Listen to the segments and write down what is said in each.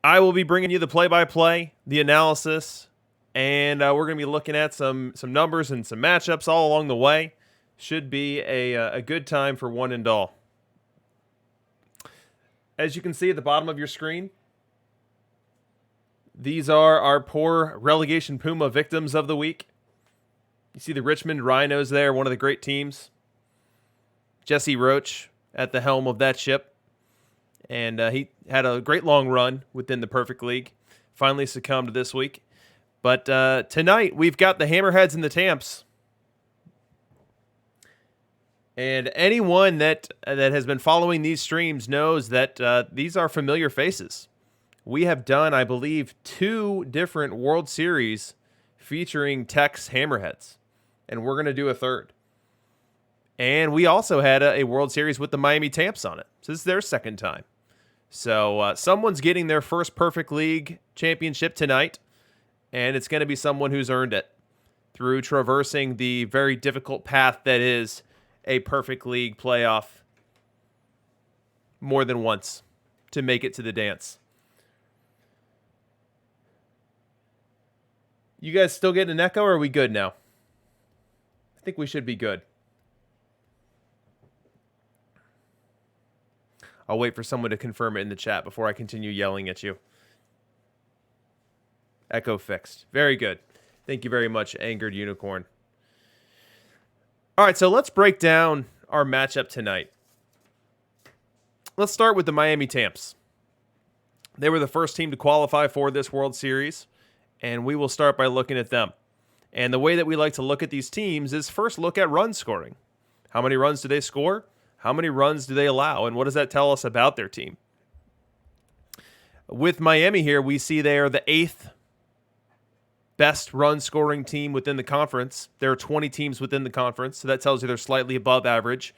I will be bringing you the play-by-play, the analysis, and we're going to be looking at some numbers and some matchups all along the way. Should be a good time for one and all. As you can see at the bottom of your screen, these are our poor relegation Puma victims of the week. You see the Richmond Rhinos there, one of the great teams. Jesse Roach at the helm of that ship. And he had a great long run within the Perfect League. Finally succumbed this week. But tonight, we've got the Hammerheads and the Tamps. And anyone that has been following these streams knows that these are familiar faces. We have done, I believe, 2 different World Series featuring Tech's Hammerheads. And we're going to do a third. And we also had a World Series with the Miami Tamps on it. So this is their second time. So someone's getting their first Perfect League championship tonight. And it's going to be someone who's earned it through traversing the very difficult path that is a Perfect League playoff more than once to make it to the dance. You guys still getting an echo, or are we good now? I think we should be good. I'll wait for someone to confirm it in the chat before I continue yelling at you. Echo fixed. Very good. Thank you very much, Angered Unicorn. All right, so let's break down our matchup tonight. Let's start with the Miami Tamps. They were the first team to qualify for this World Series, and we will start by looking at them. And the way that we like to look at these teams is first look at run scoring. How many runs do they score? How many runs do they allow? And what does that tell us about their team? With Miami here, we see they are the 8th best run scoring team within the conference. There are 20 teams within the conference, so that tells you they're slightly above average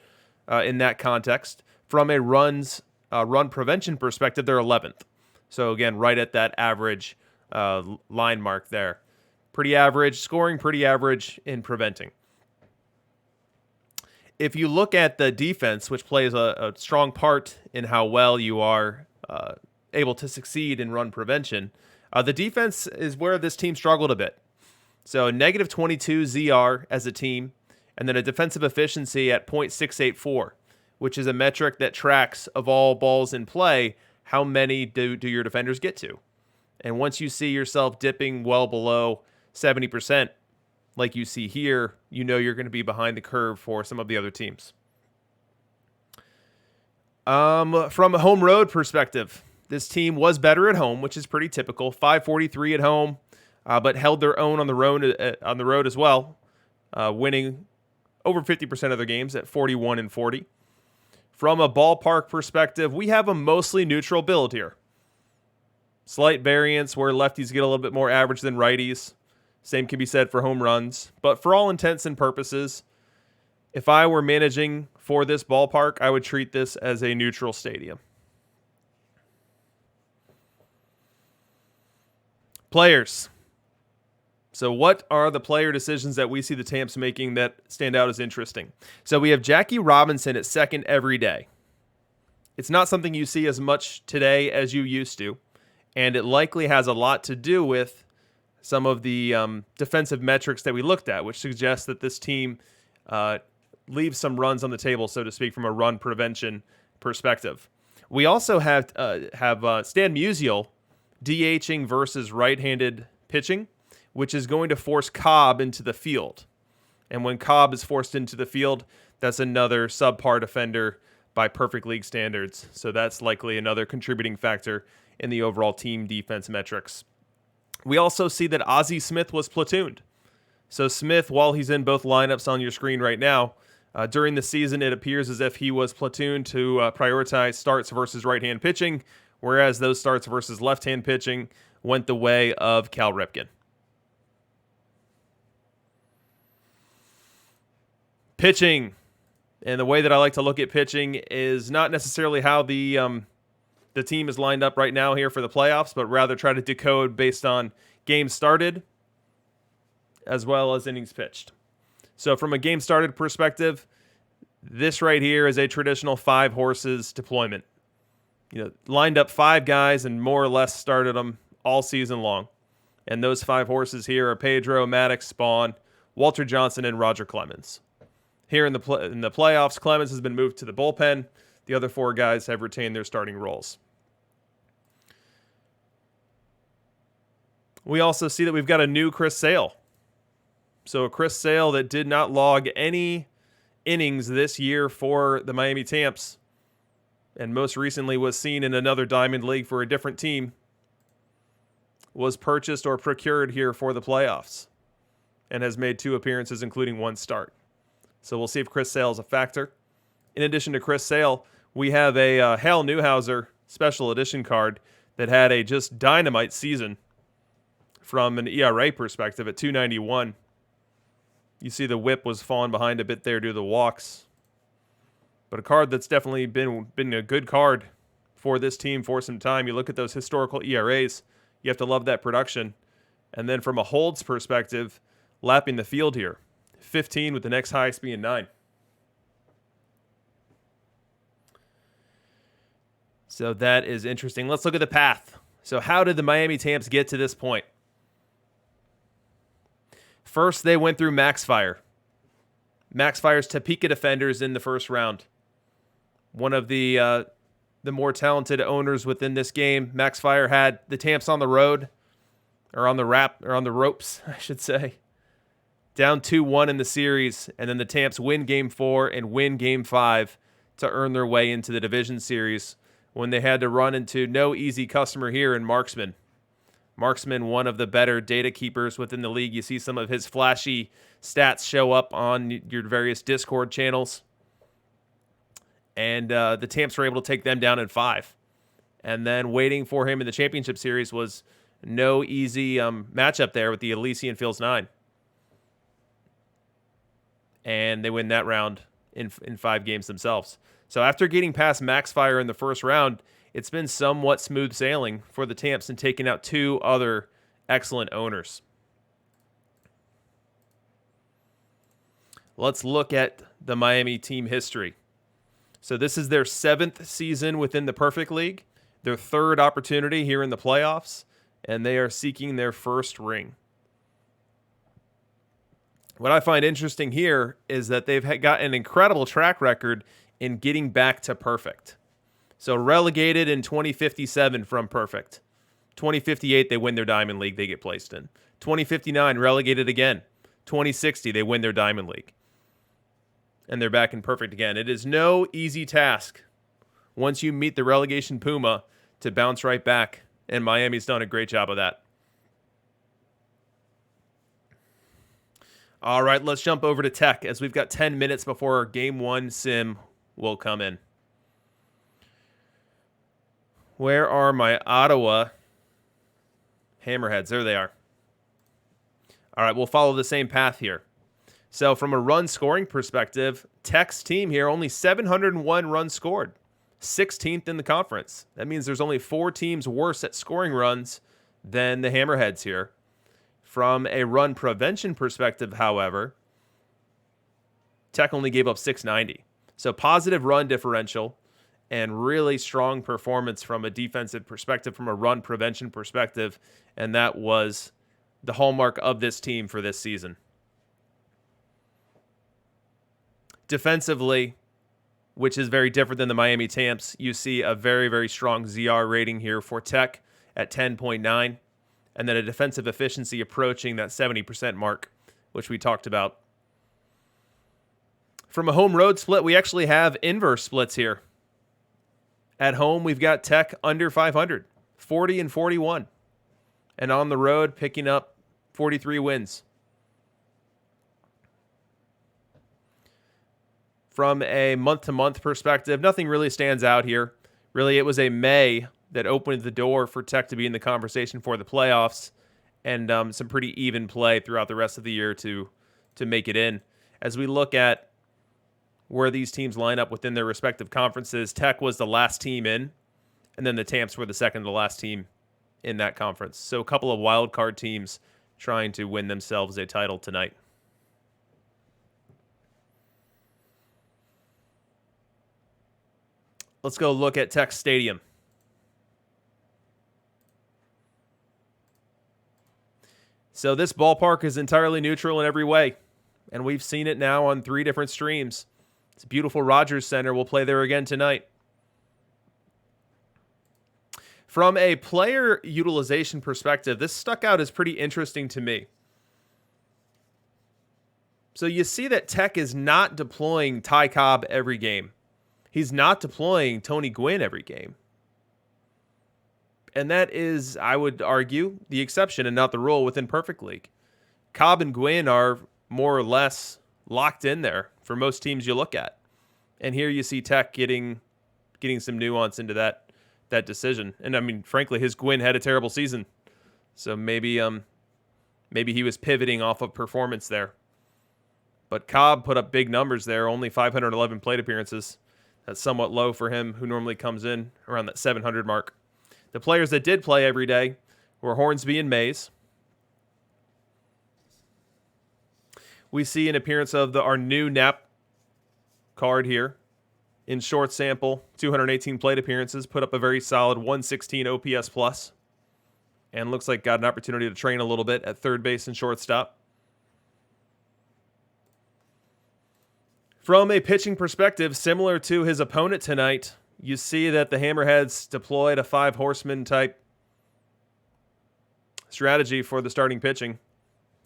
in that context. From a run prevention perspective, they're 11th. So again, right at that average line mark there. Pretty average, scoring pretty average in preventing. If you look at the defense, which plays a strong part in how well you are able to succeed in run prevention, the defense is where this team struggled a bit. So negative 22 ZR as a team, and then a defensive efficiency at .684, which is a metric that tracks of all balls in play, how many do your defenders get to. And once you see yourself dipping well below 70%, like you see here, you know you're going to be behind the curve for some of the other teams. From a home road perspective, this team was better at home, which is pretty typical. 543 at home, but held their own on the road as well, winning over 50% of their games at 41-40. From a ballpark perspective, we have a mostly neutral build here. Slight variance where lefties get a little bit more average than righties. Same can be said for home runs. But for all intents and purposes, if I were managing for this ballpark, I would treat this as a neutral stadium. Players. So what are the player decisions that we see the Tamps making that stand out as interesting? So we have Jackie Robinson at second every day. It's not something you see as much today as you used to. And it likely has a lot to do with some of the defensive metrics that we looked at, which suggests that this team leaves some runs on the table, so to speak, from a run prevention perspective. We also have Stan Musial DHing versus right-handed pitching, which is going to force Cobb into the field. And when Cobb is forced into the field, that's another subpar defender by Perfect League standards. So that's likely another contributing factor in the overall team defense metrics. We also see that Ozzie Smith was platooned. So Smith, while he's in both lineups on your screen right now, during the season it appears as if he was platooned to prioritize starts versus right-hand pitching, whereas those starts versus left-hand pitching went the way of Cal Ripken. Pitching. And the way that I like to look at pitching is not necessarily how the team is lined up right now here for the playoffs, but rather try to decode based on games started as well as innings pitched. So from a game started perspective, this right here is a traditional 5 horses deployment. lined up 5 guys and more or less started them all season long. And those 5 horses here are Pedro, Maddox, Spawn, Walter Johnson, and Roger Clemens. Here in the playoffs, Clemens has been moved to the bullpen. The other 4 guys have retained their starting roles. We also see that we've got a new Chris Sale. So a Chris Sale that did not log any innings this year for the Miami Tamps, and most recently was seen in another Diamond League for a different team, was purchased or procured here for the playoffs and has made 2 appearances, including 1 start. So we'll see if Chris Sale is a factor. In addition to Chris Sale, we have a Hal Newhouser special edition card that had a just dynamite season from an ERA perspective at 291. You see the whip was falling behind a bit there due to the walks. But a card that's definitely been a good card for this team for some time. You look at those historical ERAs, you have to love that production. And then from a holds perspective, lapping the field here. 15 with the next highest being 9. So that is interesting. Let's look at the path. So how did the Miami Tamps get to this point? First, they went through Max Fire. Max Fire's Topeka Defenders in the first round. One of the more talented owners within this game. Max Fire had the Tamps on the road, or on the ropes, I should say. Down 2-1 in the series, and then the Tamps win Game 4 and win Game 5 to earn their way into the division series when they had to run into no easy customer here in Marksman. Marksman, one of the better data keepers within the league. You see some of his flashy stats show up on your various Discord channels. And the Tamps were able to take them down in 5. And then waiting for him in the championship series was no easy matchup there with the Elysian Fields 9. And they win that round in 5 games themselves. So after getting past Max Fire in the first round, it's been somewhat smooth sailing for the Tamps and taking out 2 other excellent owners. Let's look at the Miami team history. So this is their 7th season within the Perfect League, their 3rd opportunity here in the playoffs, and they are seeking their first ring. What I find interesting here is that they've got an incredible track record in getting back to perfect. So relegated in 2057 from perfect. 2058, they win their Diamond League, they get placed in. 2059, relegated again. 2060, they win their Diamond League. And they're back in perfect again. It is no easy task once you meet the relegation Puma to bounce right back. And Miami's done a great job of that. All right, let's jump over to Tech as we've got 10 minutes before our Game 1 sim will come in. Where are my Ottawa Hammerheads? There they are. All right, we'll follow the same path here. So from a run scoring perspective, Tech's team here, only 701 runs scored, 16th in the conference. That means there's only 4 teams worse at scoring runs than the Hammerheads here. From a run prevention perspective, however, Tech only gave up 690. So positive run differential and really strong performance from a defensive perspective, from a run prevention perspective, and that was the hallmark of this team for this season. Defensively, which is very different than the Miami Tamps, you see a very, very strong ZR rating here for Tech at 10.9, and then a defensive efficiency approaching that 70% mark, which we talked about. From a home-road split, we actually have inverse splits here. At home, we've got Tech under 500, 40 and 41. And on the road, picking up 43 wins. From a month-to-month perspective, nothing really stands out here. Really, it was a May that opened the door for Tech to be in the conversation for the playoffs, and some pretty even play throughout the rest of the year to make it in. As we look at where these teams line up within their respective conferences, Tech was the last team in, and then the Tamps were the second to last team in that conference. So a couple of wild card teams trying to win themselves a title tonight. Let's go look at Tech Stadium. So this ballpark is entirely neutral in every way, and we've seen it now on 3 different streams. It's a beautiful Rogers Center. We'll play there again tonight. From a player utilization perspective, this stuck out as pretty interesting to me. So you see that Tech is not deploying Ty Cobb every game. He's not deploying Tony Gwynn every game. And that is, I would argue, the exception and not the rule within Perfect League. Cobb and Gwynn are more or less locked in there for most teams you look at. And here you see Tech getting some nuance into that decision. And I mean, frankly, his Gwynn had a terrible season. So maybe he was pivoting off of performance there. But Cobb put up big numbers there, only 511 plate appearances. That's somewhat low for him, who normally comes in around that 700 mark. The players that did play every day were Hornsby and Mays. We see an appearance of our new Knapp card here. In short sample, 218 plate appearances, put up a very solid 116 OPS plus, and looks like got an opportunity to train a little bit at third base and shortstop. From a pitching perspective, similar to his opponent tonight, you see that the Hammerheads deployed a 5-horseman type strategy for the starting pitching.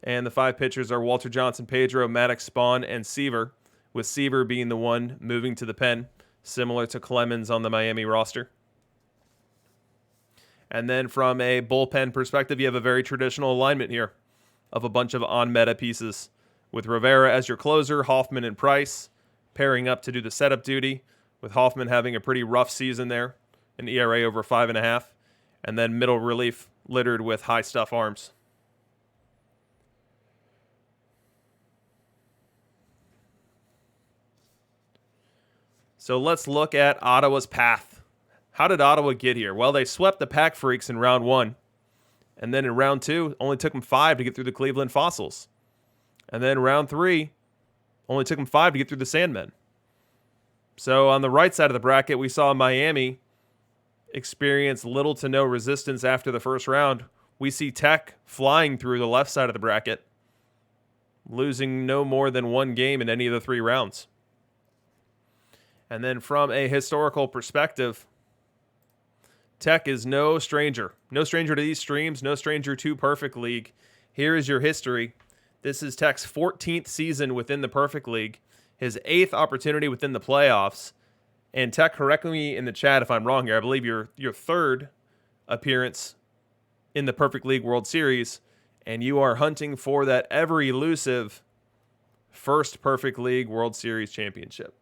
And the 5 pitchers are Walter Johnson, Pedro, Maddox, Spawn, and Seaver, with Seaver being the one moving to the pen, similar to Clemens on the Miami roster. And then from a bullpen perspective, you have a very traditional alignment here of a bunch of on-meta pieces, with Rivera as your closer, Hoffman and Price pairing up to do the setup duty, with Hoffman having a pretty rough season there, an ERA over 5.5, and then middle relief littered with high stuff arms. So let's look at Ottawa's path. How did Ottawa get here? Well, they swept the Pack Freaks in round 1, and then in round 2, only took them 5 to get through the Cleveland Fossils. And then round 3, only took them 5 to get through the Sandmen. So on the right side of the bracket, we saw Miami experience little to no resistance after the first round. We see Tech flying through the left side of the bracket, losing no more than 1 game in any of the 3 rounds. And then from a historical perspective, Tech is no stranger. No stranger to these streams, no stranger to Perfect League. Here is your history. This is Tech's 14th season within the Perfect League, his 8th opportunity within the playoffs. And Tech, correct me in the chat if I'm wrong here, I believe your 3rd appearance in the Perfect League World Series, and you are hunting for that ever-elusive first Perfect League World Series championship.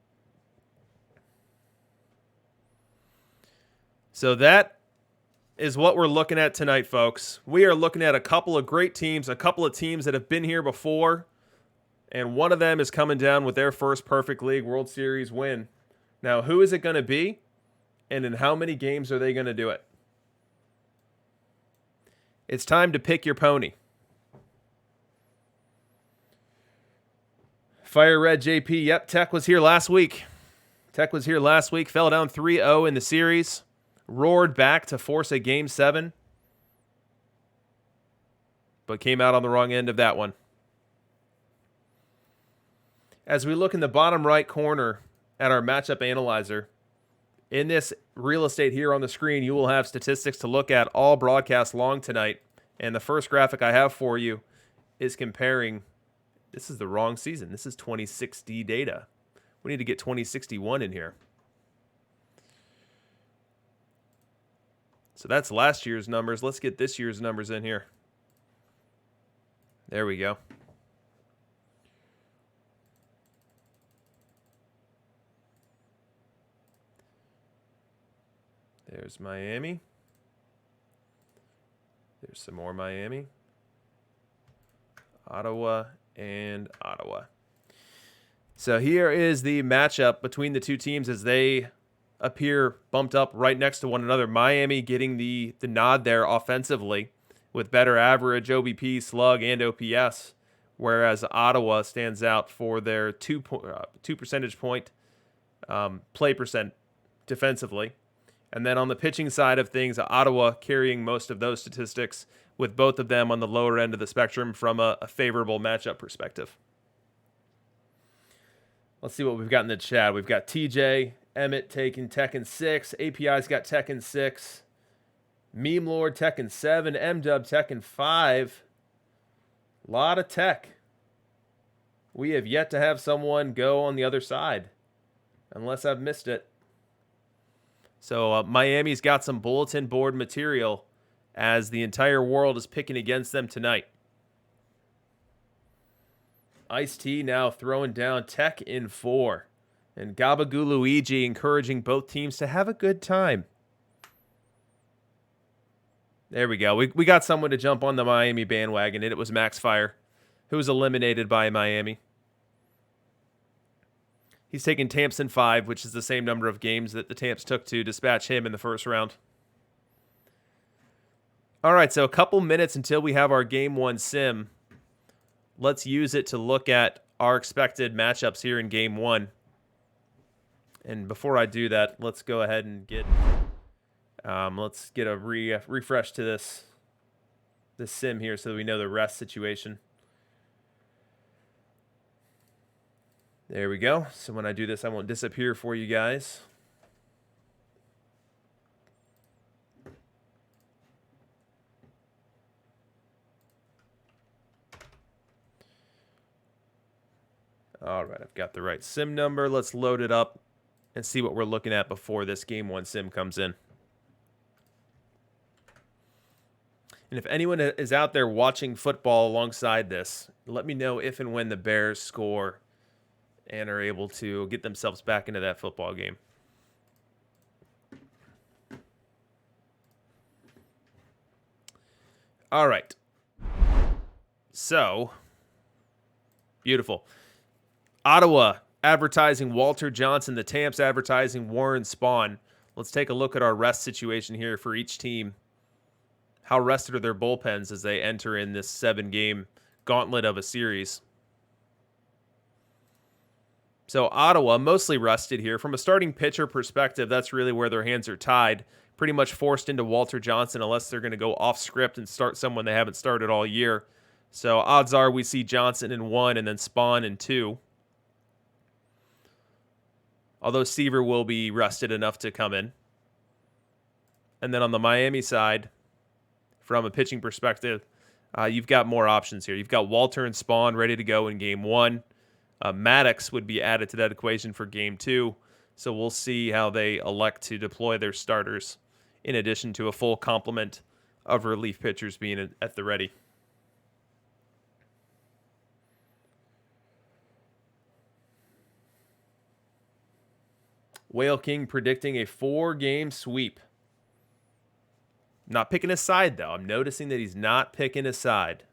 So that is what we're looking at tonight, folks. We are looking at a couple of great teams, a couple of teams that have been here before, and one of them is coming down with their first Perfect League World Series win. Now, who is it going to be, and in how many games are they going to do it? It's time to pick your pony. Fire Red JP, yep, Tech was here last week. Fell down 3-0 in the series. Roared back to force a Game 7, but came out on the wrong end of that one. As we look in the bottom right corner at our matchup analyzer, in this real estate here on the screen, you will have statistics to look at all broadcasts long tonight. And the first graphic I have for you is comparing, this is the wrong season. This is 2060 data. We need to get 2061 in here. So that's last year's numbers. Let's get this year's numbers in here. There we go. There's Miami. There's some more Miami. Ottawa and Ottawa. So here is the matchup between the two teams as they appear bumped up right next to one another. Miami getting the nod there offensively with better average OBP, slug, and OPS, whereas Ottawa stands out for their 2 percentage point play percent defensively. And then on the pitching side of things, Ottawa carrying most of those statistics, with both of them on the lower end of the spectrum from a favorable matchup perspective. Let's see what we've got in the chat. We've got TJ, Emmett taking Tekken 6. API's got Tekken 6. Meme Lord Tekken 7. MDub Tekken 5. A lot of tech. We have yet to have someone go on the other side, unless I've missed it. So Miami's got some bulletin board material as the entire world is picking against them tonight. Ice-T now throwing down Tech in 4. And Gabagoo Luigi encouraging both teams to have a good time. There we go. We got someone to jump on the Miami bandwagon, and it was Max Fire, who was eliminated by Miami. He's taking Tamps in 5, which is the same number of games that the Tamps took to dispatch him in the first round. All right, so a couple minutes until we have our Game 1 sim. Let's use it to look at our expected matchups here in Game 1. And before I do that, let's go ahead and get a refresh to this sim here so that we know the rest situation. There we go. So when I do this, I won't disappear for you guys. All right, I've got the right sim number. Let's load it up and see what we're looking at before this Game 1 sim comes in. And if anyone is out there watching football alongside this, let me know if and when the Bears score and are able to get themselves back into that football game. All right. So, beautiful. Ottawa advertising Walter Johnson, the Tamps advertising Warren Spahn. Let's take a look at our rest situation here for each team. How rested are their bullpens as they enter in this 7-game gauntlet of a series? So Ottawa, mostly rested here. From a starting pitcher perspective, that's really where their hands are tied. Pretty much forced into Walter Johnson unless they're going to go off script and start someone they haven't started all year. So odds are we see Johnson in 1 and then Spahn in 2. Although Seaver will be rested enough to come in. And then on the Miami side, from a pitching perspective, you've got more options here. You've got Walter and Spahn ready to go in Game 1. Maddox would be added to that equation for Game 2. So we'll see how they elect to deploy their starters, in addition to a full complement of relief pitchers being at the ready. Whale King predicting a 4-game sweep. Not picking a side, though. I'm noticing that he's not picking a side.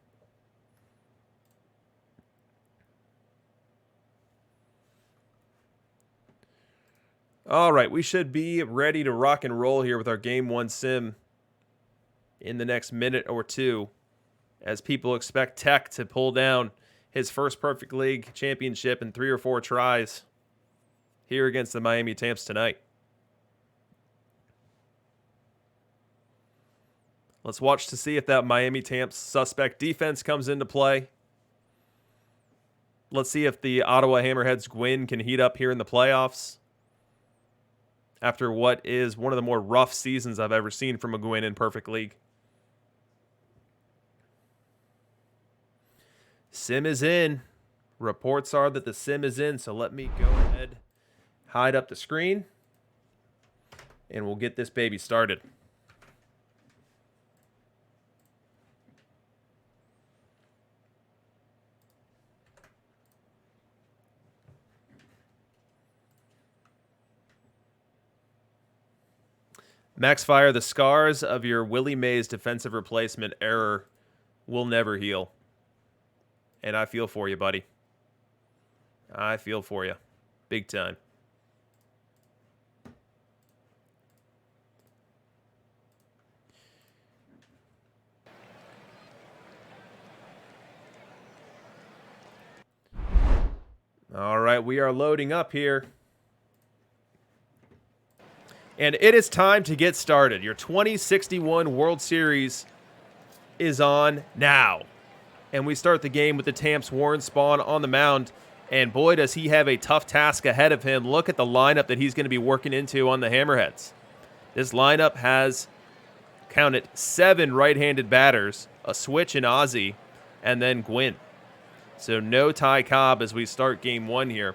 All right, we should be ready to rock and roll here with our Game 1 sim in the next minute or two, as people expect Tech to pull down his first Perfect League championship in 3 or 4 tries here against the Miami Tamps tonight. Let's watch to see if that Miami Tamps suspect defense comes into play. Let's see if the Ottawa Hammerheads Gwyn can heat up here in the playoffs after what is one of the more rough seasons I've ever seen from a Gwyn in Perfect League. Sim is in. Reports are that the sim is in, so let me go ahead, hide up the screen, and we'll get this baby started. Max Fire, the scars of your Willie Mays defensive replacement error will never heal. And I feel for you, buddy. I feel for you. Big time. All right, we are loading up here. And it is time to get started. Your 2061 World Series is on now. And we start the game with the Tamps' Warren Spahn on the mound. And boy, does he have a tough task ahead of him. Look at the lineup that he's going to be working into on the Hammerheads. This lineup has, count it, 7 right-handed batters, a switch in Ozzie, and then Gwynn. So no Ty Cobb as we start game 1 here.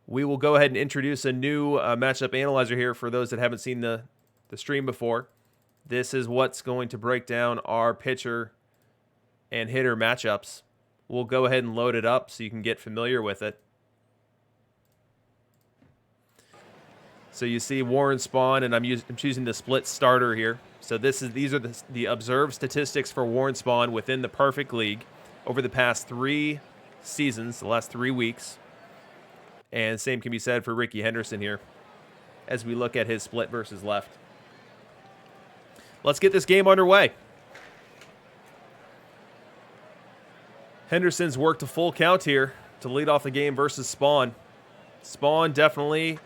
We will go ahead and introduce a new matchup analyzer here for those that haven't seen the stream before. This is what's going to break down our pitcher and hitter matchups. We'll go ahead and load it up so you can get familiar with it. So you see Warren Spahn, and I'm choosing the split starter here. So these are the observed statistics for Warren Spahn within the perfect league over the past 3 seasons, the last 3 weeks. And same can be said for Ricky Henderson here as we look at his split versus left. Let's get this game underway. Henderson's worked a full count here to lead off the game versus Spahn. Spahn definitely...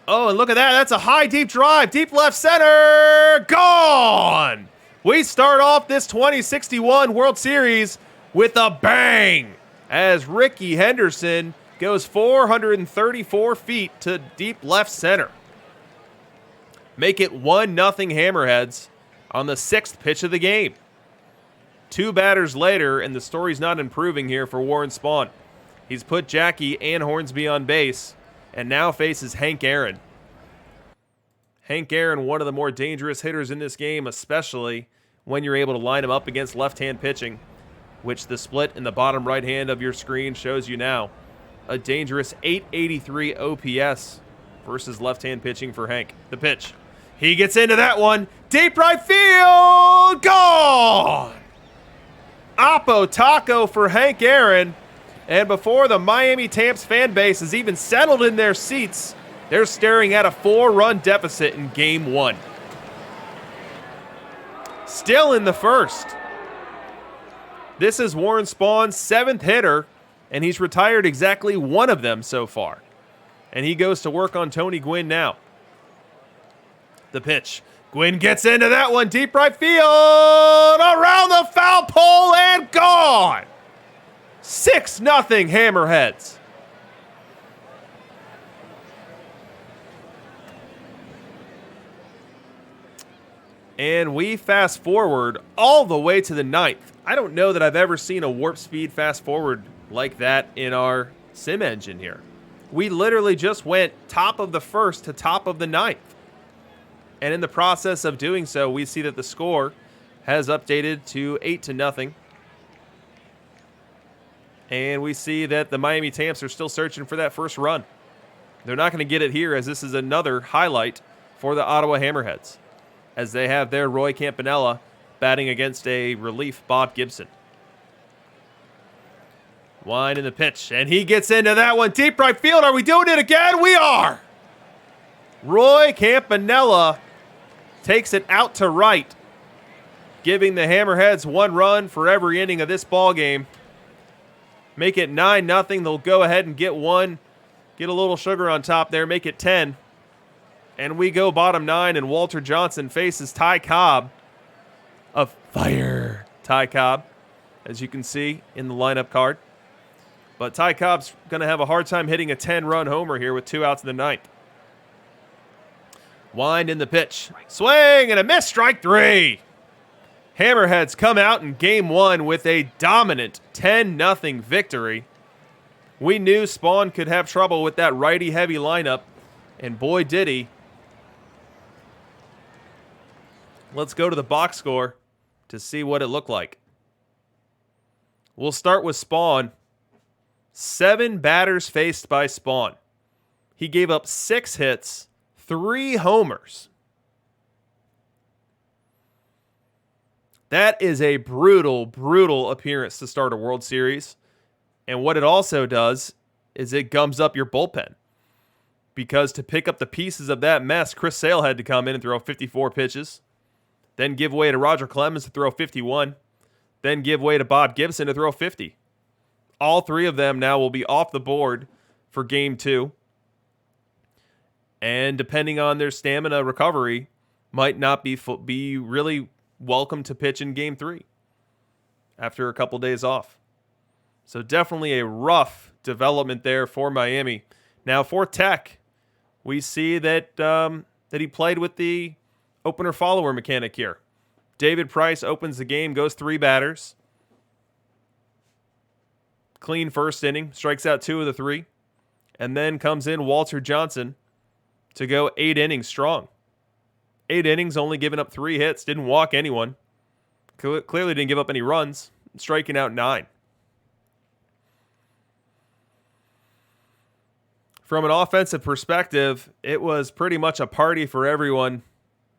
Oh, and look at that. That's a high, deep drive. Deep left center. Gone! We start off this 2061 World Series with a bang as Ricky Henderson goes 434 feet to deep left center. Make it 1-0 Hammerheads on the 6th pitch of the game. 2 batters later, and the story's not improving here for Warren Spahn. He's put Jackie and Hornsby on base, and now faces Hank Aaron. Hank Aaron, one of the more dangerous hitters in this game, especially when you're able to line him up against left-hand pitching, which the split in the bottom right hand of your screen shows you now. A dangerous 883 OPS versus left-hand pitching for Hank. The pitch. He gets into that one. Deep right field. Gone! Oppo Taco for Hank Aaron. And before the Miami Tamps fan base has even settled in their seats, they're staring at a 4-run deficit in game 1. Still in the first. This is Warren Spahn's 7th hitter, and he's retired exactly 1 of them so far. And he goes to work on Tony Gwynn now. The pitch. Gwynn gets into that one. Deep right field. Around the foul pole and gone. 6-0 Hammerheads. And we fast forward all the way to the 9th. I don't know that I've ever seen a warp speed fast forward like that in our sim engine here. We literally just went top of the 1st to top of the 9th. And in the process of doing so, we see that the score has updated to 8-0. And we see that the Miami Tamps are still searching for that first run. They're not going to get it here, as this is another highlight for the Ottawa Hammerheads, as they have their Roy Campanella batting against a relief Bob Gibson. Wind in the pitch, and he gets into that one. Deep right field. Are we doing it again? We are. Roy Campanella takes it out to right, giving the Hammerheads 1 run for every inning of this ball game. Make it 9-0. They'll go ahead and get 1. Get a little sugar on top there. Make it 10. And we go bottom 9, and Walter Johnson faces Ty Cobb. A fire Ty Cobb, as you can see in the lineup card. But Ty Cobb's going to have a hard time hitting a 10-run homer here with 2 outs in the 9th. Wind in the pitch. Swing and a miss. Strike 3. Hammerheads come out in game 1 with a dominant 10-0 victory. We knew Spahn could have trouble with that righty-heavy lineup, and boy did he. Let's go to the box score to see what it looked like. We'll start with Spahn. 7 batters faced by Spahn. He gave up 6 hits, 3 homers. That is a brutal, brutal appearance to start a World Series. And what it also does is it gums up your bullpen. Because to pick up the pieces of that mess, Chris Sale had to come in and throw 54 pitches. Then give way to Roger Clemens to throw 51. Then give way to Bob Gibson to throw 50. All 3 of them now will be off the board for Game 2. and depending on their stamina recovery, might not be really welcome to pitch in Game 3 after a couple days off. So definitely a rough development there for Miami. Now for Tech, we see that that he played with the opener-follower mechanic here. David Price opens the game, goes 3 batters. Clean first inning, strikes out 2 of the 3. And then comes in Walter Johnson to go 8 innings strong. 8 innings, only giving up 3 hits, didn't walk anyone. Clearly didn't give up any runs, striking out 9. From an offensive perspective, it was pretty much a party for everyone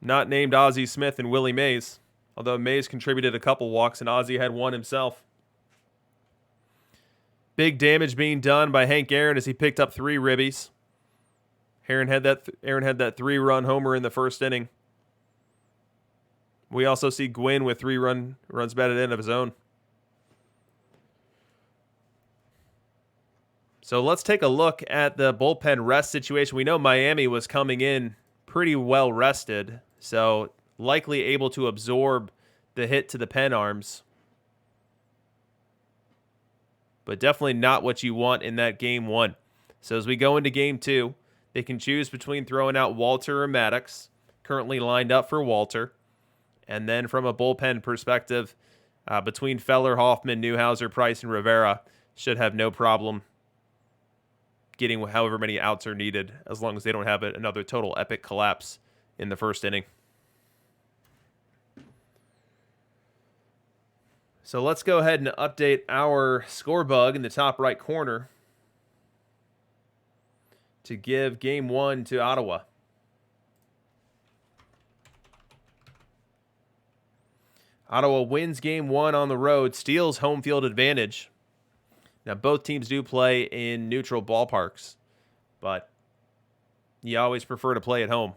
not named Ozzie Smith and Willie Mays, although Mays contributed a couple walks and Ozzie had 1 himself. Big damage being done by Hank Aaron as he picked up 3 ribbies. Aaron had that 3-run homer in the first inning. We also see Gwynn with 3 runs batted in of his own. So let's take a look at the bullpen rest situation. We know Miami was coming in pretty well rested, so likely able to absorb the hit to the pen arms. But definitely not what you want in that Game 1. So as we go into Game 2, they can choose between throwing out Walter or Maddox, currently lined up for Walter. And then from a bullpen perspective, between Feller, Hoffman, Newhouser, Price, and Rivera, should have no problem getting however many outs are needed, as long as they don't have another total epic collapse in the first inning. So let's go ahead and update our score bug in the top right corner to give Game 1 to Ottawa. Ottawa wins Game 1 on the road, steals home field advantage. Now, both teams do play in neutral ballparks, but you always prefer to play at home.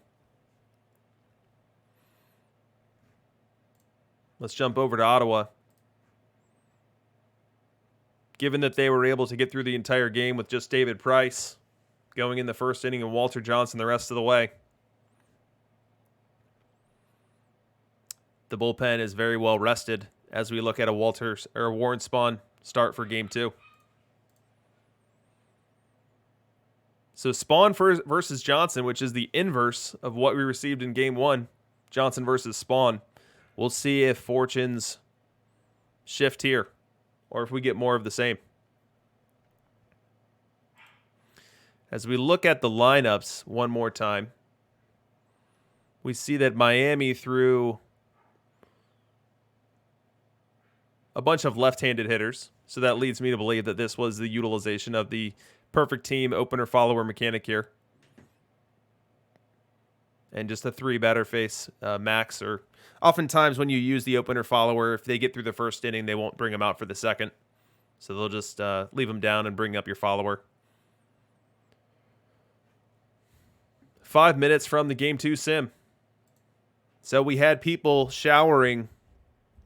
Let's jump over to Ottawa. Given that they were able to get through the entire game with just David Price going in the first inning and Walter Johnson the rest of the way, the bullpen is very well rested as we look at a Warren Spahn start for Game 2. So Spahn versus Johnson, which is the inverse of what we received in Game 1, Johnson versus Spahn. We'll see if fortunes shift here or if we get more of the same. As we look at the lineups one more time, we see that Miami threw a bunch of left-handed hitters, so that leads me to believe that this was the utilization of the perfect team opener-follower mechanic here. And just a 3-batter face max, or oftentimes when you use the opener-follower, if they get through the first inning, they won't bring them out for the second. So they'll just leave them down and bring up your follower. 5 minutes from the Game 2 sim. So we had people showering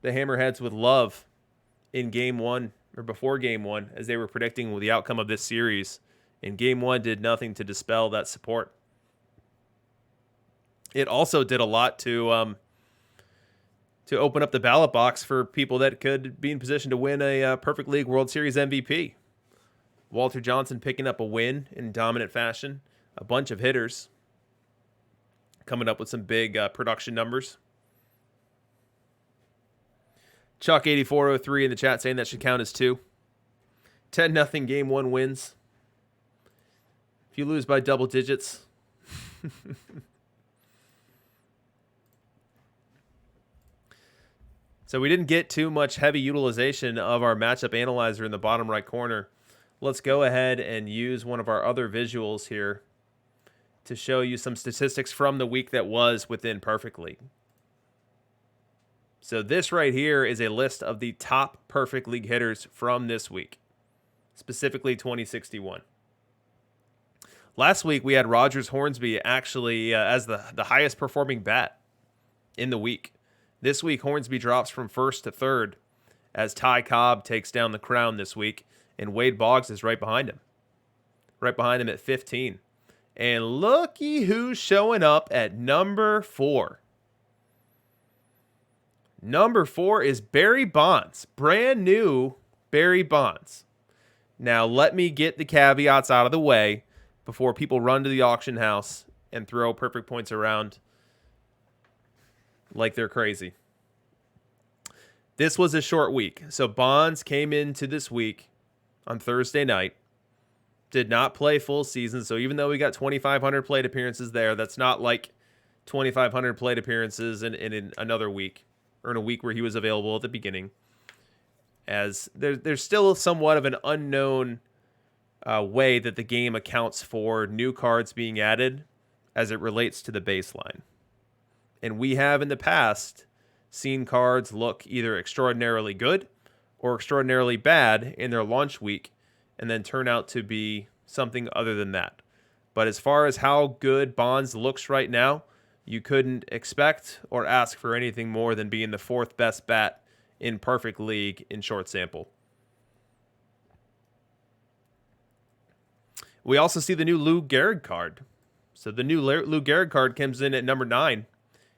the Hammerheads with love in Game 1, or before Game 1, as they were predicting the outcome of this series. And Game 1 did nothing to dispel that support. It also did a lot to open up the ballot box for people that could be in position to win a Perfect League World Series MVP. Walter Johnson picking up a win in dominant fashion. A bunch of hitters coming up with some big production numbers. Chuck8403 in the chat saying that should count as 2. 10-0 Game 1 wins. If you lose by double digits. So we didn't get too much heavy utilization of our matchup analyzer in the bottom right corner. Let's go ahead and use one of our other visuals here to show you some statistics from the week that was within Perfect League. So this right here is a list of the top Perfect League hitters from this week, specifically 2061. Last week we had Rogers Hornsby actually as the highest performing bat in the week. This week Hornsby drops from first to third as Ty Cobb takes down the crown this week, and Wade Boggs is right behind him. Right behind him at 15. And looky who's showing up at number 4. Number 4 is Barry Bonds. Brand new Barry Bonds. Now, let me get the caveats out of the way before people run to the auction house and throw perfect points around like they're crazy. This was a short week. So Bonds came into this week on Thursday night. Did not play full season. So even though we got 2,500 plate appearances there, that's not like 2,500 plate appearances in another week, or in a week where he was available at the beginning. As there's still somewhat of an unknown way that the game accounts for new cards being added as it relates to the baseline. And we have in the past seen cards look either extraordinarily good or extraordinarily bad in their launch week and then turn out to be something other than that. But as far as how good Bonds looks right now, you couldn't expect or ask for anything more than being the 4th best bat in perfect league in short sample. We also see the new Lou Gehrig card. So the new Lou Gehrig card comes in at number 9.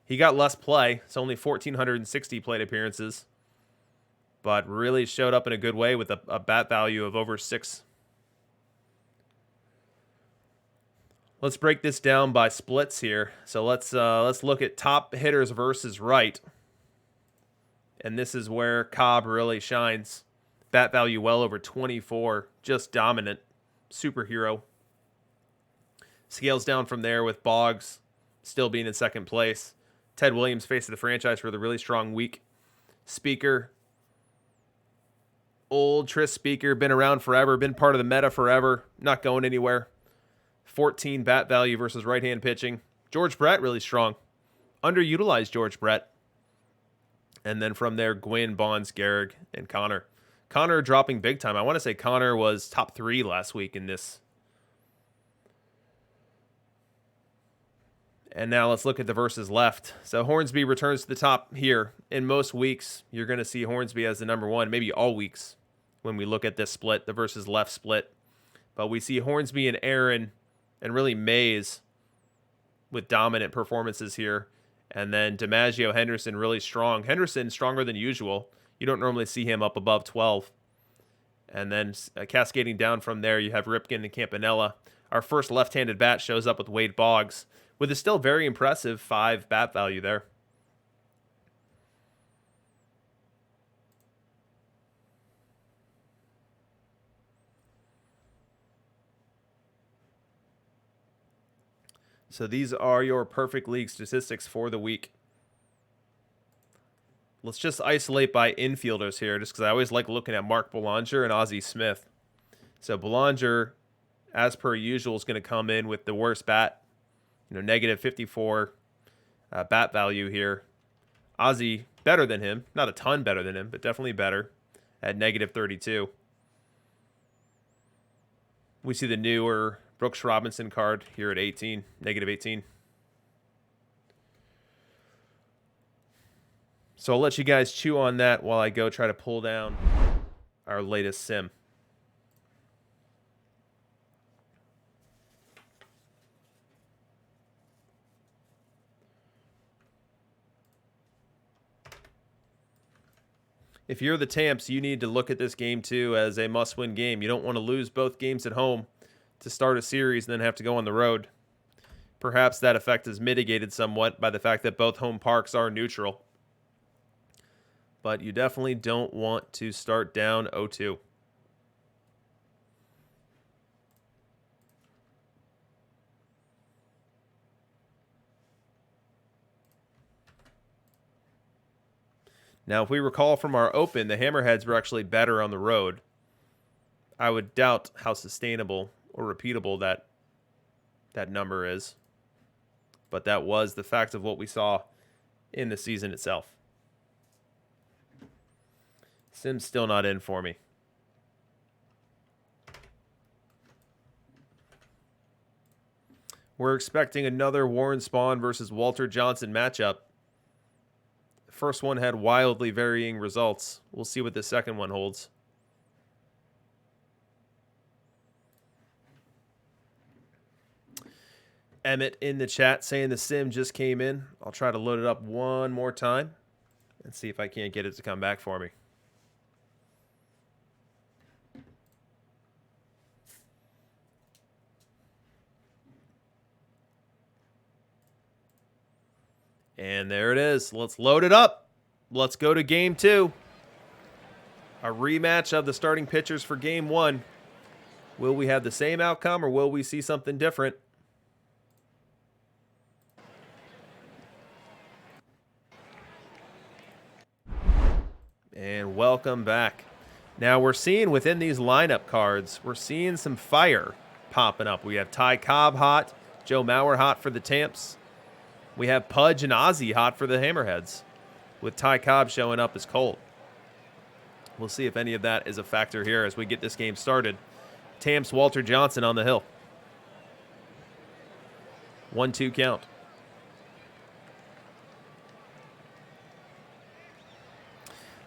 He got less play. It's only 1,460 plate appearances. But really showed up in a good way with a bat value of over 6. Let's break this down by splits here. So let's look at top hitters versus right. And this is where Cobb really shines. Bat value well over 24. Just dominant. Superhero. Scales down from there with Boggs still being in second place. Ted Williams, face of the franchise, for the really strong week. Speaker. Old Tris Speaker, been around forever, been part of the meta forever, not going anywhere. 14 bat value versus right-hand pitching. George Brett, really strong. Underutilized George Brett. And then from there, Gwynn, Bonds, Gehrig, and Connor. Connor dropping big time. I want to say Connor was top 3 last week in this. And now let's look at the versus left. So Hornsby returns to the top here. In most weeks, you're going to see Hornsby as the number 1, maybe all weeks when we look at this split, the versus left split. But we see Hornsby and Aaron and really Mays with dominant performances here. And then DiMaggio, Henderson really strong. Henderson stronger than usual. You don't normally see him up above 12. And then cascading down from there, you have Ripken and Campanella. Our first left-handed bat shows up with Wade Boggs, with a still very impressive 5 bat value there. So these are your perfect league statistics for the week. Let's just isolate by infielders here, just because I always like looking at Mark Belanger and Ozzie Smith. So Belanger, as per usual, is going to come in with the worst bat. Negative 54 bat value here. Ozzie, better than him. Not a ton better than him, but definitely better at negative 32. We see the newer Brooks Robinson card here at 18, negative 18. So I'll let you guys chew on that while I go try to pull down our latest sim. If you're the Tamps, you need to look at this game too as a must-win game. You don't want to lose both games at home to start a series and then have to go on the road. Perhaps that effect is mitigated somewhat by the fact that both home parks are neutral. But you definitely don't want to start down 0-2. Now, if we recall from our open, the Hammerheads were actually better on the road. I would doubt how sustainable or repeatable that number is. But that was the fact of what we saw in the season itself. Sim's still not in for me. We're expecting another Warren Spahn versus Walter Johnson matchup. The first one had wildly varying results. We'll see what the second one holds. Emmett in the chat saying the sim just came in. I'll try to load it up one more time and see if I can't get it to come back for me. And there it is. Let's load it up. Let's go to game 2. A rematch of the starting pitchers for game 1. Will we have the same outcome or will we see something different? And welcome back. Now we're seeing within these lineup cards, we're seeing some fire popping up. We have Ty Cobb hot, Joe Mauer hot for the Tamps. We have Pudge and Ozzy hot for the Hammerheads, with Ty Cobb showing up as cold. We'll see if any of that is a factor here as we get this game started. Tamps Walter Johnson on the hill. 1-2 count.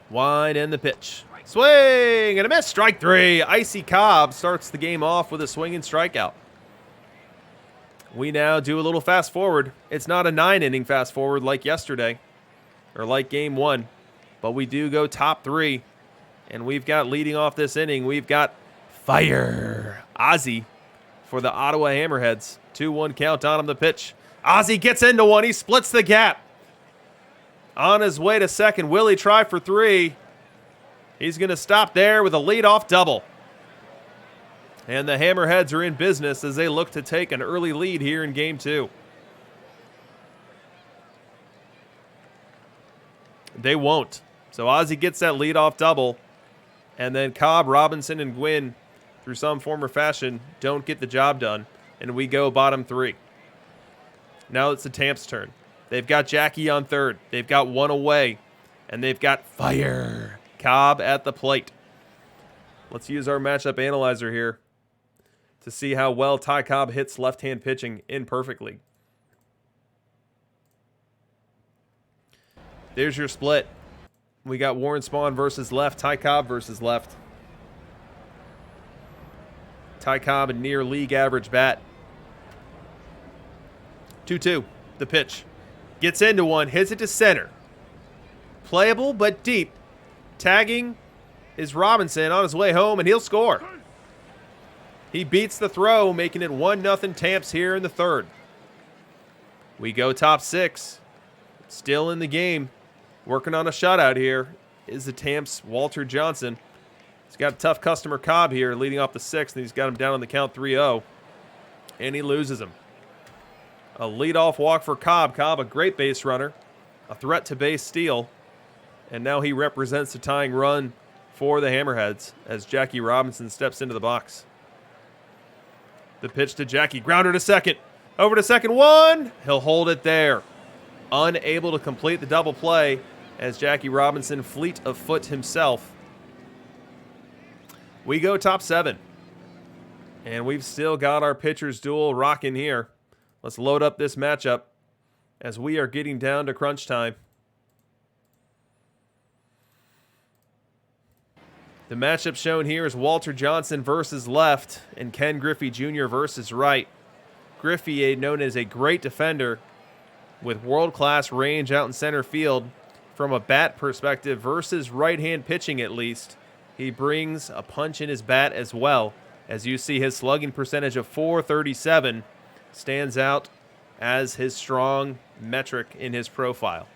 Wide and the pitch. Swing and a miss. Strike 3. Icy Cobb starts the game off with a swinging strikeout. We now do a little fast forward. It's not a 9-inning fast forward like yesterday or like game 1, but we do go top 3. And we've got leading off this inning, we've got fire. Ozzy for the Ottawa Hammerheads. 2-1 count on him, the pitch. Ozzy gets into one. He splits the gap. On his way to second, will he try for 3? He's going to stop there with a leadoff double. And the Hammerheads are in business as they look to take an early lead here in game 2. They won't. So Ozzy gets that leadoff double. And then Cobb, Robinson, and Gwynn, through some form or fashion, don't get the job done. And we go bottom 3. Now it's the Tamps' turn. They've got Jackie on third. They've got one away. And they've got fire. Cobb at the plate. Let's use our matchup analyzer here to see how well Ty Cobb hits left-hand pitching imperfectly. There's your split. We got Warren Spahn versus left, Ty Cobb versus left. Ty Cobb, a near league average bat. 2-2, the pitch. Gets into one, hits it to center. Playable, but deep. Tagging is Robinson on his way home, and he'll score. He beats the throw, making it 1-0 Tamps here in the third. We go top 6. Still in the game. Working on a shutout here is the Tamps' Walter Johnson. He's got a tough customer Cobb here leading off the 6th, and he's got him down on the count 3-0. And he loses him. A leadoff walk for Cobb. Cobb, a great base runner. A threat to base steal. And now he represents the tying run for the Hammerheads as Jackie Robinson steps into the box. The pitch to Jackie. Grounder to second. Over to second. 1. He'll hold it there. Unable to complete the double play as Jackie Robinson, fleet of foot himself. We go top 7. And we've still got our pitchers duel rocking here. Let's load up this matchup as we are getting down to crunch time. The matchup shown here is Walter Johnson versus left and Ken Griffey Jr. versus right. Griffey, known as a great defender with world-class range out in center field from a bat perspective versus right-hand pitching at least. He brings a punch in his bat as well. As you see, his slugging percentage of .437 stands out as his strong metric in his profile.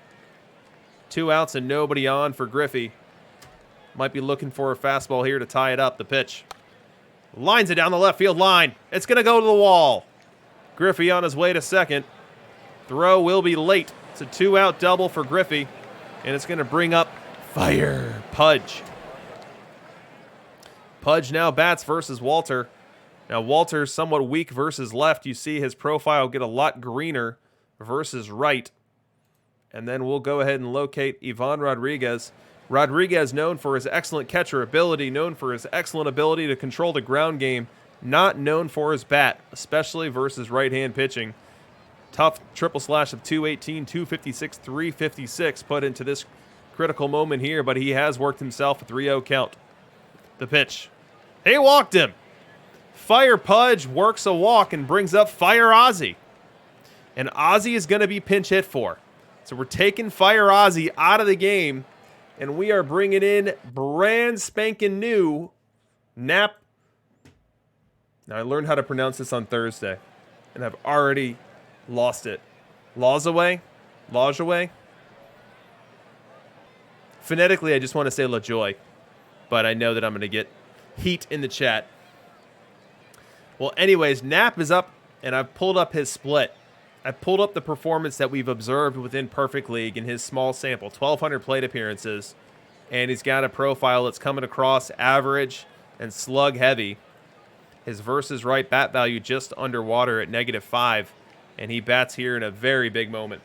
2 outs and nobody on for Griffey. Might be looking for a fastball here to tie it up. The pitch. Lines it down the left field line. It's going to go to the wall. Griffey on his way to second. Throw will be late. It's a 2-out double for Griffey. And it's going to bring up fire. Pudge. Pudge now bats versus Walter. Now Walter's somewhat weak versus left. You see his profile get a lot greener versus right. And then we'll go ahead and locate Ivan Rodriguez. Rodriguez, known for his excellent catcher ability, known for his excellent ability to control the ground game, not known for his bat, especially versus right-hand pitching. Tough triple slash of 218, 256, 356 put into this critical moment here, but he has worked himself a 3-0 count. The pitch. He walked him. Fire Pudge works a walk and brings up Fire Ozzy. And Ozzy is going to be pinch hit for. So we're taking Fire Ozzy out of the game, and we are bringing in brand spanking new Nap. Now, I learned how to pronounce this on Thursday, and I've already lost it. Lawsaway? Lawsaway? Phonetically, I just want to say LaJoy, but I know that I'm going to get heat in the chat. Well, anyways, Nap is up, and I've pulled up his split. I pulled up the performance that we've observed within Perfect League in his small sample, 1,200 plate appearances, and he's got a profile that's coming across average and slug heavy. His versus right bat value just underwater at -5, and he bats here in a very big moment.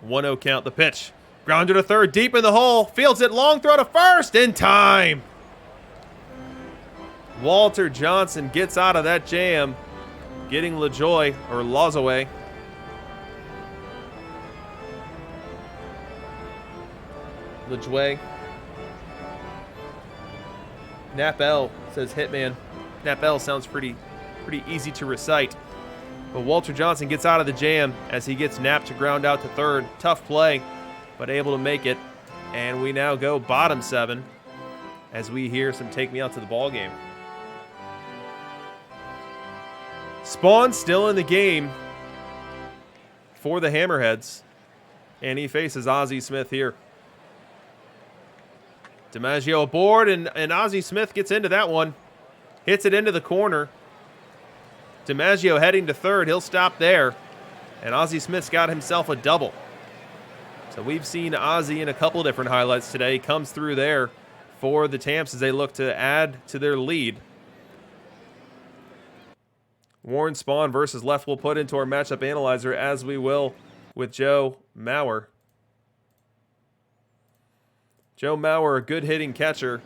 1-0 count, the pitch. Grounded to third, deep in the hole. Fields it, long throw to first, in time. Walter Johnson gets out of that jam, getting LaJoy, or Lawsaway. LaJoy. Nap-L says Hitman. Nap-L sounds pretty easy to recite. But Walter Johnson gets out of the jam as he gets Nap to ground out to third. Tough play, but able to make it. And we now go bottom 7 as we hear some take me out to the ball game. Spawn still in the game for the Hammerheads, and he faces Ozzie Smith here. DiMaggio aboard, and Ozzie Smith gets into that one. Hits it into the corner. DiMaggio heading to third. He'll stop there, and Ozzie Smith's got himself a double. So we've seen Ozzie in a couple different highlights today. He comes through there for the Tamps as they look to add to their lead. Warren Spawn versus left we'll put into our matchup analyzer, as we will with Joe Mauer. Joe Mauer, a good hitting catcher,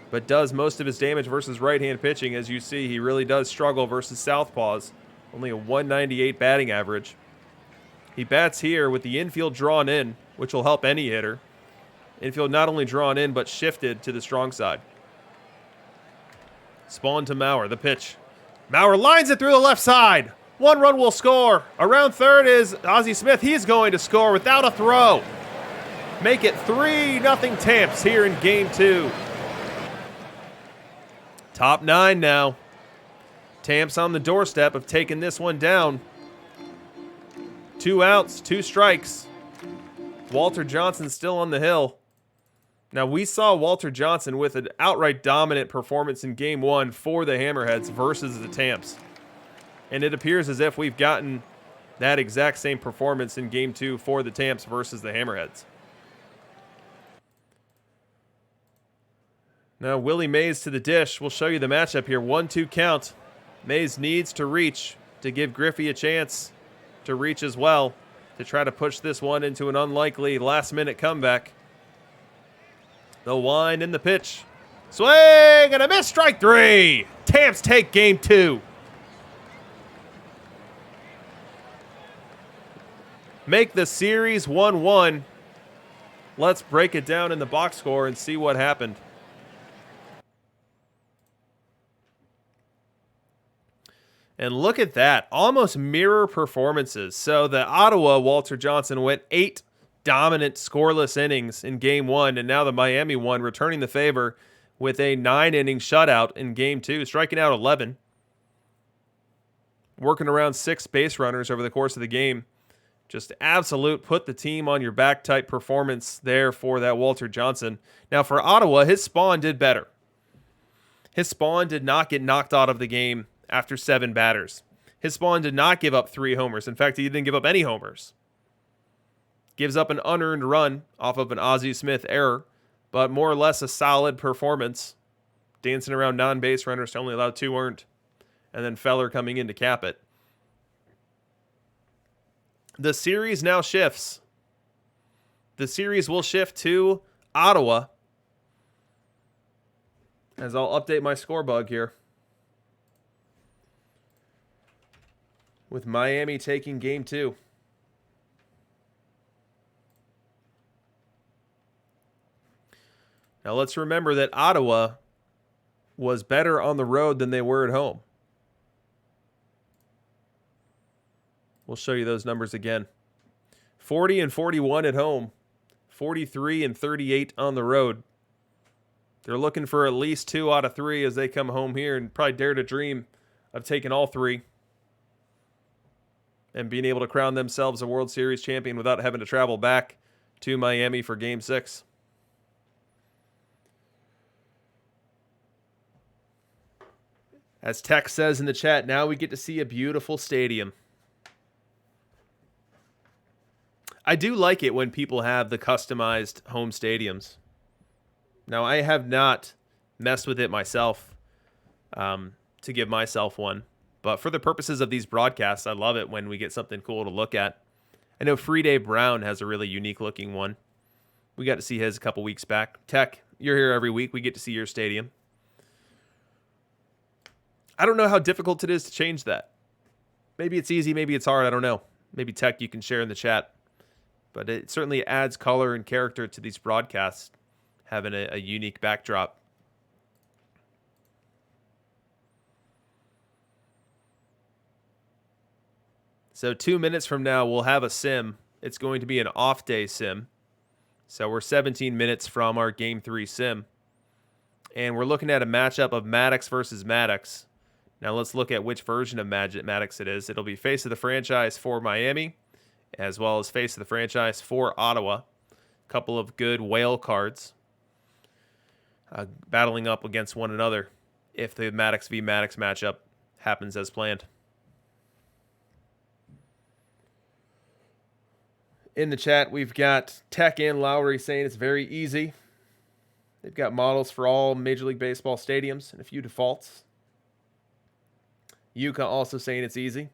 but does most of his damage versus right-hand pitching. As you see, he really does struggle versus southpaws. Only a 198 batting average. He bats here with the infield drawn in, which will help any hitter. Infield not only drawn in, but shifted to the strong side. Spawn to Mauer, the pitch. Mauer lines it through the left side. 1 run will score. Around third is Ozzie Smith. He's going to score without a throw. Make it 3-0 Tamps here in Game 2. Top 9 now. Tamps on the doorstep of taking this one down. 2 outs, 2 strikes. Walter Johnson still on the hill. Now, we saw Walter Johnson with an outright dominant performance in Game 1 for the Hammerheads versus the Tamps. And it appears as if we've gotten that exact same performance in Game 2 for the Tamps versus the Hammerheads. Now, Willie Mays to the dish. We'll show you the matchup here. 1-2 count. Mays needs to reach to give Griffey a chance to reach as well, to try to push this one into an unlikely last-minute comeback. The wind and the pitch. Swing and a miss. Strike 3. Tamps take Game 2. Make the series 1-1. Let's break it down in the box score and see what happened. And look at that. Almost mirror performances. So the Ottawa Walter Johnson went 8 dominant scoreless innings in Game 1, and now the Miami one returning the favor with a 9-inning shutout in Game 2, striking out 11. Working around 6 base runners over the course of the game. Just absolute put the team on your back type performance there for that Walter Johnson. Now for Ottawa, his Spawn did better. His Spawn did not get knocked out of the game after 7 batters. His Spawn did not give up 3 homers. In fact, he didn't give up any homers. Gives up an unearned run off of an Ozzie Smith error, but more or less a solid performance. Dancing around non-base runners to only allow 2 earned. And then Feller coming in to cap it. The series now shifts. The series will shift to Ottawa. As I'll update my score bug here. With Miami taking Game 2. Now let's remember that Ottawa was better on the road than they were at home. We'll show you those numbers again. 40 and 41 at home. 43 and 38 on the road. They're looking for at least 2 out of 3 as they come home here and probably dare to dream of taking all 3 and being able to crown themselves a World Series champion without having to travel back to Miami for Game 6. As Tech says in the chat, now we get to see a beautiful stadium. I do like it when people have the customized home stadiums. Now, I have not messed with it myself to give myself one. But for the purposes of these broadcasts, I love it when we get something cool to look at. I know Free Day Brown has a really unique looking one. We got to see his a couple weeks back. Tech, you're here every week. We get to see your stadium. I don't know how difficult it is to change that. Maybe it's easy, maybe it's hard. I don't know. Maybe Tech, you can share in the chat. But it certainly adds color and character to these broadcasts, having a unique backdrop. So 2 minutes from now, we'll have a sim. It's going to be an off-day sim. So we're 17 minutes from our Game 3 sim. And we're looking at a matchup of Maddox versus Maddox. Now let's look at which version of Maddox it is. It'll be face of the franchise for Miami, as well as face of the franchise for Ottawa. A couple of good whale cards battling up against one another if the Maddox v. Maddox matchup happens as planned. In the chat, we've got Tech and Lowry saying it's very easy. They've got models for all Major League Baseball stadiums and a few defaults. Yuka also saying it's easy.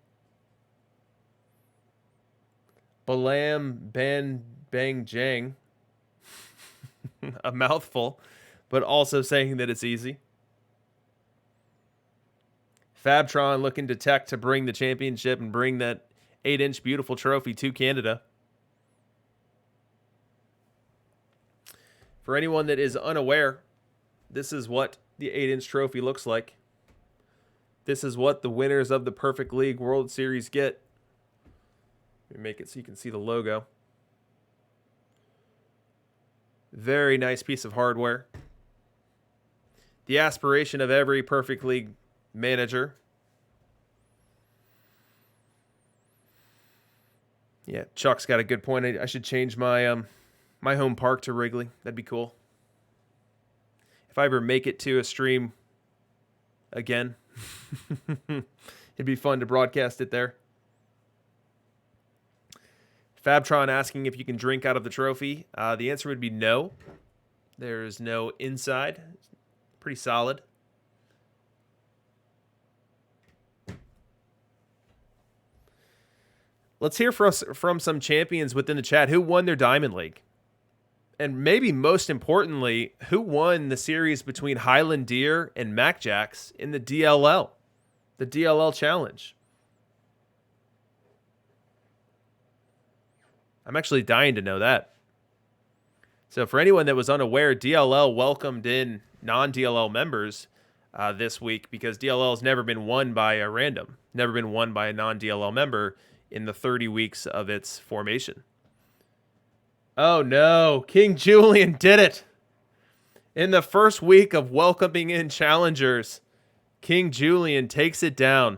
Balam Ben Bang Jang, a mouthful, but also saying that it's easy. Fabtron looking to Tech to bring the championship and bring that 8-inch beautiful trophy to Canada. For anyone that is unaware, this is what the 8-inch trophy looks like. This is what the winners of the Perfect League World Series get. Let me make it so you can see the logo. Very nice piece of hardware. The aspiration of every Perfect League manager. Yeah, Chuck's got a good point. I should change my my home park to Wrigley. That'd be cool. If I ever make it to a stream again, it'd be fun to broadcast it there. Fabtron asking if you can drink out of the trophy. The answer would be no. There's no inside. Pretty solid. Let's hear from some champions within the chat. Who won their Diamond League? And maybe most importantly, who won the series between Highland Deer and Mac Jacks in the DLL Challenge? I'm actually dying to know that. So for anyone that was unaware, DLL welcomed in non-DLL members this week because DLL has never been won by a random, never been won by a non-DLL member in the 30 weeks of its formation. Oh no, King Julian did it. In the first week of welcoming in challengers, King Julian takes it down.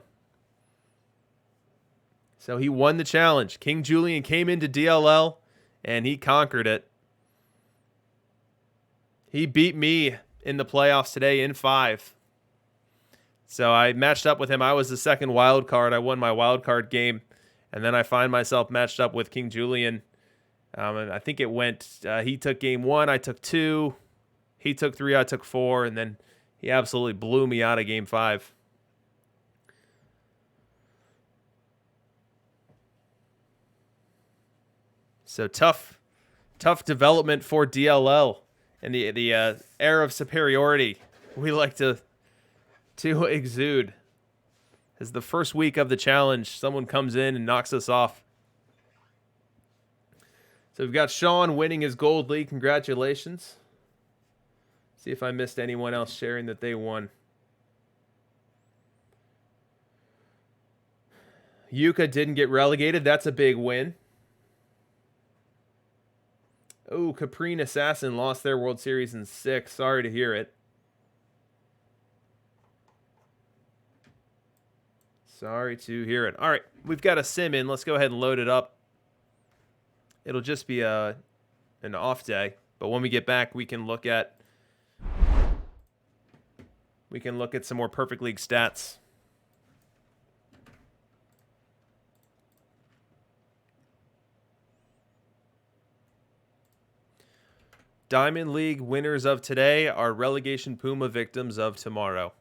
So he won the challenge. King Julian came into DLL and he conquered it. He beat me in the playoffs today in 5. So I matched up with him. I was the second wild card. I won my wild card game. And then I find myself matched up with King Julian. And I think it went, he took game 1, I took 2. He took 3, I took 4. And then he absolutely blew me out of game 5. So tough development for DLL and the air of superiority we like to exude. As the first week of the challenge, someone comes in and knocks us off. So we've got Sean winning his gold league. Congratulations. See if I missed anyone else sharing that they won. Yuka didn't get relegated. That's a big win. Oh, Caprine Assassin lost their World Series in 6. Sorry to hear it. Sorry to hear it. All right, we've got a sim in. Let's go ahead and load it up. It'll just be an off day, but when we get back, we can look at some more Perfect League stats. Diamond League winners of today are relegation Puma victims of tomorrow.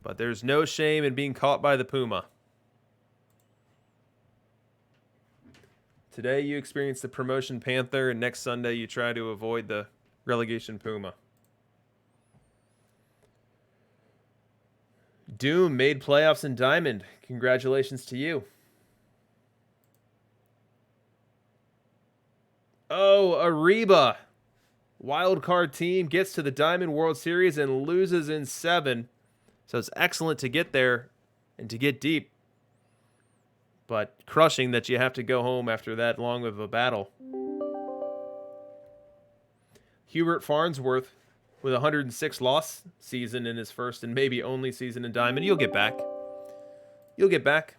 But there's no shame in being caught by the Puma. Today you experience the promotion Panther, and next Sunday you try to avoid the relegation Puma. Doom made playoffs in Diamond. Congratulations to you. Oh, Ariba. Wild card team gets to the Diamond World Series and loses in 7. So it's excellent to get there and to get deep. But crushing that you have to go home after that long of a battle. Hubert Farnsworth with a 106 loss season in his first and maybe only season in Diamond. You'll get back. You'll get back.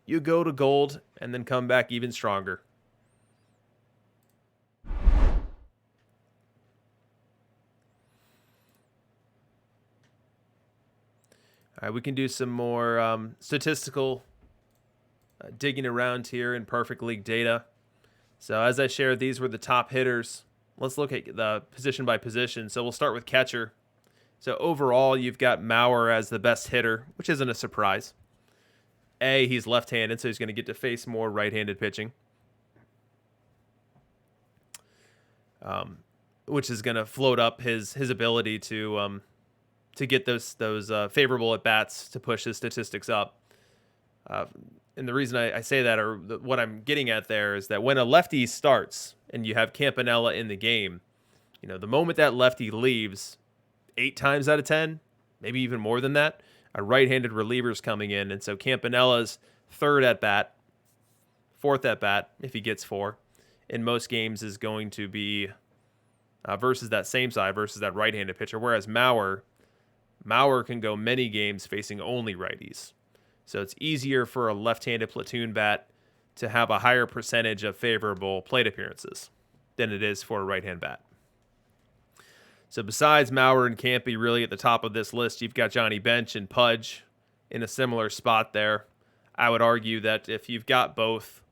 You go to gold and then come back even stronger. All right, we can do some more statistical digging around here in Perfect League data. So as I shared, these were the top hitters. Let's look at the position by position. So we'll start with catcher. So overall, you've got Maurer as the best hitter, which isn't a surprise. He's left-handed, so he's going to get to face more right-handed pitching, which is going to float up his ability to get those favorable at bats to push his statistics up. And the reason I say that, or what I'm getting at there, is that when a lefty starts and you have Campanella in the game, the moment that lefty leaves, 8 times out of 10, maybe even more than that, a right-handed reliever's coming in. And so Campanella's third at bat, fourth at bat, if he gets 4, in most games is going to be versus that same side, versus that right-handed pitcher. Whereas Maurer can go many games facing only righties. So it's easier for a left-handed platoon bat to have a higher percentage of favorable plate appearances than it is for a right-hand bat. So besides Maurer and Campy really at the top of this list, you've got Johnny Bench and Pudge in a similar spot there. I would argue that if you've got both,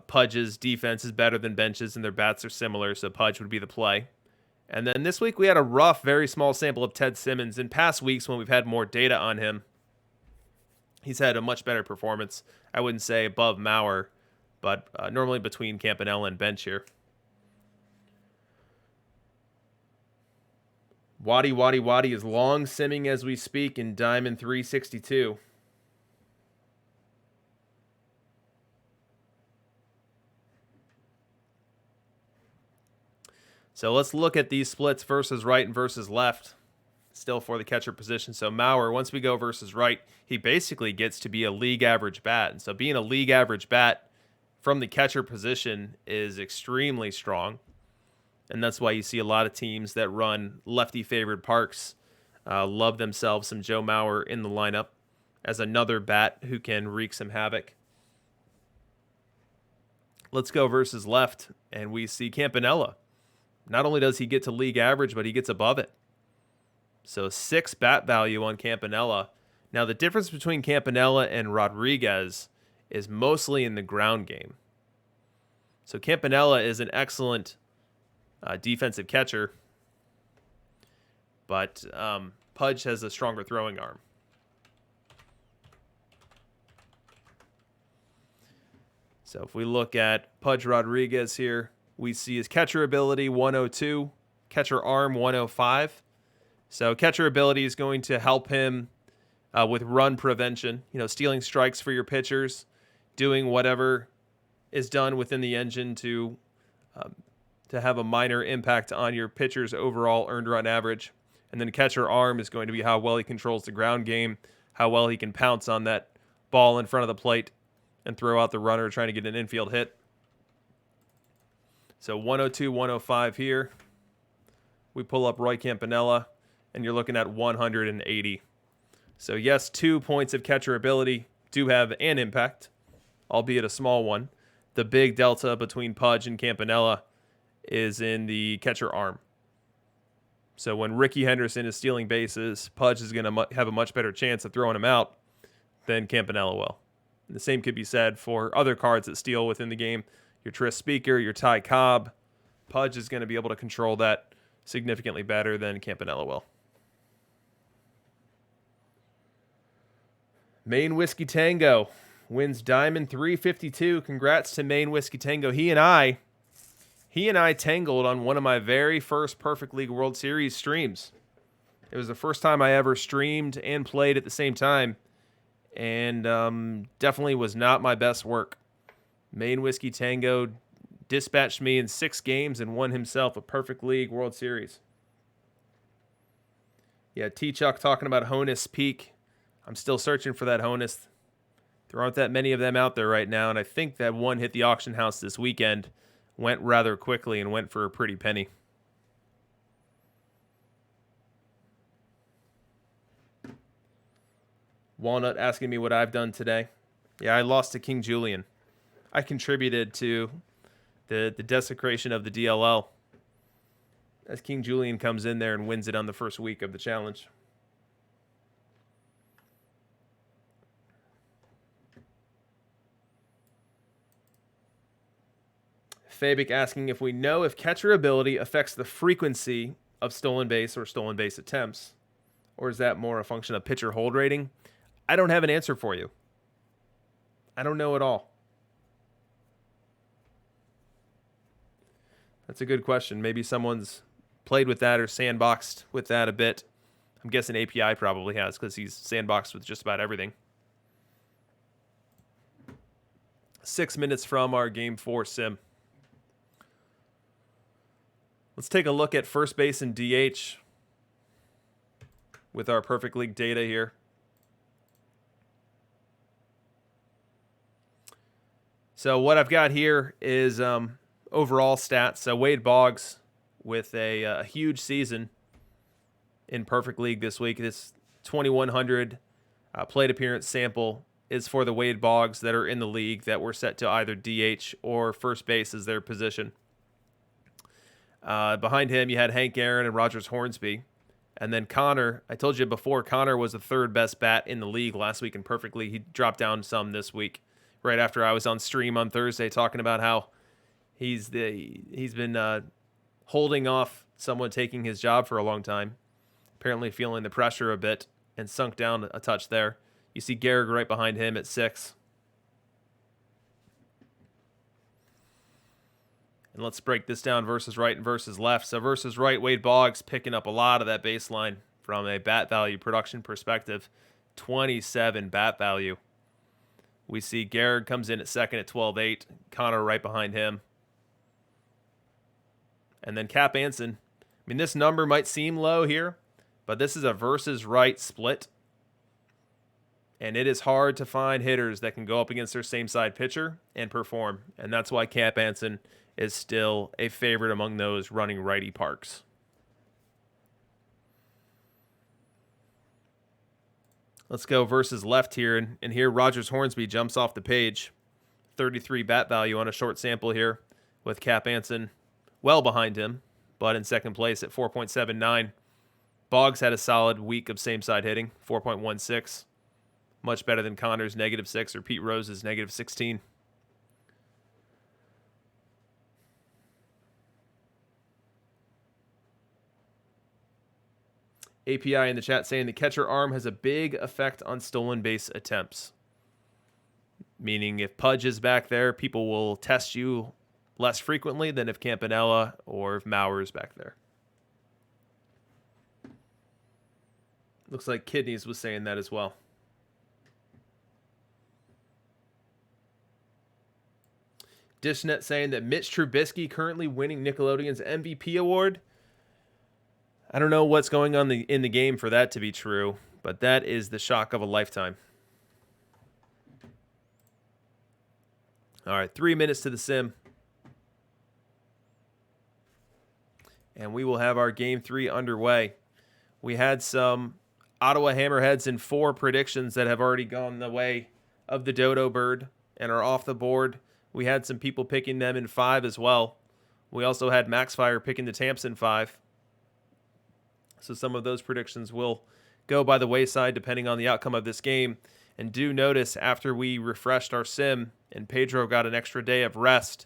Pudge's defense is better than Bench's and their bats are similar, so Pudge would be the play. And then this week we had a rough, very small sample of Ted Simmons. In past weeks when we've had more data on him, he's had a much better performance. I wouldn't say above Maurer, but normally between Campanella and Bench here. Waddy is long simming as we speak in Diamond 362. So let's look at these splits versus right and versus left, still for the catcher position. So Maurer, once we go versus right, he basically gets to be a league average bat. And so being a league average bat from the catcher position is extremely strong. And that's why you see a lot of teams that run lefty-favored parks love themselves some Joe Maurer in the lineup as another bat who can wreak some havoc. Let's go versus left, and we see Campanella. Not only does he get to league average, but he gets above it. So 6 bat value on Campanella. Now, the difference between Campanella and Rodriguez is mostly in the ground game. So Campanella is an excellent defensive catcher, but Pudge has a stronger throwing arm. So if we look at Pudge Rodriguez here, we see his catcher ability 102, catcher arm 105. So catcher ability is going to help him with run prevention, stealing strikes for your pitchers, doing whatever is done within the engine to have a minor impact on your pitcher's overall earned run average. And then catcher arm is going to be how well he controls the ground game, how well he can pounce on that ball in front of the plate and throw out the runner trying to get an infield hit. So 102, 105 here. We pull up Roy Campanella, and you're looking at 180. So yes, 2 points of catcher ability do have an impact, albeit a small one. The big delta between Pudge and Campanella is in the catcher arm. So when Ricky Henderson is stealing bases, Pudge is going to have a much better chance of throwing him out than Campanella will. And the same could be said for other cards that steal within the game. Your Tris Speaker, your Ty Cobb. Pudge is going to be able to control that significantly better than Campanella will. Maine Whiskey Tango wins Diamond 352. Congrats to Maine Whiskey Tango. He and I tangled on one of my very first Perfect League World Series streams. It was the first time I ever streamed and played at the same time, and definitely was not my best work. Maine Whiskey Tango dispatched me in 6 games and won himself a Perfect League World Series. Yeah, T-Chuck talking about Honus Peak. I'm still searching for that Honus. There aren't that many of them out there right now, and I think that one hit the auction house this weekend, went rather quickly, and went for a pretty penny. Walnut asking me what I've done today. Yeah, I lost to King Julian. I contributed to the desecration of the DLL as King Julian comes in there and wins it on the first week of the challenge. Fabic asking if we know if catcher ability affects the frequency of stolen base or stolen base attempts, or is that more a function of pitcher hold rating? I don't have an answer for you. I don't know at all. That's a good question. Maybe someone's played with that or sandboxed with that a bit. I'm guessing API probably has because he's sandboxed with just about everything. 6 minutes from our Game 4 sim. Let's take a look at first base and DH with our Perfect League data here. So what I've got here is overall stats. So Wade Boggs with a huge season in Perfect League this week. This 2,100 plate appearance sample is for the Wade Boggs that are in the league that were set to either DH or first base as their position. Behind him, you had Hank Aaron and Rogers Hornsby. And then Connor, I told you before, Connor was the 3rd best bat in the league last week in Perfect League. He dropped down some this week, right after I was on stream on Thursday talking about how he's been holding off someone taking his job for a long time, apparently feeling the pressure a bit, and sunk down a touch there. You see Gehrig right behind him at 6. And let's break this down versus right and versus left. So versus right, Wade Boggs picking up a lot of that baseline from a bat value production perspective. 27 bat value. We see Gehrig comes in at 2nd at 12.8. Connor right behind him. And then Cap Anson. I mean, this number might seem low here, but this is a versus right split. And it is hard to find hitters that can go up against their same side pitcher and perform. And that's why Cap Anson is still a favorite among those running righty parks. Let's go versus left here. And here Rogers Hornsby jumps off the page. 33 bat value on a short sample here with Cap Anson well behind him, but in 2nd place at 4.79. Boggs had a solid week of same side hitting, 4.16. Much better than Connor's -6 or Pete Rose's -16. API in the chat saying the catcher arm has a big effect on stolen base attempts. Meaning if Pudge is back there, people will test you less frequently than if Campanella or if Mauer is back there. Looks like Kidneys was saying that as well. Dishnet saying that Mitch Trubisky currently winning Nickelodeon's MVP award. I don't know what's going on in the game for that to be true, but that is the shock of a lifetime. All right, 3 minutes to the sim. And we will have our Game 3 underway. We had some Ottawa Hammerheads in 4 predictions that have already gone the way of the Dodo Bird and are off the board. We had some people picking them in 5 as well. We also had Maxfire picking the Tamps in 5. So some of those predictions will go by the wayside depending on the outcome of this game. And do notice after we refreshed our sim and Pedro got an extra day of rest,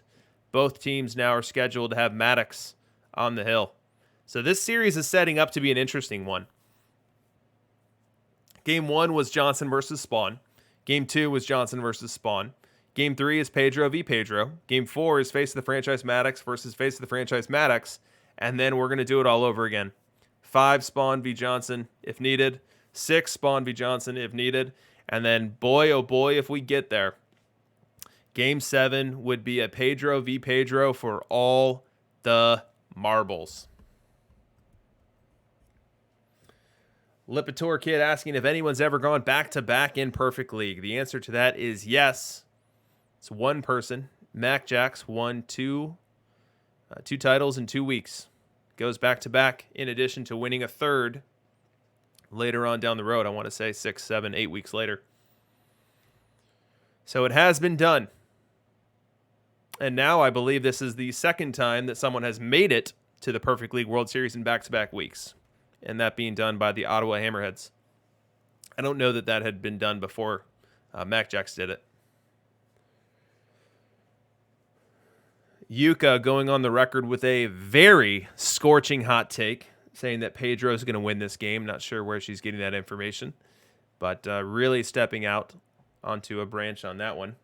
both teams now are scheduled to have Maddox on the hill. So this series is setting up to be an interesting one. Game 1 was Johnson versus Spawn. Game 2 was Johnson versus Spawn. Game 3 is Pedro v. Pedro. Game 4 is Face of the Franchise Maddox versus Face of the Franchise Maddox. And then we're going to do it all over again. 5 Spawn v. Johnson if needed. 6 Spawn v. Johnson if needed. And then, boy, oh boy, if we get there, Game 7 would be a Pedro v. Pedro for all the marbles. Lipitor Kid asking if anyone's ever gone back-to-back in Perfect League. The answer to that is yes. It's one person. Mac Jax won two titles in 2 weeks. Goes back-to-back in addition to winning a third later on down the road. I want to say 6, 7, 8 weeks later. So it has been done. And now I believe this is the second time that someone has made it to the Perfect League World Series in back-to-back weeks. And that being done by the Ottawa Hammerheads. I don't know that that had been done before Mac Jax did it. Yuka going on the record with a very scorching hot take, saying that Pedro is going to win this game. Not sure where she's getting that information, but really stepping out onto a branch on that one.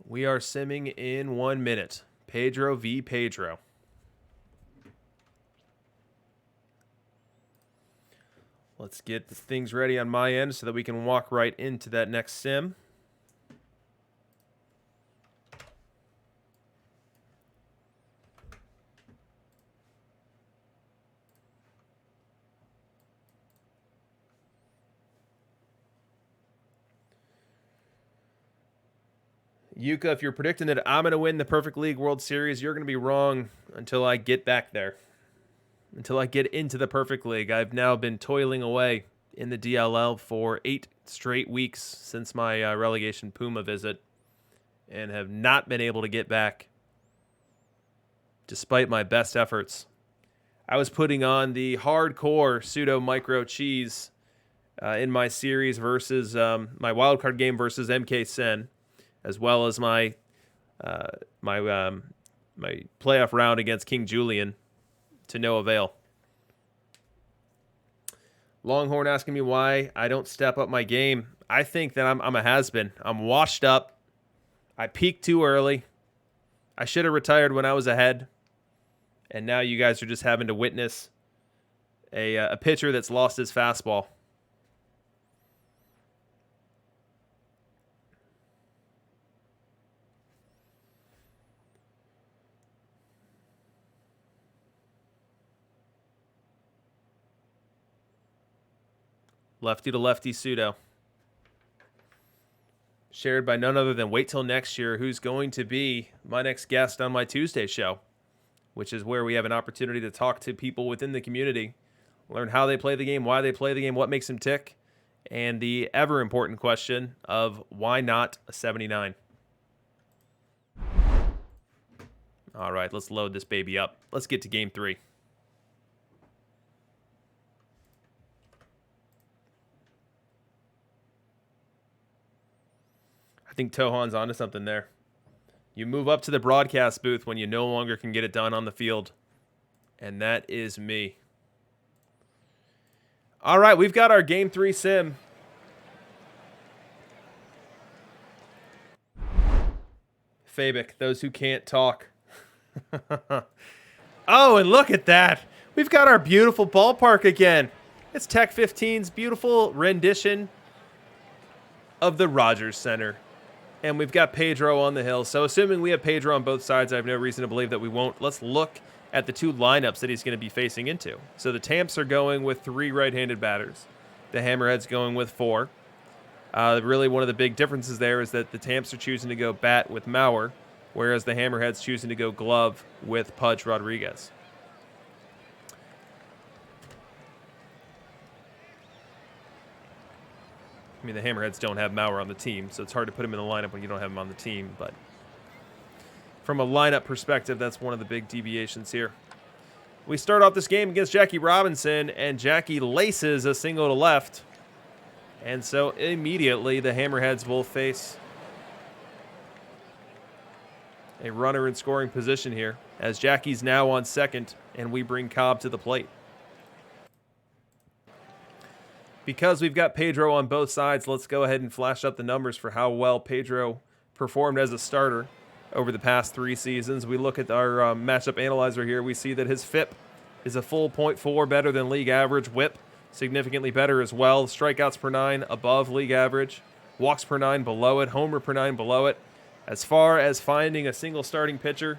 We are simming in 1 minute. Pedro v. Pedro. Let's get things ready on my end so that we can walk right into that next sim. Yuka, if you're predicting that I'm going to win the Perfect League World Series, you're going to be wrong until I get back there. Until I get into the Perfect League. I've now been toiling away in the DLL for 8 straight weeks since my relegation Puma visit and have not been able to get back despite my best efforts. I was putting on the hardcore pseudo micro cheese in my series versus my wildcard game versus MK Sen, as well as my playoff round against King Julian. To no avail. Longhorn asking me why I don't step up my game. I think that I'm a has-been. I'm washed up. I peaked too early. I should have retired when I was ahead. And now you guys are just having to witness a pitcher that's lost his fastball. Lefty to lefty pseudo. Shared by none other than Wait Till Next Year, who's going to be my next guest on my Tuesday show, which is where we have an opportunity to talk to people within the community, learn how they play the game, why they play the game, what makes them tick, and the ever important question of why not a 79? All right, let's load this baby up. Let's get to game 3. I think Tohan's onto something there. You move up to the broadcast booth when you no longer can get it done on the field. And that is me. All right, we've got our Game 3 sim. Fabic, those who can't talk. Oh, and look at that. We've got our beautiful ballpark again. It's Tech 15's beautiful rendition of the Rogers Center. And we've got Pedro on the hill. So assuming we have Pedro on both sides, I have no reason to believe that we won't. Let's look at the two lineups that he's going to be facing into. So the Tamps are going with 3 right-handed batters. The Hammerheads going with 4. Really one of the big differences there is that the Tamps are choosing to go bat with Mauer, whereas the Hammerheads choosing to go glove with Pudge Rodriguez. I mean, the Hammerheads don't have Mauer on the team, so it's hard to put him in the lineup when you don't have him on the team. But from a lineup perspective, that's one of the big deviations here. We start off this game against Jackie Robinson, and Jackie laces a single to left. And so immediately the Hammerheads will face a runner in scoring position here, as Jackie's now on second, and we bring Cobb to the plate. Because we've got Pedro on both sides, let's go ahead and flash up the numbers for how well Pedro performed as a starter over the past 3 seasons. We look at our matchup analyzer here. We see that his FIP is a full .4 better than league average. WHIP significantly better as well. Strikeouts per 9 above league average. Walks per 9 below it. Homer per 9 below it. As far as finding a single starting pitcher,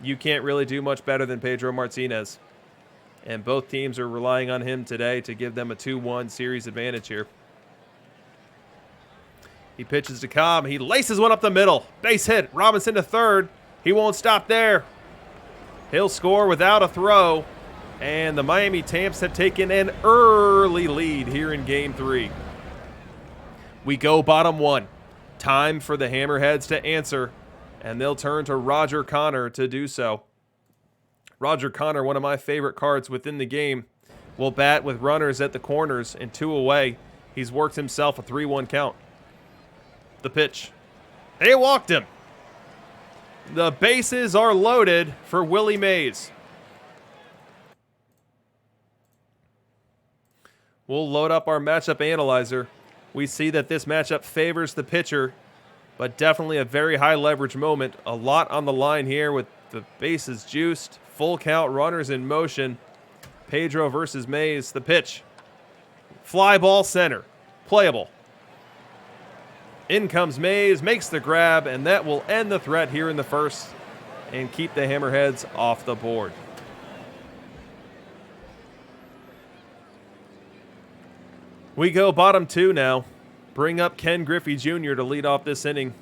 you can't really do much better than Pedro Martinez. And both teams are relying on him today to give them a 2-1 series advantage here. He pitches to Cobb. He laces one up the middle. Base hit. Robinson to third. He won't stop there. He'll score without a throw. And the Miami Tamps have taken an early lead here in Game 3. We go bottom 1. Time for the Hammerheads to answer. And they'll turn to Roger Connor to do so. Roger Connor, one of my favorite cards within the game, will bat with runners at the corners and 2 away. He's worked himself a 3-1 count. The pitch. They walked him. The bases are loaded for Willie Mays. We'll load up our matchup analyzer. We see that this matchup favors the pitcher, but definitely a very high leverage moment. A lot on the line here with the bases juiced. Full count, runners in motion. Pedro versus Mays. The pitch. Fly ball center. Playable. In comes Mays, makes the grab, and that will end the threat here in the first and keep the Hammerheads off the board. We go bottom 2 now. Bring up Ken Griffey Jr. to lead off this inning.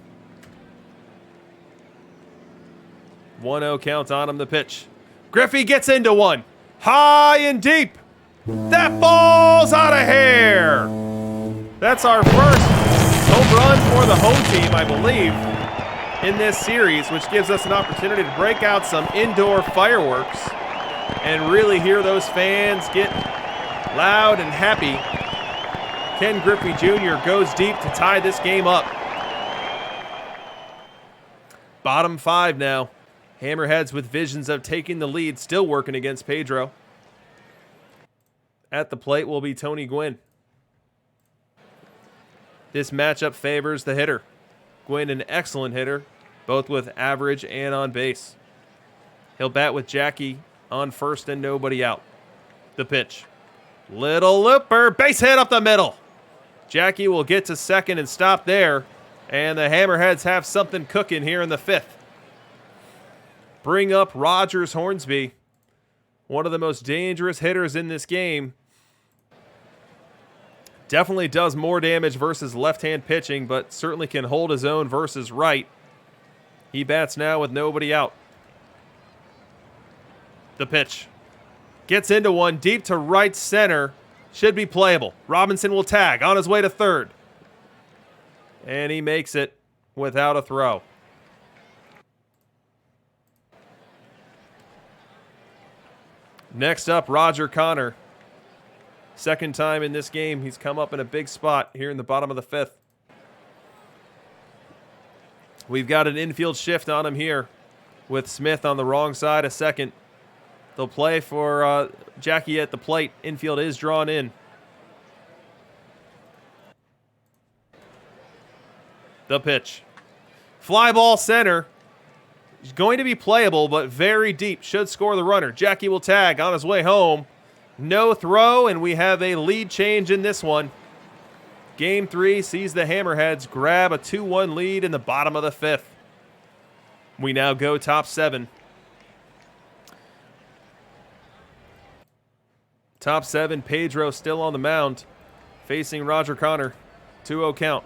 1-0 count on him. The pitch. Griffey gets into one. High and deep. That ball's out of here. That's our first home run for the home team, I believe, in this series, which gives us an opportunity to break out some indoor fireworks and really hear those fans get loud and happy. Ken Griffey Jr. goes deep to tie this game up. Bottom 5 now. Hammerheads with visions of taking the lead, still working against Pedro. At the plate will be Tony Gwynn. This matchup favors the hitter. Gwynn, an excellent hitter, both with average and on base. He'll bat with Jackie on first and nobody out. The pitch. Little looper, base hit up the middle. Jackie will get to second and stop there, and the Hammerheads have something cooking here in the 5th. Bring up Rogers Hornsby, one of the most dangerous hitters in this game. Definitely does more damage versus left-hand pitching, but certainly can hold his own versus right. He bats now with nobody out. The pitch. Gets into one deep to right center. Should be playable. Robinson will tag on his way to third. And he makes it without a throw. Next up, Roger Connor. Second time in this game, he's come up in a big spot here in the bottom of the 5th. We've got an infield shift on him here with Smith on the wrong side of second. They'll play for Jackie at the plate. Infield is drawn in. The pitch. Fly ball center. He's going to be playable, but very deep. Should score the runner. Jackie will tag on his way home. No throw, and we have a lead change in this one. Game 3 sees the Hammerheads grab a 2-1 lead in the bottom of the 5th. We now go top 7. Top 7, Pedro still on the mound, facing Roger Connor. 2-0 count.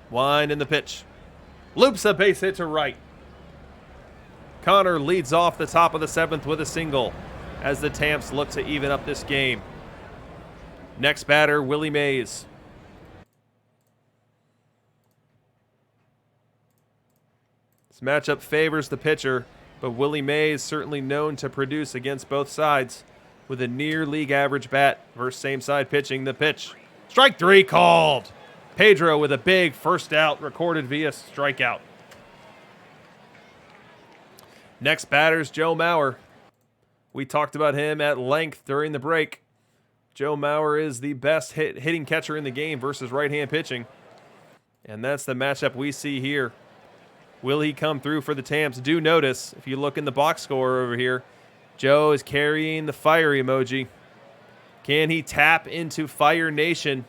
Wind in the pitch. Loops a base hit to right. Connor leads off the top of the 7th with a single as the Tamps look to even up this game. Next batter, Willie Mays. This matchup favors the pitcher, but Willie Mays certainly known to produce against both sides with a near league average bat versus same side pitching. The pitch. Strike 3 called. Pedro with a big first out recorded via strikeout. Next batter's Joe Mauer. We talked about him at length during the break. Joe Mauer is the best hitting catcher in the game versus right-hand pitching. And that's the matchup we see here. Will he come through for the Tamps? Do notice, if you look in the box score over here, Joe is carrying the fire emoji. Can he tap into Fire Nation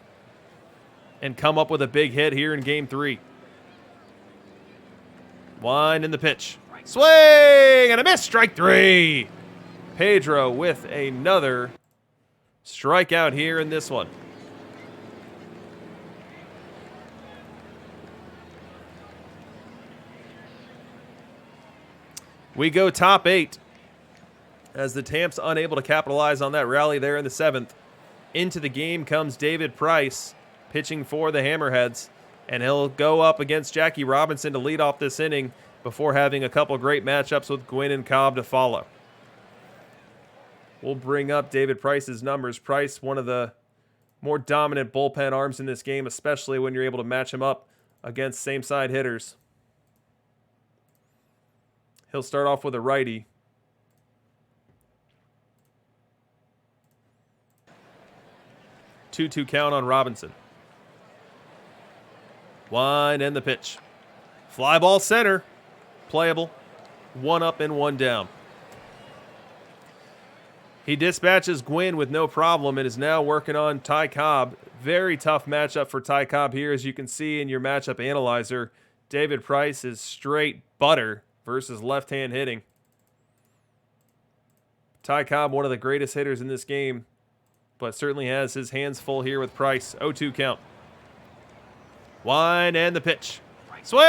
and come up with a big hit here in Game 3? Wind in the pitch. Swing and a miss. Strike 3. Pedro with another strikeout here in this one. We go top 8 as the Tamps unable to capitalize on that rally there in the 7th. Into the game comes David Price, pitching for the Hammerheads, and he'll go up against Jackie Robinson to lead off this inning before having a couple great matchups with Gwynn and Cobb to follow. We'll bring up David Price's numbers. Price, one of the more dominant bullpen arms in this game, especially when you're able to match him up against same-side hitters. He'll start off with a righty. Two-two count on Robinson. Wind and the pitch. Fly ball center. Playable. 1 up and 1 down. He dispatches Gwynn with no problem and is now working on Ty Cobb. Very tough matchup for Ty Cobb here, as you can see in your matchup analyzer. David Price is straight butter versus left-hand hitting. Ty Cobb, one of the greatest hitters in this game, but certainly has his hands full here with Price. 0-2 count. Wind and the pitch. Swing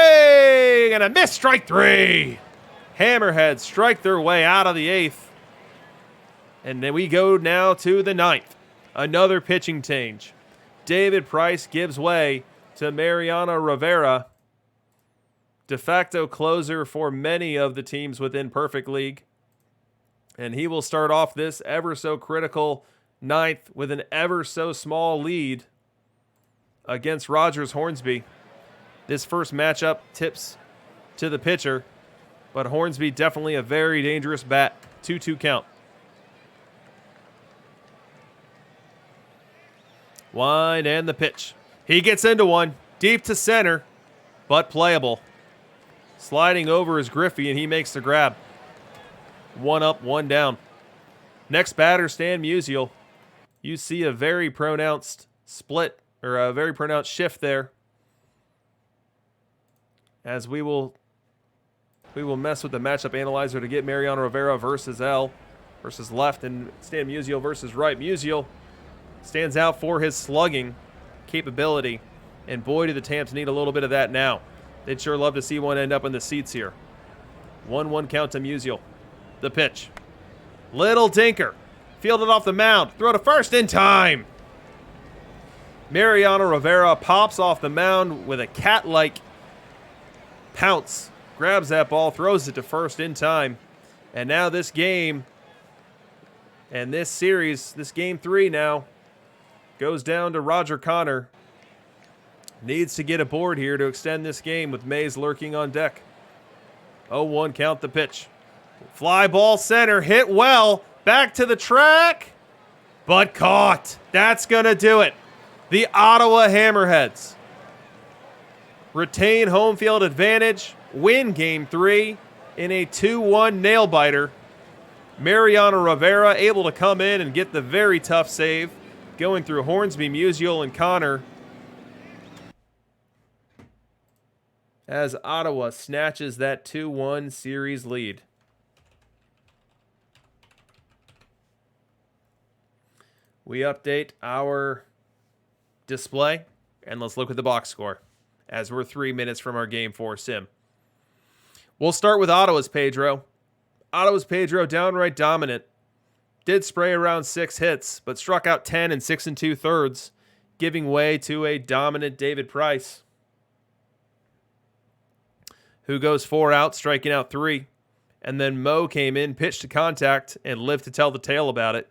and a miss. Strike 3. Hammerheads strike their way out of the 8th. And then we go now to the 9th. Another pitching change. David Price gives way to Mariano Rivera, de facto closer for many of the teams within Perfect League. And he will start off this ever so critical 9th with an ever so small lead against Rogers Hornsby. This first matchup tips to the pitcher, but Hornsby definitely a very dangerous bat. 2-2 count. Wind and the pitch. He gets into one, deep to center, but playable. Sliding over is Griffey, and he makes the grab. 1 up, 1 down. Next batter, Stan Musial. You see a very pronounced split, or a very pronounced shift there. As we will mess with the matchup analyzer to get Mariano Rivera versus L versus left, and Stan Musial versus right. Musial stands out for his slugging capability, and boy, do the Tamps need a little bit of that now. They'd sure love to see one end up in the seats here. 1-1 count to Musial. The pitch. Little dinker. Fielded off the mound. Throw to first in time. Mariano Rivera pops off the mound with a cat-like pounce. Grabs that ball, throws it to first in time. And now this game, and this series, this Game 3 now, goes down to Roger Connor. Needs to get aboard here to extend this game with Mays lurking on deck. 0-1 count the pitch. Fly ball center, hit well. Back to the track, but caught. That's going to do it. The Ottawa Hammerheads retain home field advantage, win Game 3 in a 2-1 nail-biter. Mariano Rivera able to come in and get the very tough save. going through Hornsby, Musial, and Connor as Ottawa snatches that 2-1 series lead. We update our display, and let's look at the box score as we're 3 minutes from our Game 4 sim. We'll start with Ottawa's Pedro. Ottawa's Pedro downright dominant. Did spray around 6 hits, but struck out 10 and 6 2/3, giving way to a dominant David Price, who goes 4 out, striking out 3. And then Mo came in, pitched to contact, and lived to tell the tale about it.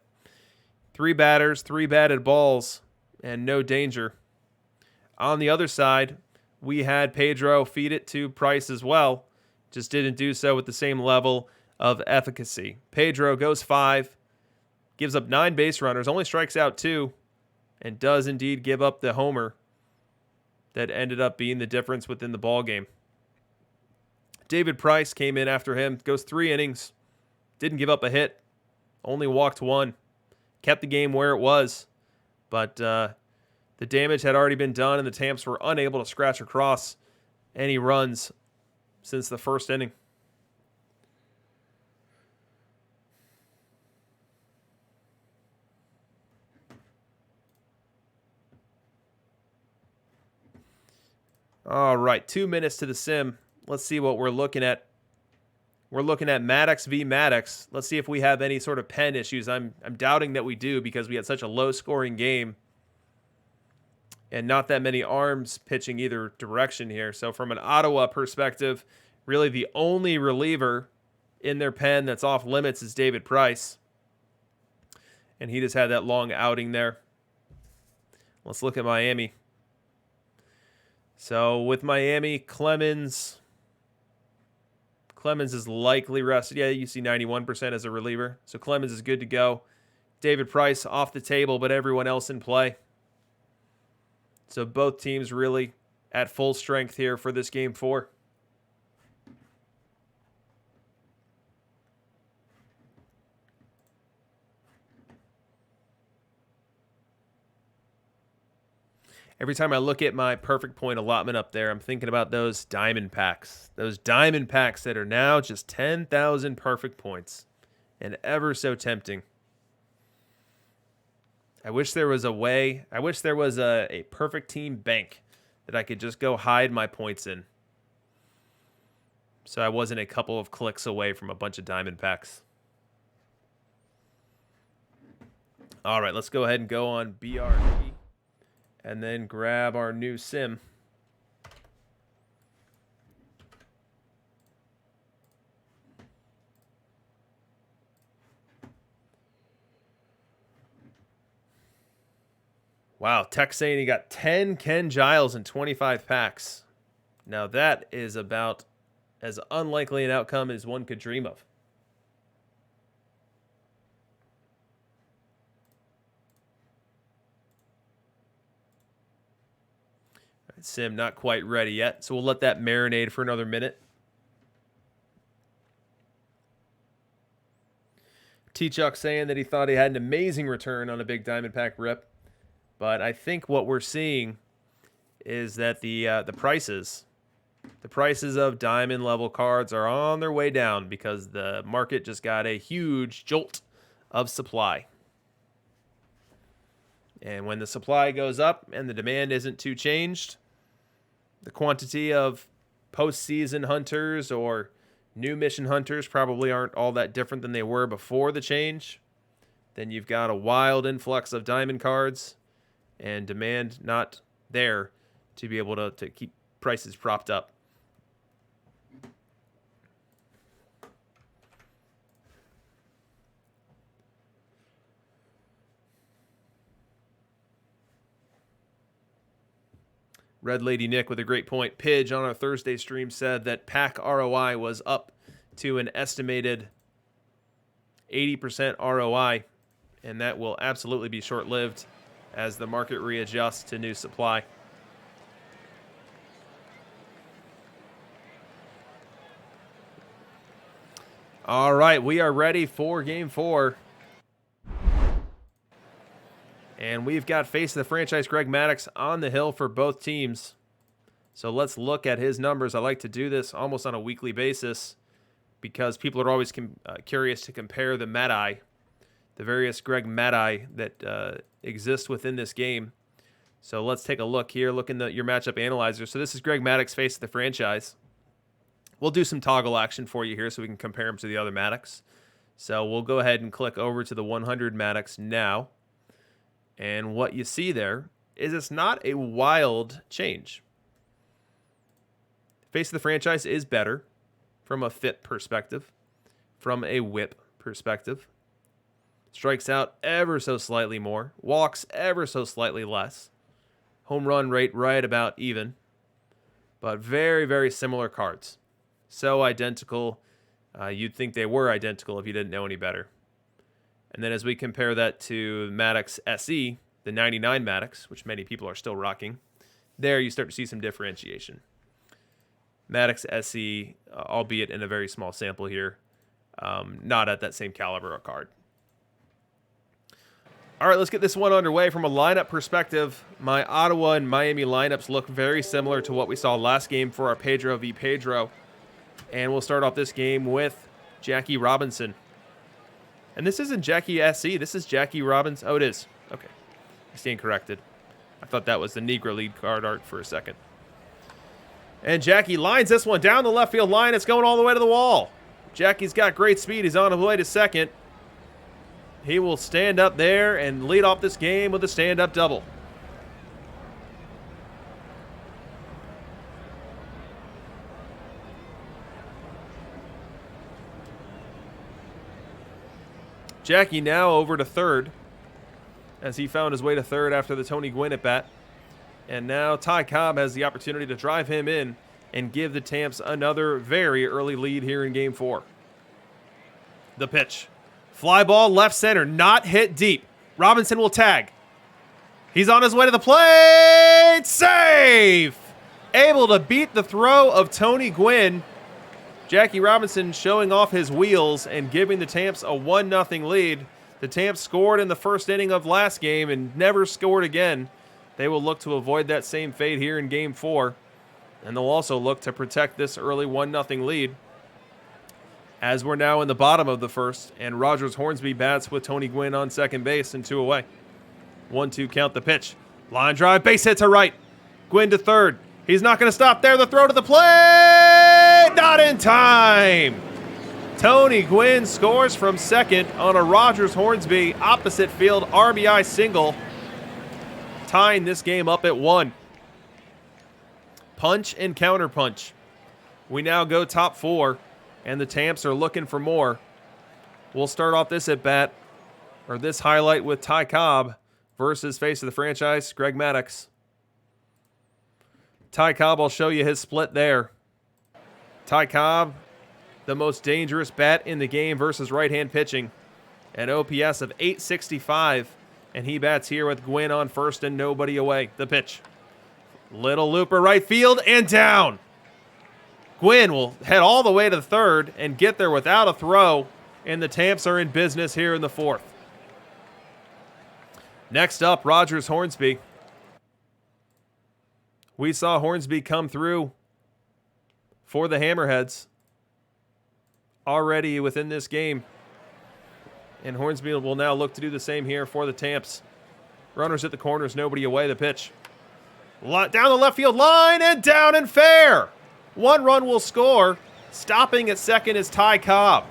3 batters, 3 batted balls, and no danger. On the other side, we had Pedro feed it to Price as well, just didn't do so with the same level of efficacy. Pedro goes 5, gives up 9 base runners, only strikes out 2, and does indeed give up the homer that ended up being the difference within the ballgame. David Price came in after him, goes 3 innings, didn't give up a hit, only walked 1, kept the game where it was, but the damage had already been done, and the Tamps were unable to scratch across any runs since the first inning. All right, 2 minutes to the sim. Let's see what we're looking at. We're looking at Maddox v. Maddox. Let's see if we have any sort of pen issues. I'm doubting that we do because we had such a low-scoring game and not that many arms pitching either direction here. So from an Ottawa perspective, really the only reliever in their pen that's off limits is David Price. And he just had that long outing there. Let's look at Miami. So with Miami, Clemens is likely rested. Yeah, you see 91% as a reliever. So Clemens is good to go. David Price off the table, but everyone else in play. So both teams really at full strength here for this Game 4. Every time I look at my perfect point allotment up there, I'm thinking about those diamond packs. Those diamond packs that are now just 10,000 perfect points. And ever so tempting. I wish there was a way. I wish there was a perfect team bank that I could just go hide my points in. So I wasn't a couple of clicks away from a bunch of diamond packs. All right, let's go ahead and go on BRP. And then grab our new sim. Wow, Tech saying he got 10 Ken Giles in 25 packs. Now that is about as unlikely an outcome as one could dream of. Sim not quite ready yet, so we'll let that marinate for another minute. T-Chuck saying that he thought he had an amazing return on a big diamond pack rip, but I think what we're seeing is that the prices of diamond level cards are on their way down because the market just got a huge jolt of supply. And when the supply goes up and the demand isn't too changed, the quantity of postseason hunters or new mission hunters probably aren't all that different than they were before the change. Then you've got a wild influx of diamond cards and demand not there to be able to keep prices propped up. Red Lady Nick with a great point. Pidge on our Thursday stream said that pack ROI was up to an estimated 80% ROI, and that will absolutely be short-lived as the market readjusts to new supply. All right, we are ready for Game 4. And we've got face of the franchise Greg Maddux on the hill for both teams. So let's look at his numbers. I like to do this almost on a weekly basis because people are always curious to compare the Maddai, the various Greg Maddai that exist within this game. So let's take a look here. Look in your matchup analyzer. So this is Greg Maddux face of the franchise. We'll do some toggle action for you here so we can compare him to the other Maddux. So we'll go ahead and click over to the 100 Maddux now. And what you see there is it's not a wild change. Face of the franchise is better from a fit perspective, from a whip perspective. Strikes out ever so slightly more, walks ever so slightly less. Home run rate right about even, but very, very similar cards. So identical, you'd think they were identical if you didn't know any better. And then as we compare that to Maddux SE, the 99 Maddux, which many people are still rocking, there you start to see some differentiation. Maddux SE, albeit in a very small sample here, not at that same caliber of card. All right, let's get this one underway. From a lineup perspective, my Ottawa and Miami lineups look very similar to what we saw last game for our Pedro v. Pedro. And we'll start off this game with Jackie Robinson. And this isn't Jackie SE, this is Jackie Robinson. Oh, it is. Okay, I stand corrected. I thought that was the Negro lead card art for a second. And Jackie lines this one down the left field line. It's going all the way to the wall. Jackie's got great speed. He's on his way to second. He will stand up there and lead off this game with a stand-up double. Jackie now over to third as he found his way to third after the Tony Gwynn at bat. And now Ty Cobb has the opportunity to drive him in and give the Tamps another very early lead here in Game 4. The pitch. Fly ball left center, not hit deep. Robinson will tag. He's on his way to the plate. Safe! Able to beat the throw of Tony Gwynn. Jackie Robinson showing off his wheels and giving the Tamps a 1-0 lead. The Tamps scored in the first inning of last game and never scored again. They will look to avoid that same fate here in Game 4. And they'll also look to protect this early 1-0 lead. As we're now in the bottom of the first, and Rogers Hornsby bats with Tony Gwynn on second base and 2 away. 1-2 count the pitch. Line drive, base hit to right. Gwynn to third. He's not going to stop there. The throw to the plate! Not in time! Tony Gwynn scores from second on a Rogers Hornsby opposite field RBI single, tying this game up at 1. Punch and counter punch. We now go top 4, and the Tamps are looking for more. We'll start off this at bat, or this highlight, with Ty Cobb versus face of the franchise, Greg Maddux. Ty Cobb, I'll show you his split there. Ty Cobb, the most dangerous bat in the game versus right-hand pitching. An OPS of 865, and he bats here with Gwynn on first and nobody away. The pitch. Little looper right field and down. Gwynn will head all the way to the third and get there without a throw, and the Tamps are in business here in the 4th. Next up, Rogers Hornsby. We saw Hornsby come through for the Hammerheads already within this game. And Hornsby will now look to do the same here for the Tamps. Runners at the corners, nobody away. The pitch. Down the left field line and down and fair. 1 run will score. Stopping at second is Ty Cobb.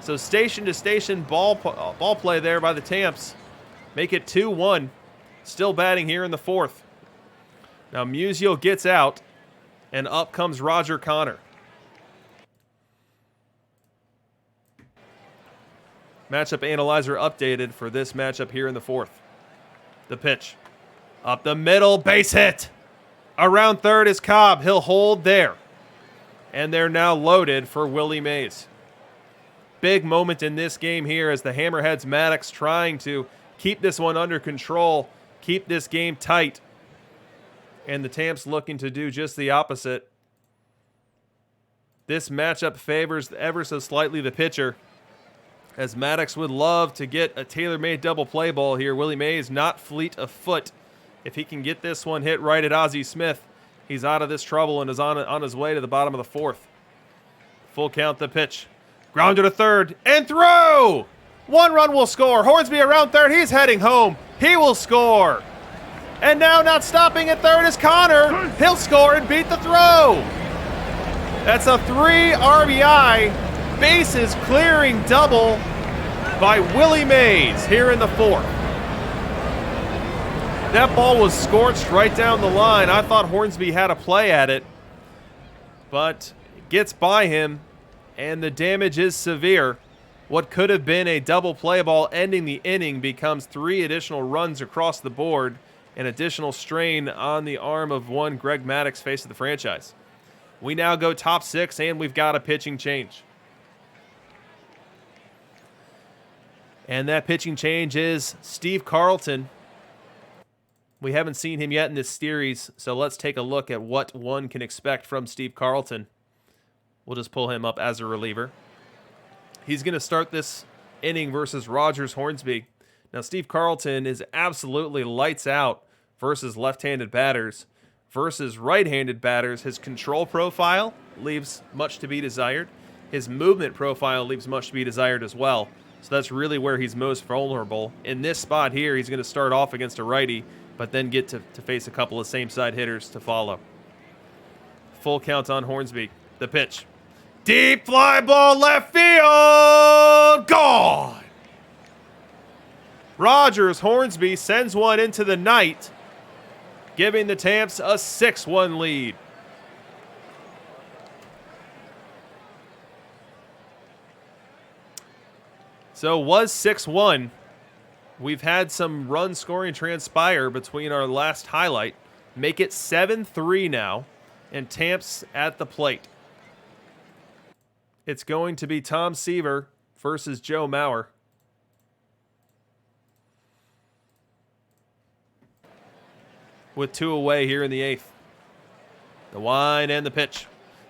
So station to station ball play there by the Tamps. Make it 2-1. Still batting here in the 4th. Now Musial gets out, and up comes Roger Connor. Matchup analyzer updated for this matchup here in the 4th. The pitch. Up the middle, base hit. Around third is Cobb. He'll hold there. And they're now loaded for Willie Mays. Big moment in this game here as the Hammerheads Maddux trying to keep this one under control, keep this game tight. And the Tamps looking to do just the opposite. This matchup favors ever so slightly the pitcher, As Maddox would love to get a tailor-made double play ball here. Willie Mays not fleet of foot. If he can get this one hit right at Ozzie Smith, he's out of this trouble and is on his way to the bottom of the fourth. Full count the pitch. Grounder to third and throw! 1 run will score. Hornsby around third. He's heading home. He will score. And now not stopping at third is Connor. He'll score and beat the throw. That's a 3 RBI bases clearing double by Willie Mays here in the fourth. That ball was scorched right down the line. I thought Hornsby had a play at it, but it gets by him, and the damage is severe. What could have been a double play ball ending the inning becomes 3 additional runs across the board, an additional strain on the arm of one Greg Maddox, face of the franchise. We now go top 6, and we've got a pitching change. And that pitching change is Steve Carlton. We haven't seen him yet in this series, so let's take a look at what one can expect from Steve Carlton. We'll just pull him up as a reliever. He's going to start this inning versus Rogers Hornsby. Now, Steve Carlton is absolutely lights out versus left-handed batters. Versus right-handed batters, his control profile leaves much to be desired. His movement profile leaves much to be desired as well. So that's really where he's most vulnerable. In this spot here, he's going to start off against a righty, but then get to face a couple of same-side hitters to follow. Full count on Hornsby. The pitch. Deep fly ball left field. Gone. Rogers Hornsby sends one into the night, giving the Tamps a 6-1 lead. So it was 6-1. We've had some run scoring transpire between our last highlight. Make it 7-3 now, and Tamps at the plate. It's going to be Tom Seaver versus Joe Mauer. With 2 away here in the 8th. The wind and the pitch.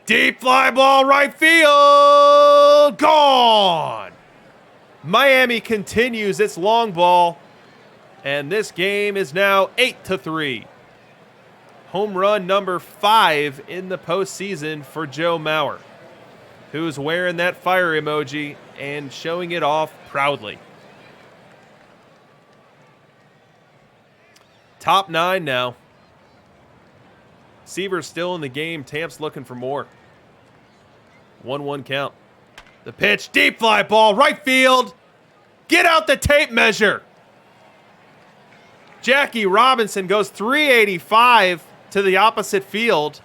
Deep fly ball right field. Gone. Miami continues its long ball, and this game is now 8-3. Home run number 5 in the postseason for Joe Mauer, who's wearing that fire emoji and showing it off proudly. Top 9 now. Seaver's still in the game. Tamps looking for more. 1-1 count. The pitch, deep fly ball, right field. Get out the tape measure. Jackie Robinson goes 385 to the opposite field,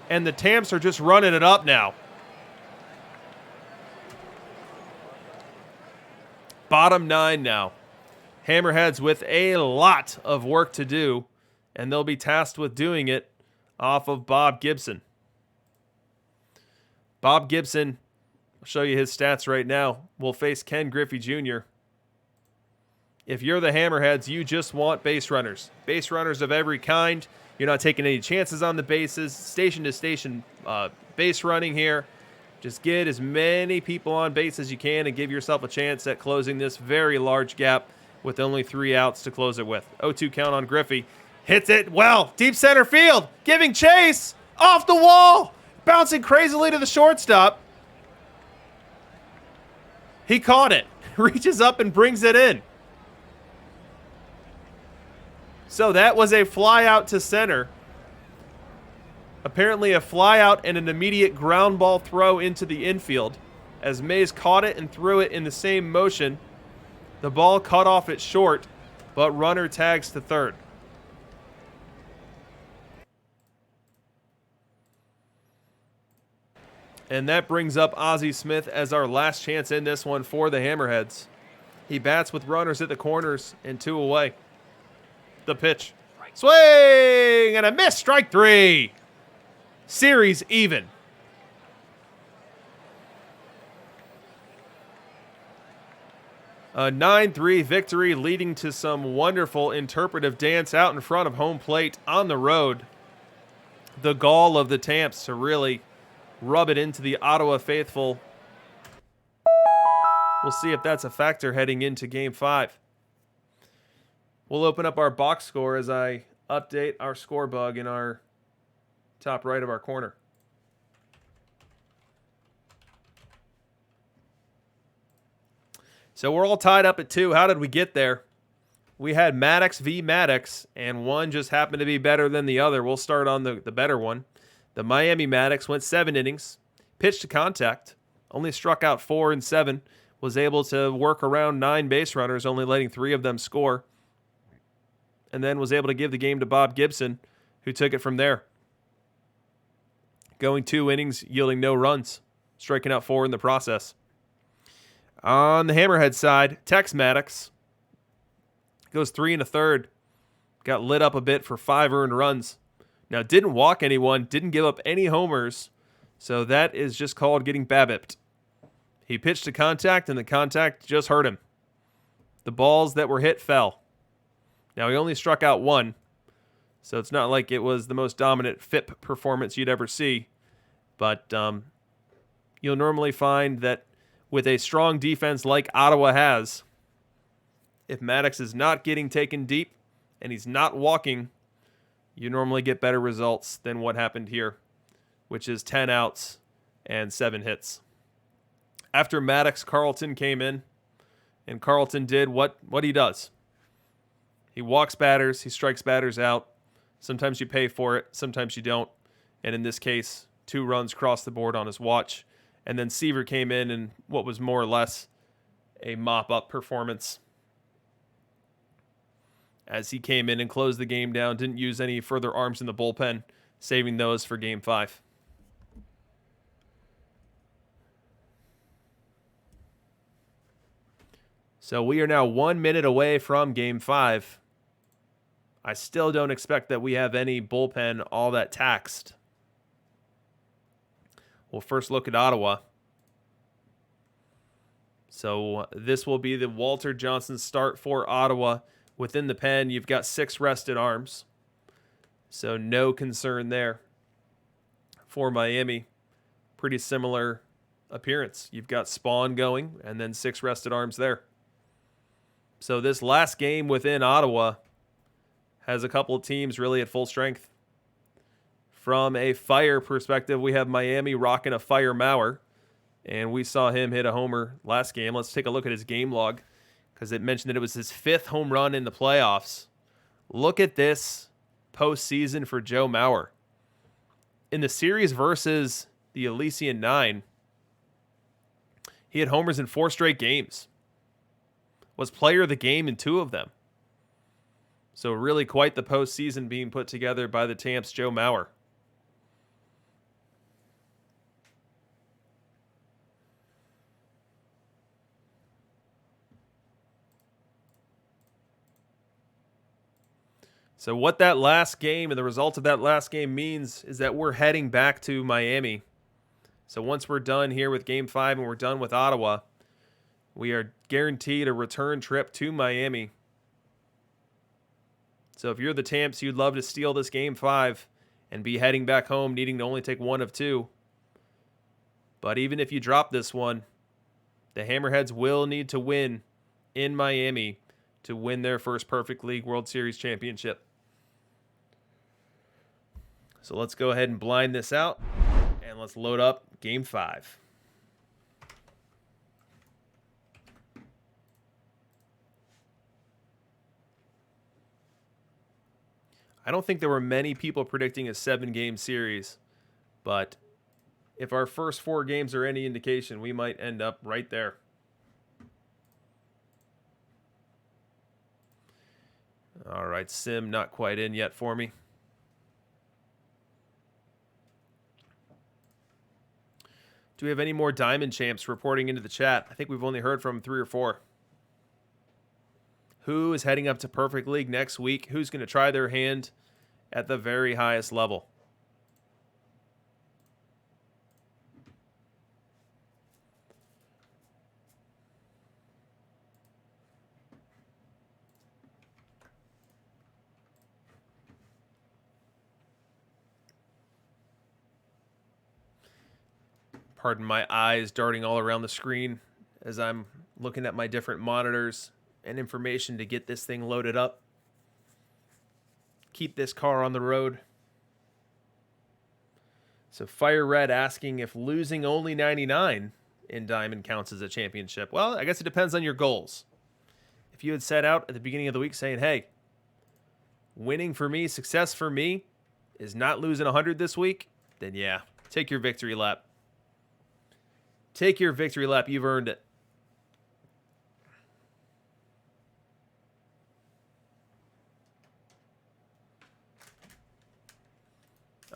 and the Tamps are just running it up now. Bottom 9 now. Hammerheads with a lot of work to do, and they'll be tasked with doing it off of Bob Gibson. Bob Gibson, I'll show you his stats right now, will face Ken Griffey Jr. If you're the Hammerheads, you just want base runners. Base runners of every kind. You're not taking any chances on the bases. Station-to-station base running here. Just get as many people on base as you can and give yourself a chance at closing this very large gap with only 3 outs to close it with. 0-2 count on Griffey. Hits it well. Deep center field. Giving chase. Off the wall. Bouncing crazily to the shortstop. He caught it. Reaches up and brings it in. So that was a fly out to center. Apparently a fly out and an immediate ground ball throw into the infield. As Mays caught it and threw it in the same motion. The ball cut off at short, but runner tags to third. And that brings up Ozzie Smith as our last chance in this one for the Hammerheads. He bats with runners at the corners and 2 away. The pitch. Swing and a miss. Strike 3. Series even. A 9-3 victory leading to some wonderful interpretive dance out in front of home plate on the road. The gall of the Tamps to really rub it into the Ottawa faithful. We'll see if that's a factor heading into Game 5. We'll open up our box score as I update our score bug in our top right of our corner. So we're all tied up at 2. How did we get there? We had Maddox v. Maddox, and one just happened to be better than the other. We'll start on the better one. The Miami Maddox went 7 innings, pitched to contact, only struck out 4 and 7, was able to work around 9 base runners, only letting 3 of them score, and then was able to give the game to Bob Gibson, who took it from there. Going 2 innings, yielding no runs, striking out 4 in the process. On the Hammerhead side, Tex Maddox goes 3 1/3, got lit up a bit for 5 earned runs. Now, didn't walk anyone, didn't give up any homers, so that is just called getting BABIP'd. He pitched to contact, and the contact just hurt him. The balls that were hit fell. Now, he only struck out 1, so it's not like it was the most dominant FIP performance you'd ever see, but you'll normally find that with a strong defense like Ottawa has, if Maddox is not getting taken deep and he's not walking, you normally get better results than what happened here, which is 10 outs and 7 hits. After Maddox, Carlton came in, and Carlton did what he does. He walks batters, he strikes batters out. Sometimes you pay for it, sometimes you don't. And in this case, 2 runs crossed the board on his watch. And then Seaver came in and what was more or less a mop-up performance, as he came in and closed the game down, didn't use any further arms in the bullpen, saving those for Game 5. So we are now 1 minute away from Game 5. I still don't expect that we have any bullpen all that taxed. We'll first look at Ottawa. So this will be the Walter Johnson start for Ottawa. Within the pen, you've got 6 rested arms, so no concern there. For Miami, pretty similar appearance. You've got Spawn going, and then 6 rested arms there. So this last game within Ottawa has a couple of teams really at full strength. From a fire perspective, we have Miami rocking a fire Mauer, and we saw him hit a homer last game. Let's take a look at his game log, because it mentioned that it was his 5th home run in the playoffs. Look at this postseason for Joe Mauer. In the series versus the Elysian 9, he had homers in 4 straight games. Was player of the game in 2 of them. So really quite the postseason being put together by the Tamps' Joe Mauer. So what that last game and the result of that last game means is that we're heading back to Miami. So once we're done here with Game 5 and we're done with Ottawa, we are guaranteed a return trip to Miami. So if you're the Tamps, you'd love to steal this Game 5 and be heading back home needing to only take 1 of 2. But even if you drop this one, the Hammerheads will need to win in Miami to win their first Perfect League World Series championship. So let's go ahead and blind this out, and let's load up Game 5. I don't think there were many people predicting a 7-game series, but if our first 4 games are any indication, we might end up right there. All right, Sim not quite in yet for me. Do we have any more Diamond Champs reporting into the chat? I think we've only heard from 3 or 4. Who is heading up to Perfect League next week? Who's going to try their hand at the very highest level? Pardon my eyes darting all around the screen as I'm Looking at my different monitors and information to get this thing loaded up. Keep this car on the road. So Fire Red asking if losing only 99 in Diamond counts as a championship. Well, I guess it depends on your goals. If you had set out at the beginning of the week saying, hey, winning for me, success for me is not losing 100 this week, then yeah, take your victory lap. Take your victory lap. You've earned it.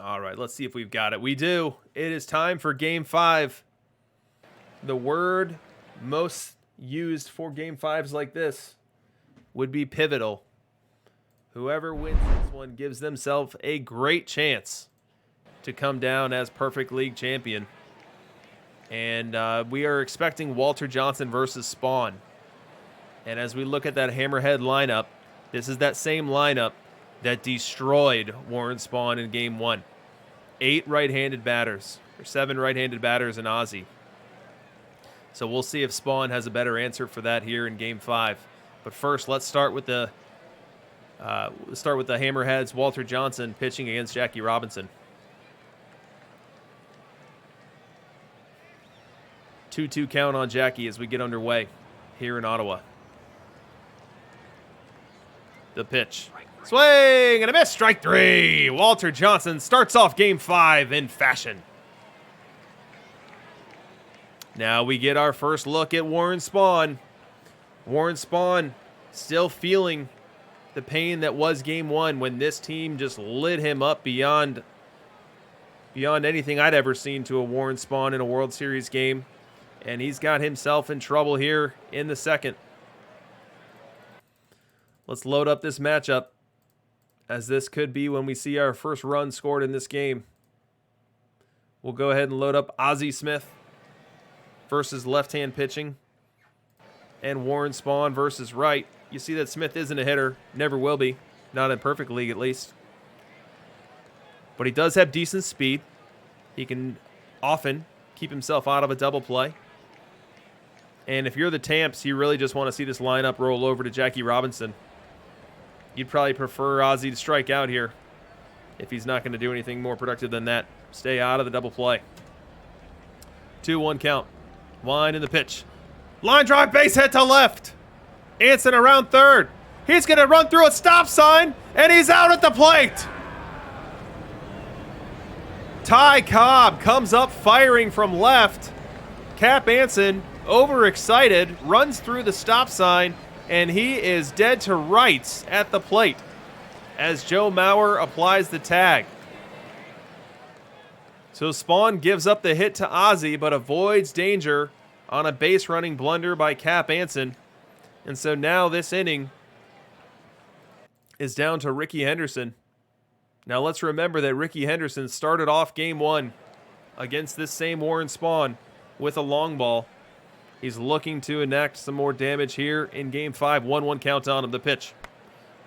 All right, let's see if we've got it. We do. It is time for Game 5. The word most used for Game 5s like this would be pivotal. Whoever wins this one gives themselves a great chance to come down as Perfect League champion. And we are expecting Walter Johnson versus Spawn. And as we look at that Hammerhead lineup, this is that same lineup that destroyed Warren Spawn in Game 1. 8 right-handed batters, or 7 right-handed batters in Aussie. So we'll see if Spawn has a better answer for that here in Game 5. But first, let's start with the Hammerheads. Walter Johnson pitching against Jackie Robinson. 2-2 count on Jackie as we get underway here in Ottawa. The pitch. Swing and a miss. Strike 3. Walter Johnson starts off Game 5 in fashion. Now we get our first look at Warren Spawn. Warren Spawn still feeling the pain that was Game 1 when this team just lit him up beyond anything I'd ever seen to a Warren Spawn in a World Series game. And he's got himself in trouble here in the second. Let's load up this matchup, as this could be when we see our first run scored in this game. We'll go ahead and load up Ozzie Smith versus left-hand pitching, and Warren Spawn versus right. You see that Smith isn't a hitter, never will be, not in Perfect League at least. But he does have decent speed. He can often keep himself out of a double play. And if you're the Tamps, you really just want to see this lineup roll over to Jackie Robinson. You'd probably prefer Ozzie to strike out here if he's not going to do anything more productive than that. Stay out of the double play. 2-1 count. Line in the pitch. Line drive, base hit to left. Anson around third. He's going to run through a stop sign, and he's out at the plate. Ty Cobb comes up firing from left. Cap Anson, overexcited, runs through the stop sign, and he is dead to rights at the plate as Joe Mauer applies the tag. So Spawn gives up the hit to Ozzie, but avoids danger on a base-running blunder by Cap Anson. And so now this inning is down to Ricky Henderson. Now let's remember that Ricky Henderson started off Game 1 against this same Warren Spawn with a long ball. He's looking to enact some more damage here in Game 5. 1-1 count on him. The pitch.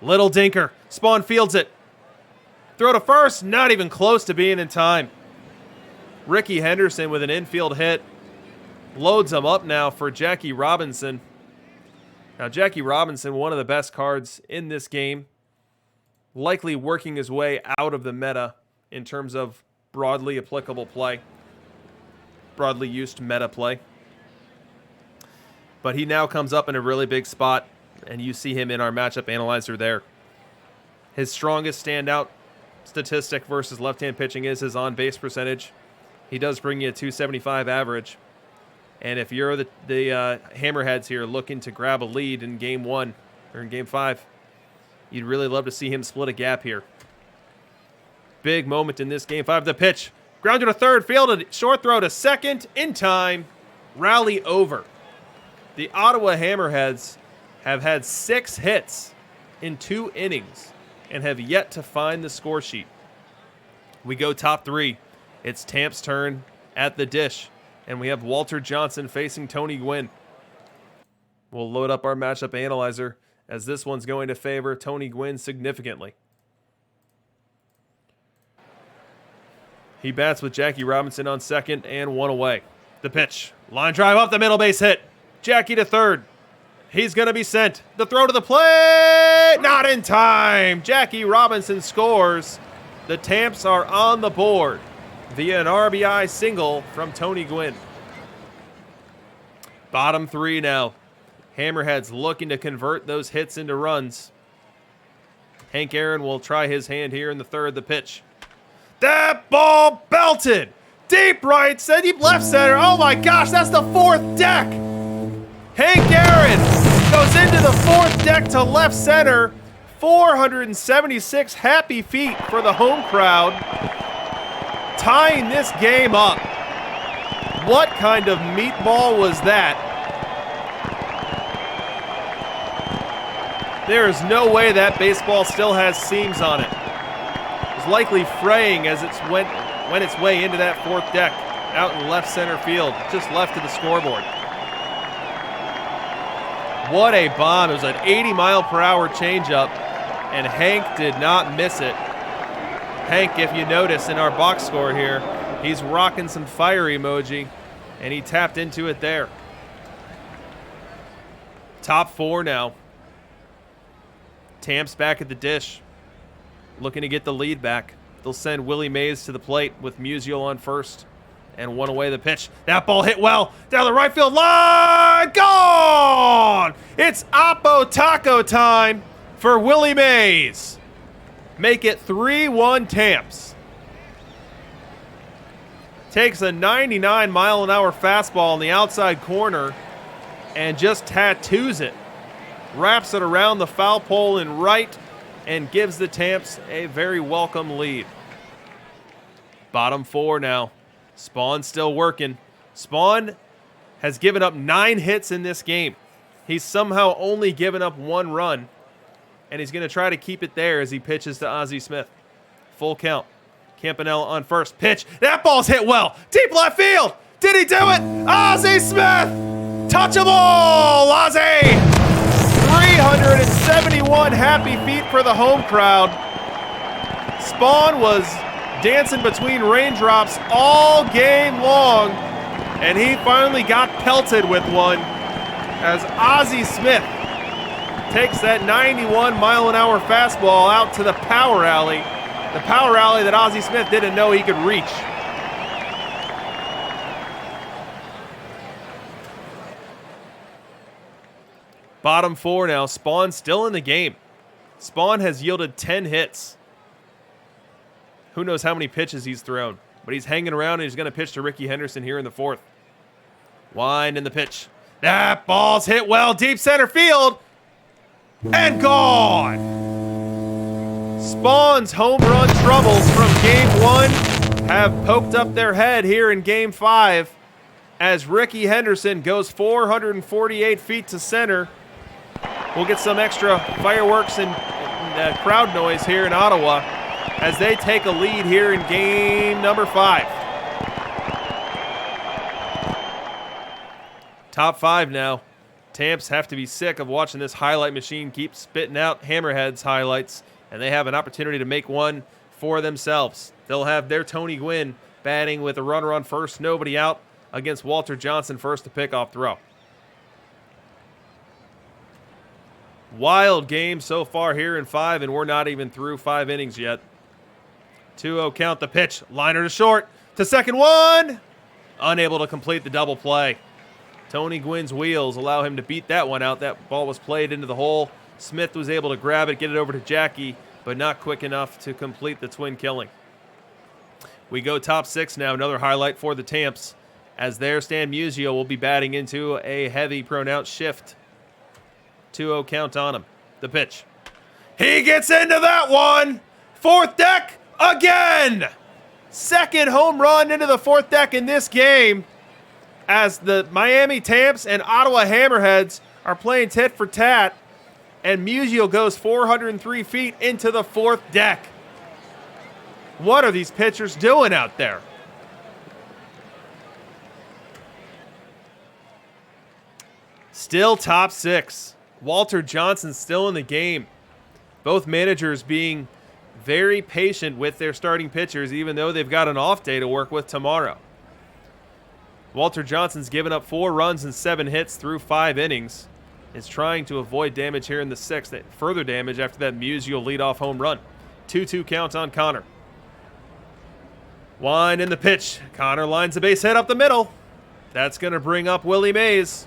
Little dinker. Spawn fields it. Throw to first. Not even close to being in time. Ricky Henderson with an infield hit. Loads him up now for Jackie Robinson. Now Jackie Robinson, one of the best cards in this game. Likely working his way out of the meta in terms of broadly applicable play. Broadly used meta play. But he now comes up in a really big spot, and you see him in our matchup analyzer there. His strongest standout statistic versus left-hand pitching is his on-base percentage. He does bring you a 275 average. And if you're the Hammerheads here looking to grab a lead in Game 1 or in Game 5, you'd really love to see him split a gap here. Big moment in this Game 5. The pitch. Grounder to third, fielded, short throw to second, in time, rally over. The Ottawa Hammerheads have had 6 hits in 2 innings and have yet to find the score sheet. We go top 3. It's Tamp's turn at the dish, and we have Walter Johnson facing Tony Gwynn. We'll load up our matchup analyzer as this one's going to favor Tony Gwynn significantly. He bats with Jackie Robinson on second and 1 away. The pitch. Line drive up the middle, base hit. Jackie to third. He's going to be sent. The throw to the plate. Not in time. Jackie Robinson scores. The Tamps are on the board via an RBI single from Tony Gwynn. Bottom three now. Hammerheads looking to convert those hits into runs. Hank Aaron will try his hand here in the third. The pitch. That ball belted. Deep right, deep left center. Oh my gosh, that's the fourth deck. Hank Aaron goes into the fourth deck to left center. 476 happy feet for the home crowd. Tying this game up. What kind of meatball was that? There is no way that baseball still has seams on it. It's likely fraying as it went its way into that fourth deck out in left center field, just left of the scoreboard. What a bomb. It was an 80-mile-per-hour changeup, and Hank did not miss it. Hank, if you notice in our box score here, he's rocking some fire emoji, and he tapped into it there. Top four now. Tamps back at the dish, looking to get the lead back. They'll send Willie Mays to the plate with Musial on first, and one away the pitch. That ball hit well down the right field line. Gone! It's Oppo Taco time for Willie Mays. Make it 3-1 Tamps. Takes a 99-mile-an-hour fastball in the outside corner and just tattoos it. Wraps it around the foul pole in right and gives the Tamps a very welcome lead. Bottom four now. Spawn still working. Spawn has given up 9 hits in this game. He's somehow only given up 1 run, and he's going to try to keep it there as he pitches to Ozzie Smith. Full count. Campanella on first. Pitch. That ball's hit well. Deep left field. Did he do it? Ozzie Smith. Touchable. Ozzie. 371 happy feet for the home crowd. Spawn was dancing between raindrops all game long, and he finally got pelted with one as Ozzie Smith takes that 91-mile-an-hour fastball out to the power alley. The power alley that Ozzie Smith didn't know he could reach. Bottom four now. Spawn still in the game. Spawn has yielded 10 hits. Who knows how many pitches he's thrown. But he's hanging around, and he's going to pitch to Ricky Henderson here in the fourth. Wind in the pitch. That ball's hit well. Deep center field. And gone. Spawn's home run troubles from Game 1 have poked up their head here in Game 5 as Ricky Henderson goes 448 feet to center. We'll get some extra fireworks and crowd noise here in Ottawa as they take a lead here in game number 5. Top 5 now. Tamps have to be sick of watching this highlight machine keep spitting out Hammerheads highlights, and they have an opportunity to make one for themselves. They'll have their Tony Gwynn batting with a runner on first, nobody out, against Walter Johnson first to pickoff throw. Wild game so far here in 5, and we're not even through 5 innings yet. 2-0 count the pitch. Liner to short. To second one. Unable to complete the double play. Tony Gwynn's wheels allow him to beat that one out. That ball was played into the hole. Smith was able to grab it, get it over to Jackie, but not quick enough to complete the twin killing. We go top 6 now. Another highlight for the Tamps, as there Stan Musial will be batting into a heavy pronounced shift. 2-0 count on him. The pitch. He gets into that one. Fourth deck again. Second home run into the fourth deck in this game as the Miami Tamps and Ottawa Hammerheads are playing tit for tat, and Musial goes 403 feet into the fourth deck. What are these pitchers doing out there? Still top 6. Walter Johnson still in the game. Both managers being very patient with their starting pitchers, even though they've got an off day to work with tomorrow. Walter Johnson's given up 4 runs and 7 hits through 5 innings. Is trying to avoid damage here in the 6th. Further damage after that Musial leadoff home run. 2-2 count on Connor. Wind in the pitch. Connor lines a base hit up the middle. That's going to bring up Willie Mays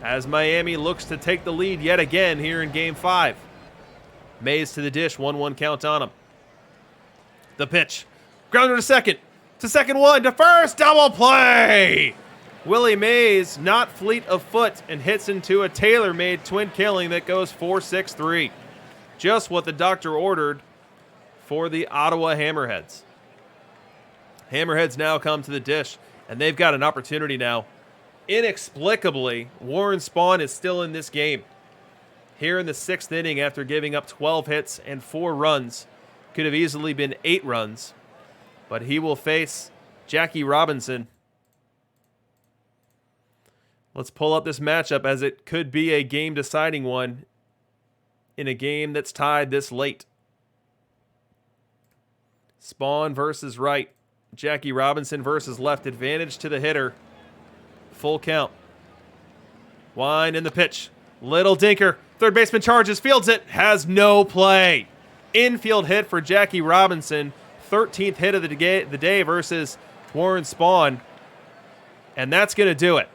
as Miami looks to take the lead yet again here in Game 5. Mays to the dish, 1-1 count on him. The pitch. Grounder to second. To second one. To first. Double play. Willie Mays not fleet of foot and hits into a tailor-made twin killing that goes 4-6-3. Just what the doctor ordered for the Ottawa Hammerheads. Hammerheads now come to the dish, and they've got an opportunity now. Inexplicably, Warren Spahn is still in this game. Here in the 6th inning after giving up 12 hits and 4 runs. Could have easily been 8 runs. But he will face Jackie Robinson. Let's pull up this matchup as it could be a game-deciding one in a game that's tied this late. Spahn versus right. Jackie Robinson versus left. Advantage to the hitter. Full count. Wind in the pitch. Little dinker. Third baseman charges, fields it, has no play. Infield hit for Jackie Robinson. 13th hit of the day versus Warren Spahn. And that's going to do it.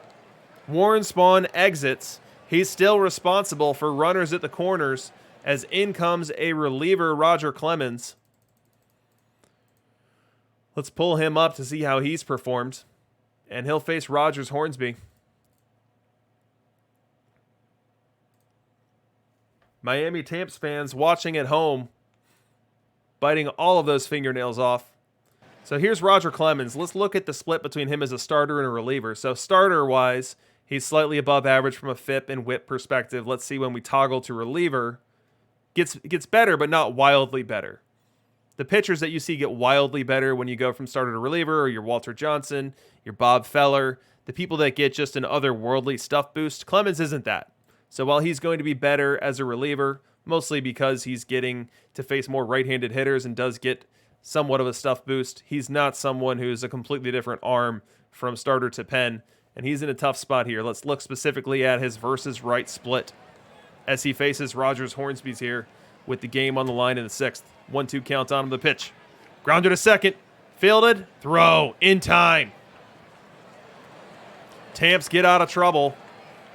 Warren Spahn exits. He's still responsible for runners at the corners as in comes a reliever, Roger Clemens. Let's pull him up to see how he's performed. And he'll face Rogers Hornsby. Miami Tamps fans watching at home, biting all of those fingernails off. So here's Roger Clemens. Let's look at the split between him as a starter and a reliever. So starter-wise, he's slightly above average from a FIP and WHIP perspective. Let's see when we toggle to reliever. Gets better, but not wildly better. The pitchers that you see get wildly better when you go from starter to reliever are your Walter Johnson, your Bob Feller, the people that get just an otherworldly stuff boost. Clemens isn't that. So while he's going to be better as a reliever, mostly because he's getting to face more right-handed hitters and does get somewhat of a stuff boost, he's not someone who's a completely different arm from starter to pen, and he's in a tough spot here. Let's look specifically at his versus right split as he faces Rogers Hornsby's here with the game on the line in the 6th. 1-2 count on him, the pitch. Grounder to second. Fielded. Throw. In time. Tamps get out of trouble.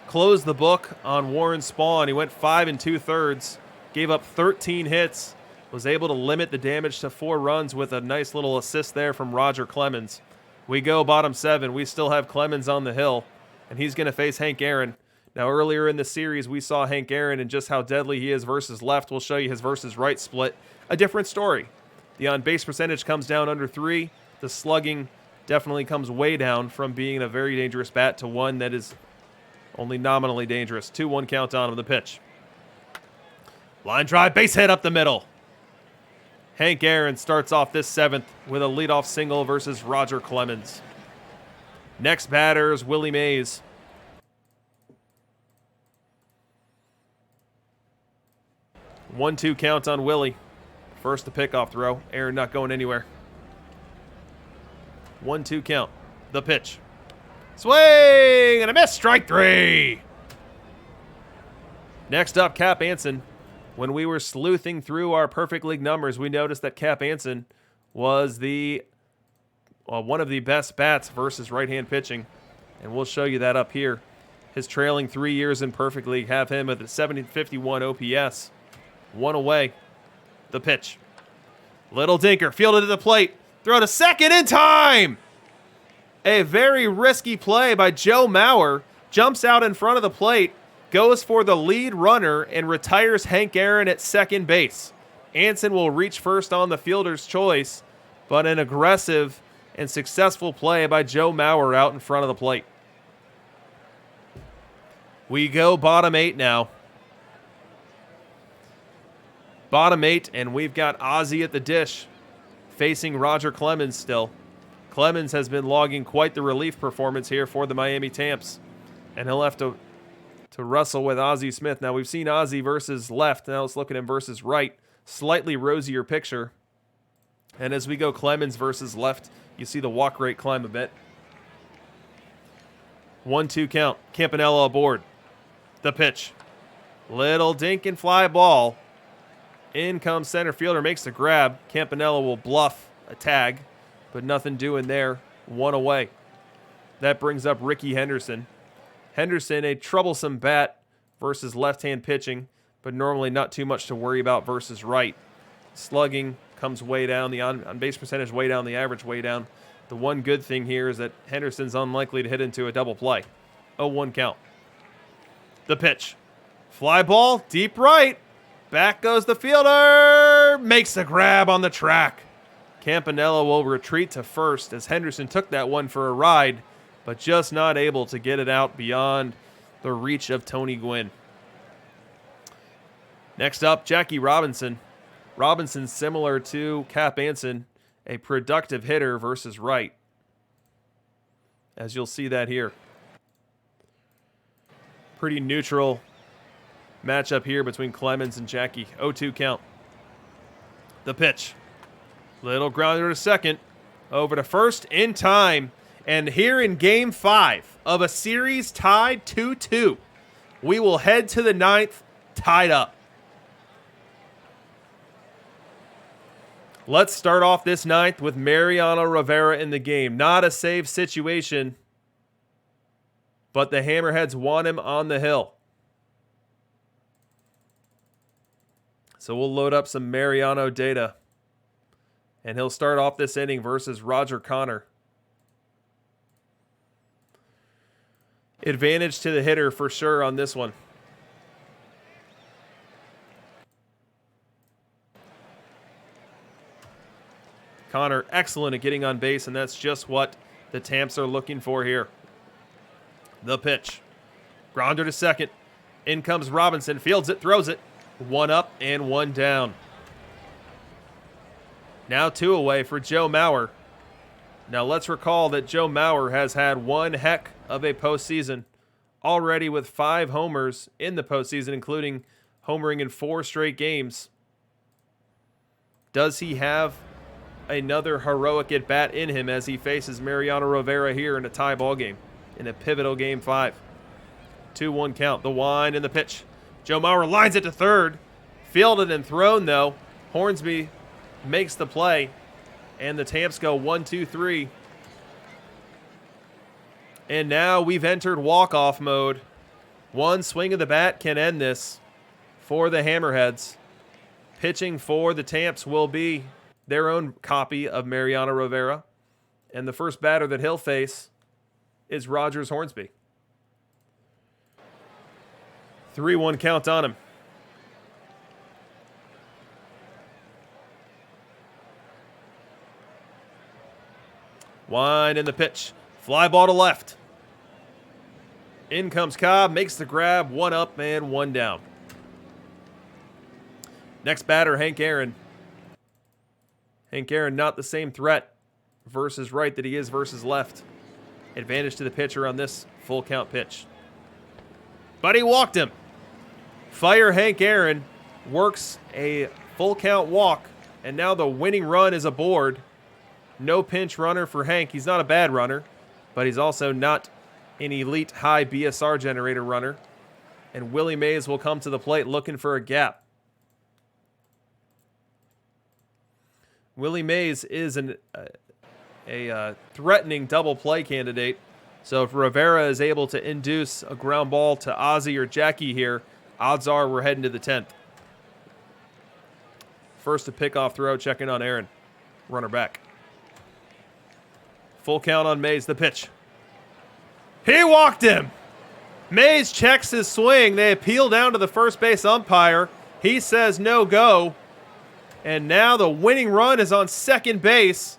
Closed the book on Warren Spahn. He went 5 2/3. Gave up 13 hits. Was able to limit the damage to 4 runs with a nice little assist there from Roger Clemens. We go bottom 7. We still have Clemens on the hill. And he's going to face Hank Aaron. Now, earlier in the series, we saw Hank Aaron and just how deadly he is versus left. We'll show you his versus right split. A different story. The on-base percentage comes down under 3. The slugging definitely comes way down from being a very dangerous bat to one that is only nominally dangerous. 2-1 count on him, the pitch. Line drive, base hit up the middle. Hank Aaron starts off this 7th with a leadoff single versus Roger Clemens. Next batter is Willie Mays. 1-2 count on Willie. First the pickoff throw. Aaron not going anywhere. 1-2 count. The pitch. Swing and a miss. Strike 3. Next up, Cap Anson. When we were sleuthing through our Perfect League numbers, we noticed that Cap Anson was one of the best bats versus right-hand pitching. And we'll show you that up here. His trailing 3 years in Perfect League have him at a 751 OPS. 1 away. The pitch. Little dinker. Fielded at the plate. Throw to second in time. A very risky play by Joe Mauer. Jumps out in front of the plate. Goes for the lead runner and retires Hank Aaron at second base. Anson will reach first on the fielder's choice, but an aggressive and successful play by Joe Mauer out in front of the plate. We go bottom 8 now. Bottom 8, and we've got Ozzie at the dish, facing Roger Clemens still. Clemens has been logging quite the relief performance here for the Miami Tamps, and he'll have to wrestle with Ozzie Smith. Now, we've seen Ozzie versus left. Now let's look at him versus right. Slightly rosier picture. And as we go Clemens versus left, you see the walk rate climb a bit. 1-2 count. Campanella aboard. The pitch. Little dink and fly ball. In comes center fielder, makes the grab. Campanella will bluff a tag, but nothing doing there. 1 away. That brings up Ricky Henderson. Henderson, a troublesome bat versus left-hand pitching, but normally not too much to worry about versus right. Slugging comes way down, the on-base percentage way down, the average way down. The one good thing here is that Henderson's unlikely to hit into a double play. 0-1 count. The pitch. Fly ball, deep right. Back goes the fielder. Makes the grab on the track. Campanella will retreat to first as Henderson took that one for a ride, but just not able to get it out beyond the reach of Tony Gwynn. Next up, Jackie Robinson. Robinson, similar to Cap Anson, a productive hitter versus right, as you'll see that here. Pretty neutral matchup here between Clemens and Jackie. 0-2 count. The pitch. Little grounder to second. Over to first in time. And here in Game 5 of a series tied 2-2, we will head to the 9th tied up. Let's start off this 9th with Mariano Rivera in the game. Not a save situation, but the Hammerheads want him on the hill. So we'll load up some Mariano data. And he'll start off this inning versus Roger Connor. Advantage to the hitter for sure on this one. Connor, excellent at getting on base, and that's just what the Tamps are looking for here. The pitch. Grounder to second. In comes Robinson. Fields it, throws it. 1 up and 1 down. Now 2 away for Joe Mauer. Now let's recall that Joe Mauer has had one heck of a postseason, already with 5 homers in the postseason, including homering in 4 straight games. Does he have another heroic at-bat in him as he faces Mariano Rivera here in a tie ball game, in a pivotal Game 5? 2-1 count. The wind and the pitch. Joe Mauer lines it to third. Fielded and thrown, though. Hornsby makes the play, and the Tamps go 1-2-3. And now we've entered walk-off mode. One swing of the bat can end this for the Hammerheads. Pitching for the Tamps will be their own copy of Mariano Rivera, and the first batter that he'll face is Rogers Hornsby. 3-1 count on him. Wind in the pitch. Fly ball to left. In comes Cobb, makes the grab, 1 up and 1 down. Next batter, Hank Aaron. Hank Aaron not the same threat versus right that he is versus left. Advantage to the pitcher on this full count pitch. But he walked him. Fire Hank Aaron, works a full count walk, and now the winning run is aboard. No pinch runner for Hank. He's not a bad runner, but he's also not an elite high BSR generator runner. And Willie Mays will come to the plate looking for a gap. Willie Mays is a threatening double play candidate. So if Rivera is able to induce a ground ball to Ozzie or Jackie here, odds are we're heading to the 10th. First to pickoff throw, checking on Aaron. Runner back. Full count on Mays, the pitch. He walked him! Mays checks his swing. They appeal down to the first base umpire. He says no go. And now the winning run is on second base.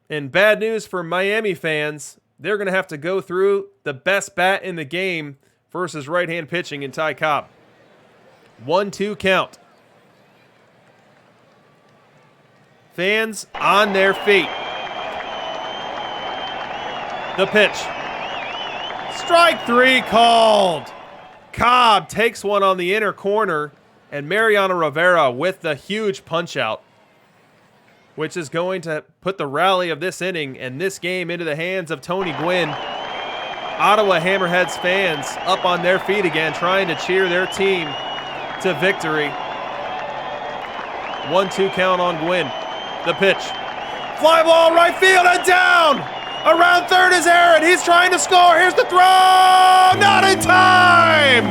And bad news for Miami fans. They're going to have to go through the best bat in the game versus right-hand pitching in Ty Cobb. 1-2 count. Fans on their feet. The pitch. Strike 3 called. Cobb takes one on the inner corner, and Mariano Rivera with the huge punch out. which is going to put the rally of this inning and this game into the hands of Tony Gwynn. Ottawa Hammerheads fans up on their feet again, trying to cheer their team to victory. 1-2 count on Gwynn. The pitch. Fly ball right field and down! Around third is Aaron. He's trying to score. Here's the throw! Not in time!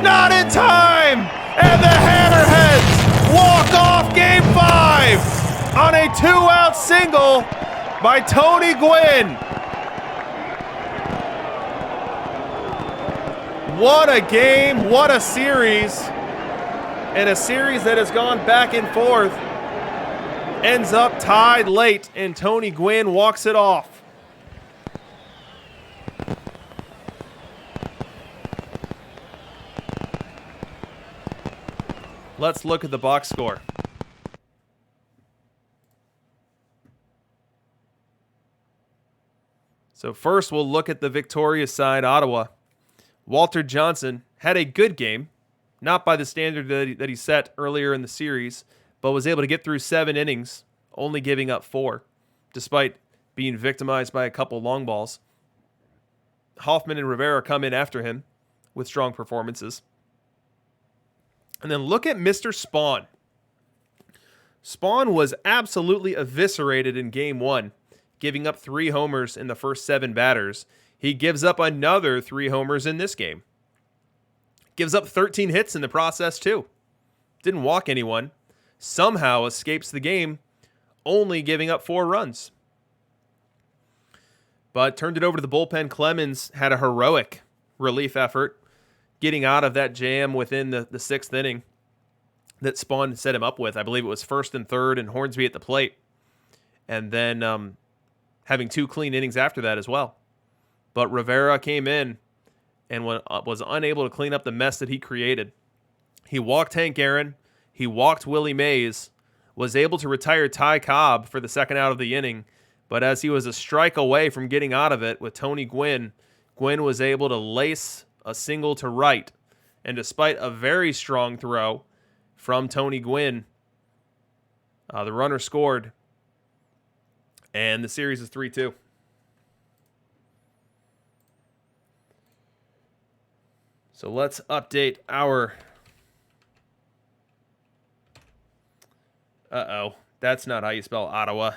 Not in time! And the Hammerheads walk off Game 5 on a 2-out single by Tony Gwynn. What a game, what a series. And a series that has gone back and forth. Ends up tied late, and Tony Gwynn walks it off. Let's look at the box score. So first, we'll look at the victorious side, Ottawa. Walter Johnson had a good game, not by the standard that he set earlier in the series, but was able to get through 7 innings, only giving up 4, despite being victimized by a couple long balls. Hoffman and Rivera come in after him with strong performances. And then look at Mr. Spawn. Spawn was absolutely eviscerated in Game 1, giving up 3 homers in the first 7 batters. He gives up another 3 homers in this game. Gives up 13 hits in the process, too. Didn't walk anyone. Somehow escapes the game, only giving up 4 runs. But turned it over to the bullpen. Clemens had a heroic relief effort, getting out of that jam within the 6th inning that Spawn set him up with. I believe it was 1st and 3rd and Hornsby at the plate. And then having 2 clean innings after that as well. But Rivera came in and was unable to clean up the mess that he created. He walked Hank Aaron. He walked Willie Mays. Was able to retire Ty Cobb for the 2nd out of the inning. But as he was a strike away from getting out of it with Tony Gwynn, Gwynn was able to lace a single to right. And despite a very strong throw from Tony Gwynn, the runner scored. And the series is 3-2. So let's update our... Uh-oh. That's not how you spell Ottawa.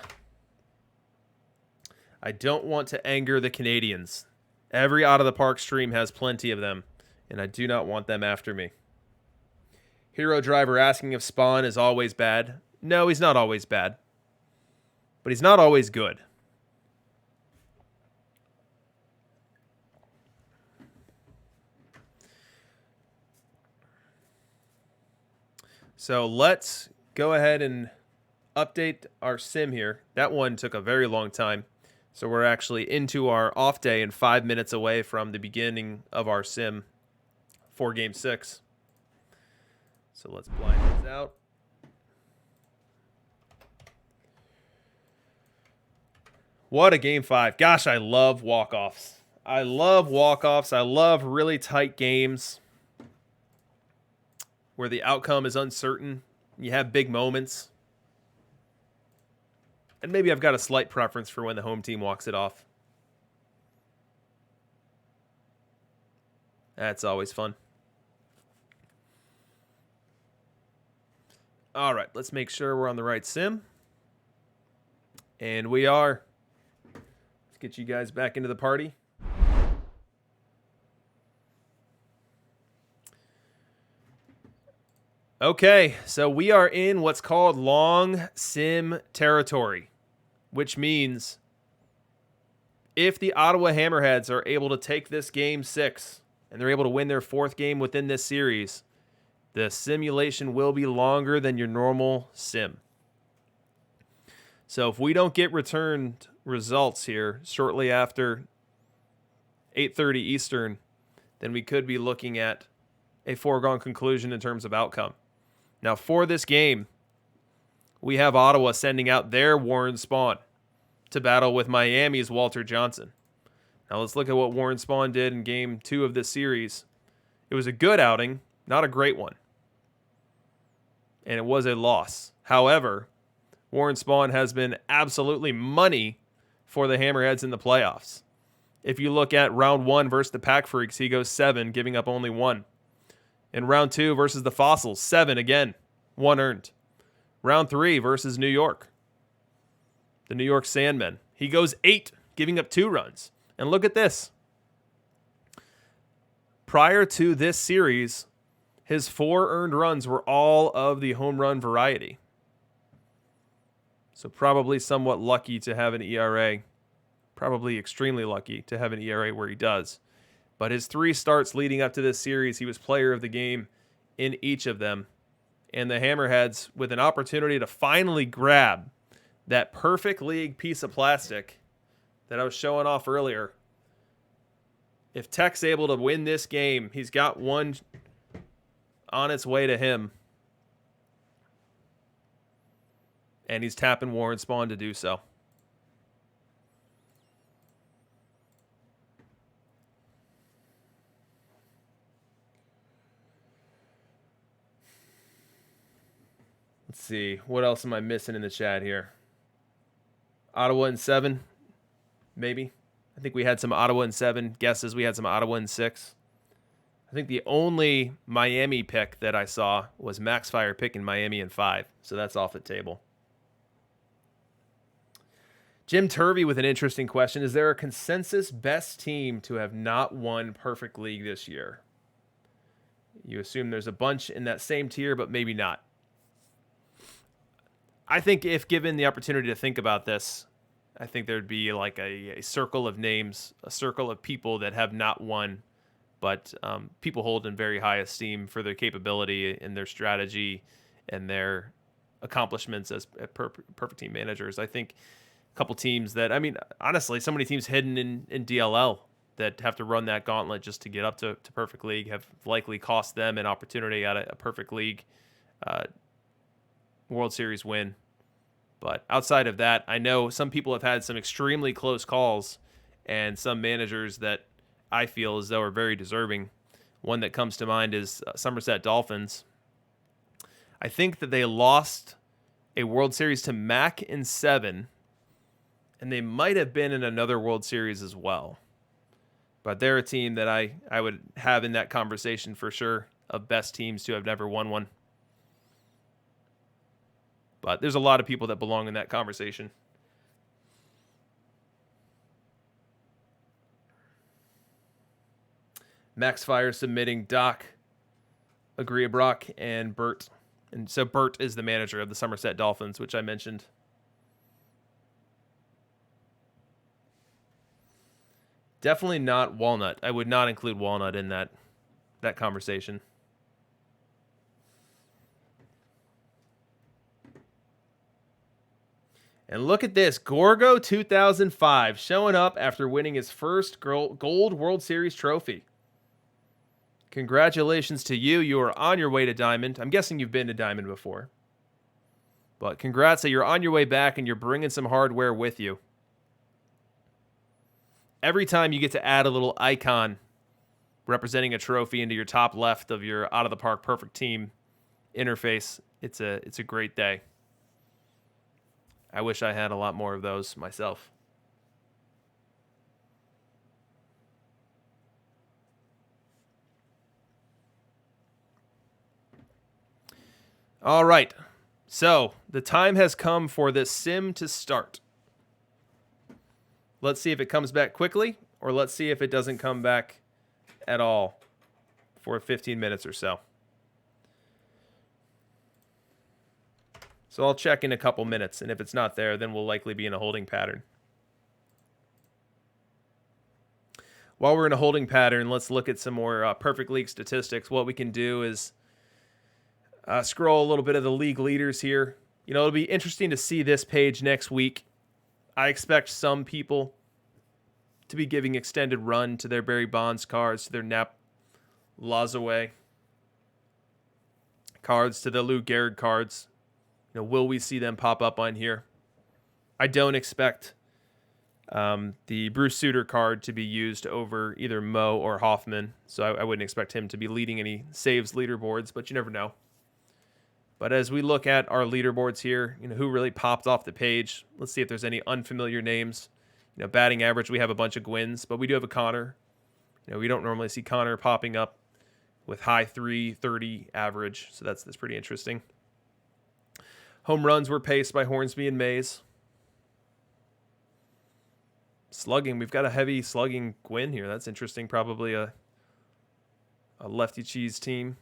I don't want to anger the Canadians. Every Out of the Park stream has plenty of them, and I do not want them after me. Hero Driver asking if Spawn is always bad. No, he's not always bad. But he's not always good. So let's go ahead and update our sim here. That one took a very long time. So we're actually into our off day and 5 minutes away from the beginning of our sim for Game 6. So let's blind this out. What a Game 5. Gosh, I love walk-offs. I love walk-offs. I love really tight games where the outcome is uncertain. You have big moments. And maybe I've got a slight preference for when the home team walks it off. That's always fun. All right, let's make sure we're on the right sim. And we are. Let's get you guys back into the party. Okay, so we are in what's called long sim territory, which means if the Ottawa Hammerheads are able to take this Game 6 and they're able to win their 4th game within this series, the simulation will be longer than your normal sim. So if we don't get returned results here shortly after 8:30 Eastern, then we could be looking at a foregone conclusion in terms of outcome. Now, for this game, we have Ottawa sending out their Warren Spahn to battle with Miami's Walter Johnson. Now, let's look at what Warren Spahn did in Game 2 of this series. It was a good outing, not a great one. And it was a loss. However, Warren Spahn has been absolutely money for the Hammerheads in the playoffs. If you look at round 1 versus the Pack Freaks, he goes 7, giving up only 1. In round 2 versus the Fossils, 7 again, 1 earned. Round 3 versus New York, the New York Sandmen, he goes 8, giving up 2 runs. And look at this. Prior to this series, his 4 earned runs were all of the home run variety. So probably somewhat lucky to have an ERA. Probably extremely lucky to have an ERA where he does. But his 3 starts leading up to this series, he was player of the game in each of them. And the Hammerheads, with an opportunity to finally grab that perfect league piece of plastic that I was showing off earlier. If Tech's able to win this game, he's got one on its way to him. And he's tapping Warren Spahn to do so. Let's see. What else am I missing in the chat here? Ottawa in 7, maybe. I think we had some Ottawa in 7 guesses. We had some Ottawa in 6. I think the only Miami pick that I saw was Max Fire picking Miami in 5. So that's off the table. Jim Turvey with an interesting question. Is there a consensus best team to have not won Perfect League this year? You assume there's a bunch in that same tier, but maybe not. I think if given the opportunity to think about this, I think there'd be like a circle of names, a circle of people that have not won, but people hold in very high esteem for their capability and their strategy and their accomplishments as perfect team managers. I think a couple teams that, I mean, honestly, so many teams hidden in DLL that have to run that gauntlet just to get up to Perfect League have likely cost them an opportunity at a Perfect League World Series win. But outside of that, I know some people have had some extremely close calls and some managers that I feel as though are very deserving. One that comes to mind is Somerset Dolphins. I think that they lost a World Series to Mac in 7, and they might have been in another World Series as well. But they're a team that I would have in that conversation for sure of best teams to have never won one. But there's a lot of people that belong in that conversation. Max Fire submitting Doc, Agriabrock, and Bert. And so Bert is the manager of the Somerset Dolphins, which I mentioned. Definitely not Walnut. I would not include Walnut in that conversation. And look at this, Gorgo 2005 showing up after winning his first Gold World Series trophy. Congratulations to you. You are on your way to Diamond. I'm guessing you've been to Diamond before. But congrats that you're on your way back and you're bringing some hardware with you. Every time you get to add a little icon representing a trophy into your top left of your Out of the Park Perfect Team interface, it's a great day. I wish I had a lot more of those myself. All right. So the time has come for this sim to start. Let's see if it comes back quickly, or let's see if it doesn't come back at all for 15 minutes or so. So I'll check in a couple minutes, and if it's not there, then we'll likely be in a holding pattern. While we're in a holding pattern, let's look at some more Perfect League statistics. What we can do is scroll a little bit of the league leaders here. You know, it'll be interesting to see this page next week. I expect some people to be giving extended run to their Barry Bonds cards, to their Nap Lazaway cards, to the Lou Gehrig cards. You know, will we see them pop up on here? I don't expect the Bruce Sutter card to be used over either Mo or Hoffman, so I wouldn't expect him to be leading any saves leaderboards, but you never know. But as we look at our leaderboards here, who really popped off the page, let's see if there's any unfamiliar names. Batting average, we have a bunch of Gwynns, but we do have a Connor. We don't normally see Connor popping up with high 330 average, so that's pretty interesting. Home runs were paced by Hornsby and Mays. Slugging, we've got a heavy slugging Gwynn here. That's interesting. Probably a lefty cheese team.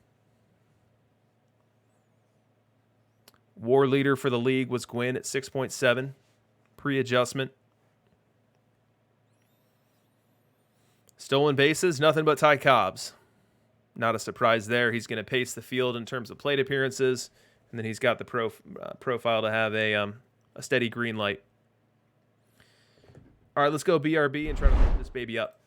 WAR leader for the league was Gwynn at 6.7 pre-adjustment. Stolen bases, nothing but Ty Cobb's. Not a surprise there. He's going to pace the field in terms of plate appearances, and then he's got the profile to have a steady green light. All right, let's go BRB and try to put this baby up.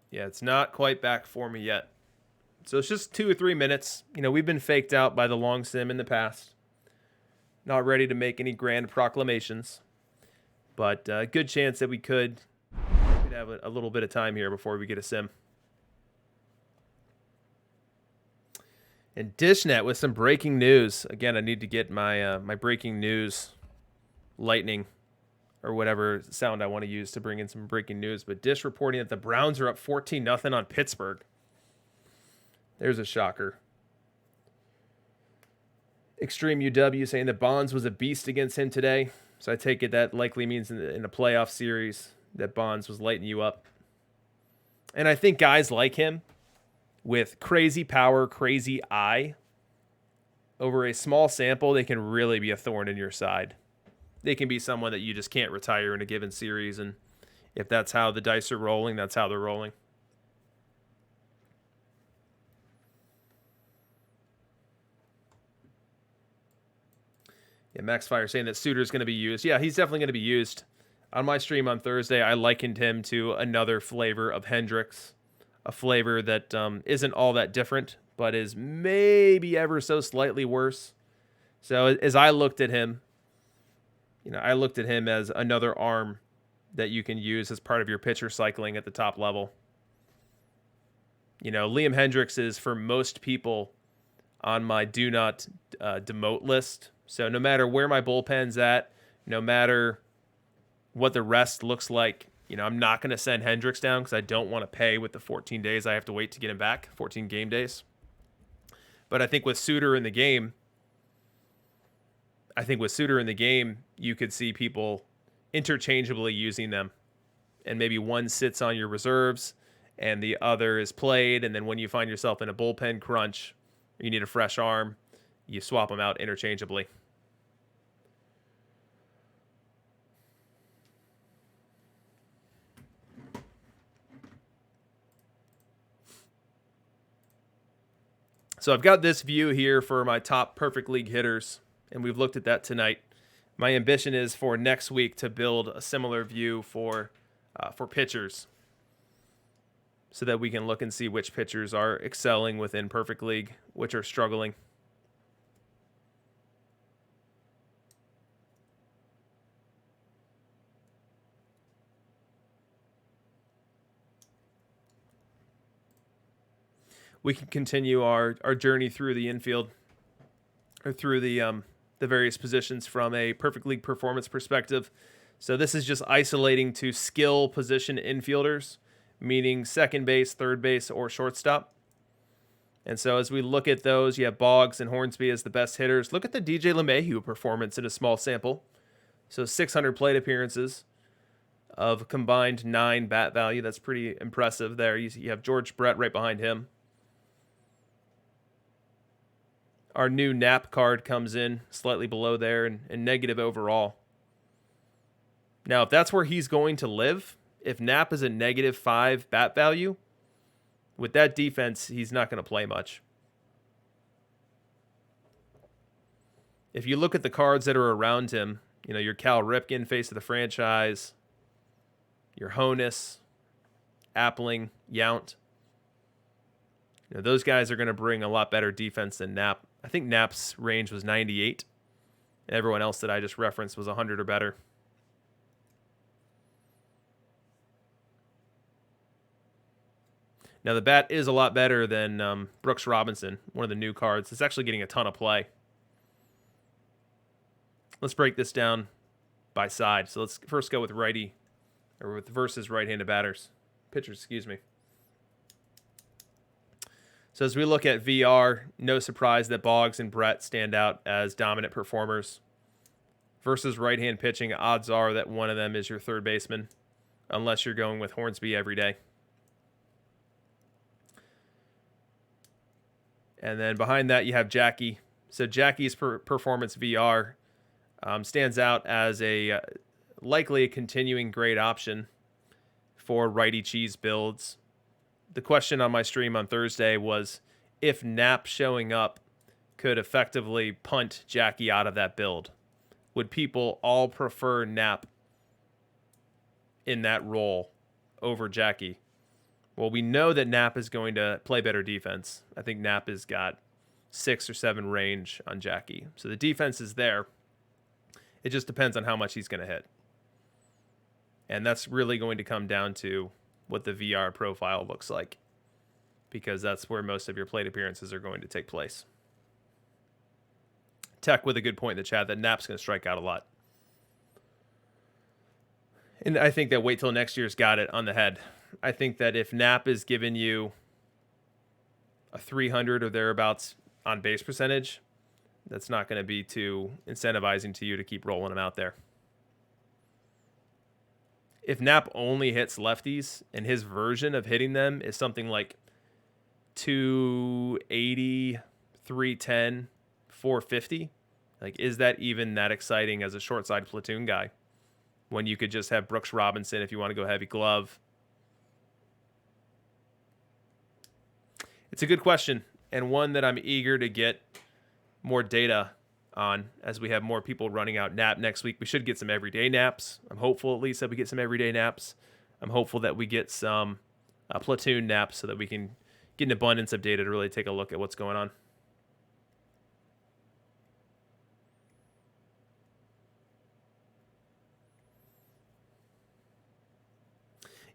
Yeah, it's not quite back for me yet. So it's just 2 or 3 minutes. We've been faked out by the long sim in the past. Not ready to make any grand proclamations. But good chance that we could have a little bit of time here before we get a sim. And DishNet with some breaking news. Again, I need to get my my breaking news lightning or whatever sound I want to use to bring in some breaking news. But Dish reporting that the Browns are up 14-0 on Pittsburgh. There's a shocker. Extreme UW saying that Bonds was a beast against him today. So I take it that likely means in a playoff series that Bonds was lighting you up. And I think guys like him with crazy power, crazy eye, over a small sample, they can really be a thorn in your side. They can be someone that you just can't retire in a given series. And if that's how the dice are rolling, that's how they're rolling. Yeah, Max Fire saying that Suter's going to be used. Yeah, he's definitely going to be used. On my stream on Thursday, I likened him to another flavor of Hendricks, a flavor that isn't all that different, but is maybe ever so slightly worse. So as I looked at him, I looked at him as another arm that you can use as part of your pitcher cycling at the top level. Liam Hendricks is, for most people, on my do not demote list. So no matter where my bullpen's at, no matter what the rest looks like, I'm not going to send Hendricks down because I don't want to pay with the 14 days I have to wait to get him back, 14 game days. But I think with Suter in the game, you could see people interchangeably using them. And maybe one sits on your reserves and the other is played. And then when you find yourself in a bullpen crunch, you need a fresh arm, you swap them out interchangeably. So I've got this view here for my top perfect league hitters, and we've looked at that tonight. My ambition is for next week to build a similar view for pitchers, so that we can look and see which pitchers are excelling within perfect league, which are struggling. We can continue our journey through the infield, or through the various positions from a perfect league performance perspective. So this is just isolating to skill position infielders, meaning second base, third base, or shortstop. And so as we look at those, you have Boggs and Hornsby as the best hitters. Look at the DJ LeMahieu performance in a small sample. So 600 plate appearances of combined 9 bat value. That's pretty impressive there. You have George Brett right behind him. Our new Knapp card comes in slightly below there and negative overall. Now, if that's where he's going to live, if Knapp is a -5 bat value, with that defense, he's not going to play much. If you look at the cards that are around him, your Cal Ripken, face of the franchise, your Honus, Appling, Yount. Those guys are going to bring a lot better defense than Knapp. I think Knapp's range was 98. Everyone else that I just referenced was 100 or better. Now, the bat is a lot better than Brooks Robinson, one of the new cards. It's actually getting a ton of play. Let's break this down by side. So let's first go with righty, or with versus right-handed pitchers, excuse me. So as we look at VR, no surprise that Boggs and Brett stand out as dominant performers. Versus right-hand pitching, odds are that one of them is your third baseman, unless you're going with Hornsby every day. And then behind that, you have Jackie. So Jackie's performance VR stands out as likely a continuing great option for righty cheese builds. The question on my stream on Thursday was if Knapp showing up could effectively punt Jackie out of that build. Would people all prefer Knapp in that role over Jackie? Well, we know that Knapp is going to play better defense. I think Knapp has got 6 or 7 range on Jackie. So the defense is there. It just depends on how much he's going to hit. And that's really going to come down to what the VR profile looks like, because that's where most of your plate appearances are going to take place. Tech with a good point in the chat that Knapp's going to strike out a lot. And I think that wait till next year's got it on the head. I think that if Knapp is giving you a 300 or thereabouts on base percentage, that's not going to be too incentivizing to you to keep rolling him out there. If Knapp only hits lefties and his version of hitting them is something like 280, 310, 450, like, is that even that exciting as a short side platoon guy when you could just have Brooks Robinson if you want to go heavy glove? It's a good question, and one that I'm eager to get more data on as we have more people running out Knapp next week. We should get some everyday Knapps. I'm hopeful at least that we get some everyday Knapps. I'm hopeful that we get some platoon Knapps so that we can get an abundance of data to really take a look at what's going on.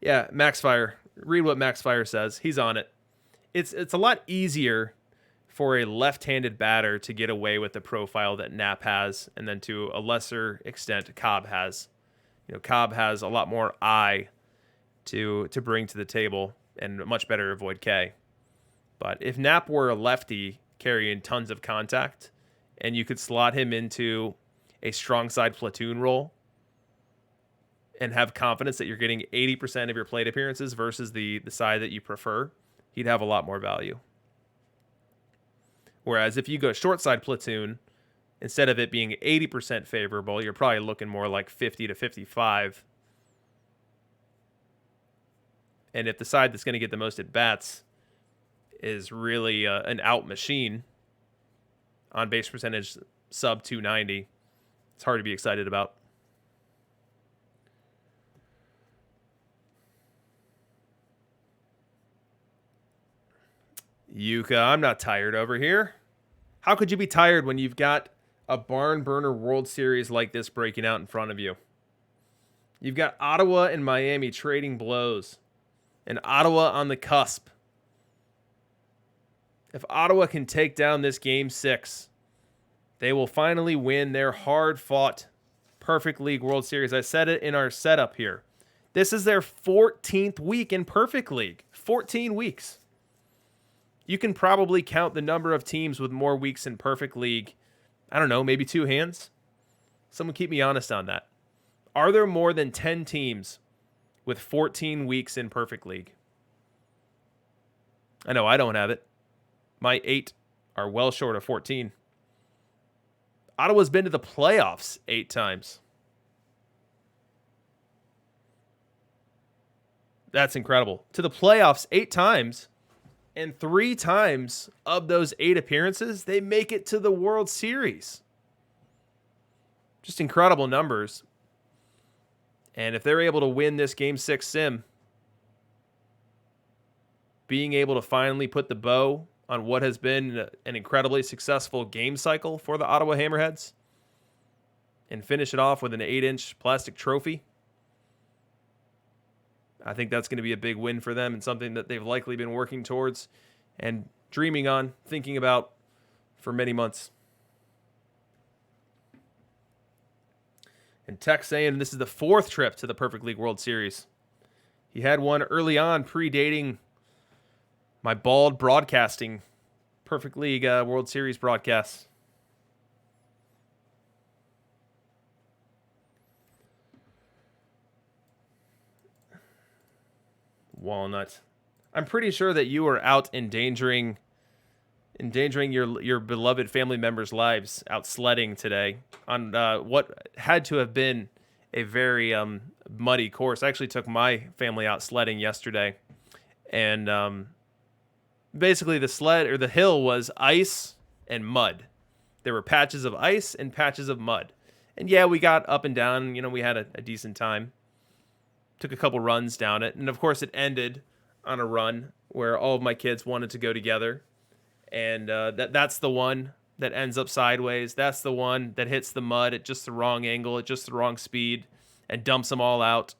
Yeah, Maxfire. Read what Maxfire says. He's on it. It's a lot easier for a left-handed batter to get away with the profile that Knapp has, and then to a lesser extent Cobb has. Cobb has a lot more I to bring to the table and much better avoid K. But if Knapp were a lefty carrying tons of contact, and you could slot him into a strong side platoon role and have confidence that you're getting 80% of your plate appearances versus the side that you prefer, he'd have a lot more value. Whereas if you go short side platoon, instead of it being 80% favorable, you're probably looking more like 50 to 55. And if the side that's going to get the most at bats is really an out machine on base percentage sub 290, it's hard to be excited about. Yuka, I'm not tired over here. How could you be tired when you've got a barn burner World Series like this breaking out in front of you? You've got Ottawa and Miami trading blows, and Ottawa on the cusp. If Ottawa can take down this Game 6, they will finally win their hard-fought Perfect League World Series. I said it in our setup here. This is their 14th week in Perfect League. 14 weeks. You can probably count the number of teams with more weeks in Perfect League. I don't know, maybe 2 hands? Someone keep me honest on that. Are there more than 10 teams with 14 weeks in Perfect League? I know I don't have it. My 8 are well short of 14. Ottawa's been to the playoffs 8 times. That's incredible. To the playoffs 8 times. And 3 times of those 8 appearances, they make it to the World Series. Just incredible numbers. And if they're able to win this Game 6 sim, being able to finally put the bow on what has been an incredibly successful game cycle for the Ottawa Hammerheads and finish it off with an 8-inch plastic trophy, I think that's going to be a big win for them and something that they've likely been working towards and dreaming on, thinking about for many months. And Tech saying this is the 4th trip to the Perfect League World Series. He had one early on, predating my bald broadcasting Perfect League World Series broadcasts. Walnut. I'm pretty sure that you are out endangering your beloved family members' lives out sledding today on what had to have been a very muddy course. I actually took my family out sledding yesterday, and basically the sled or the hill was ice and mud. There were patches of ice and patches of mud, and yeah, we got up and down. You know, we had a decent time. Took a couple runs down it, and of course, it ended on a run where all of my kids wanted to go together. And that's the one that ends up sideways. That's the one that hits the mud at just the wrong angle, at just the wrong speed, and dumps them all out.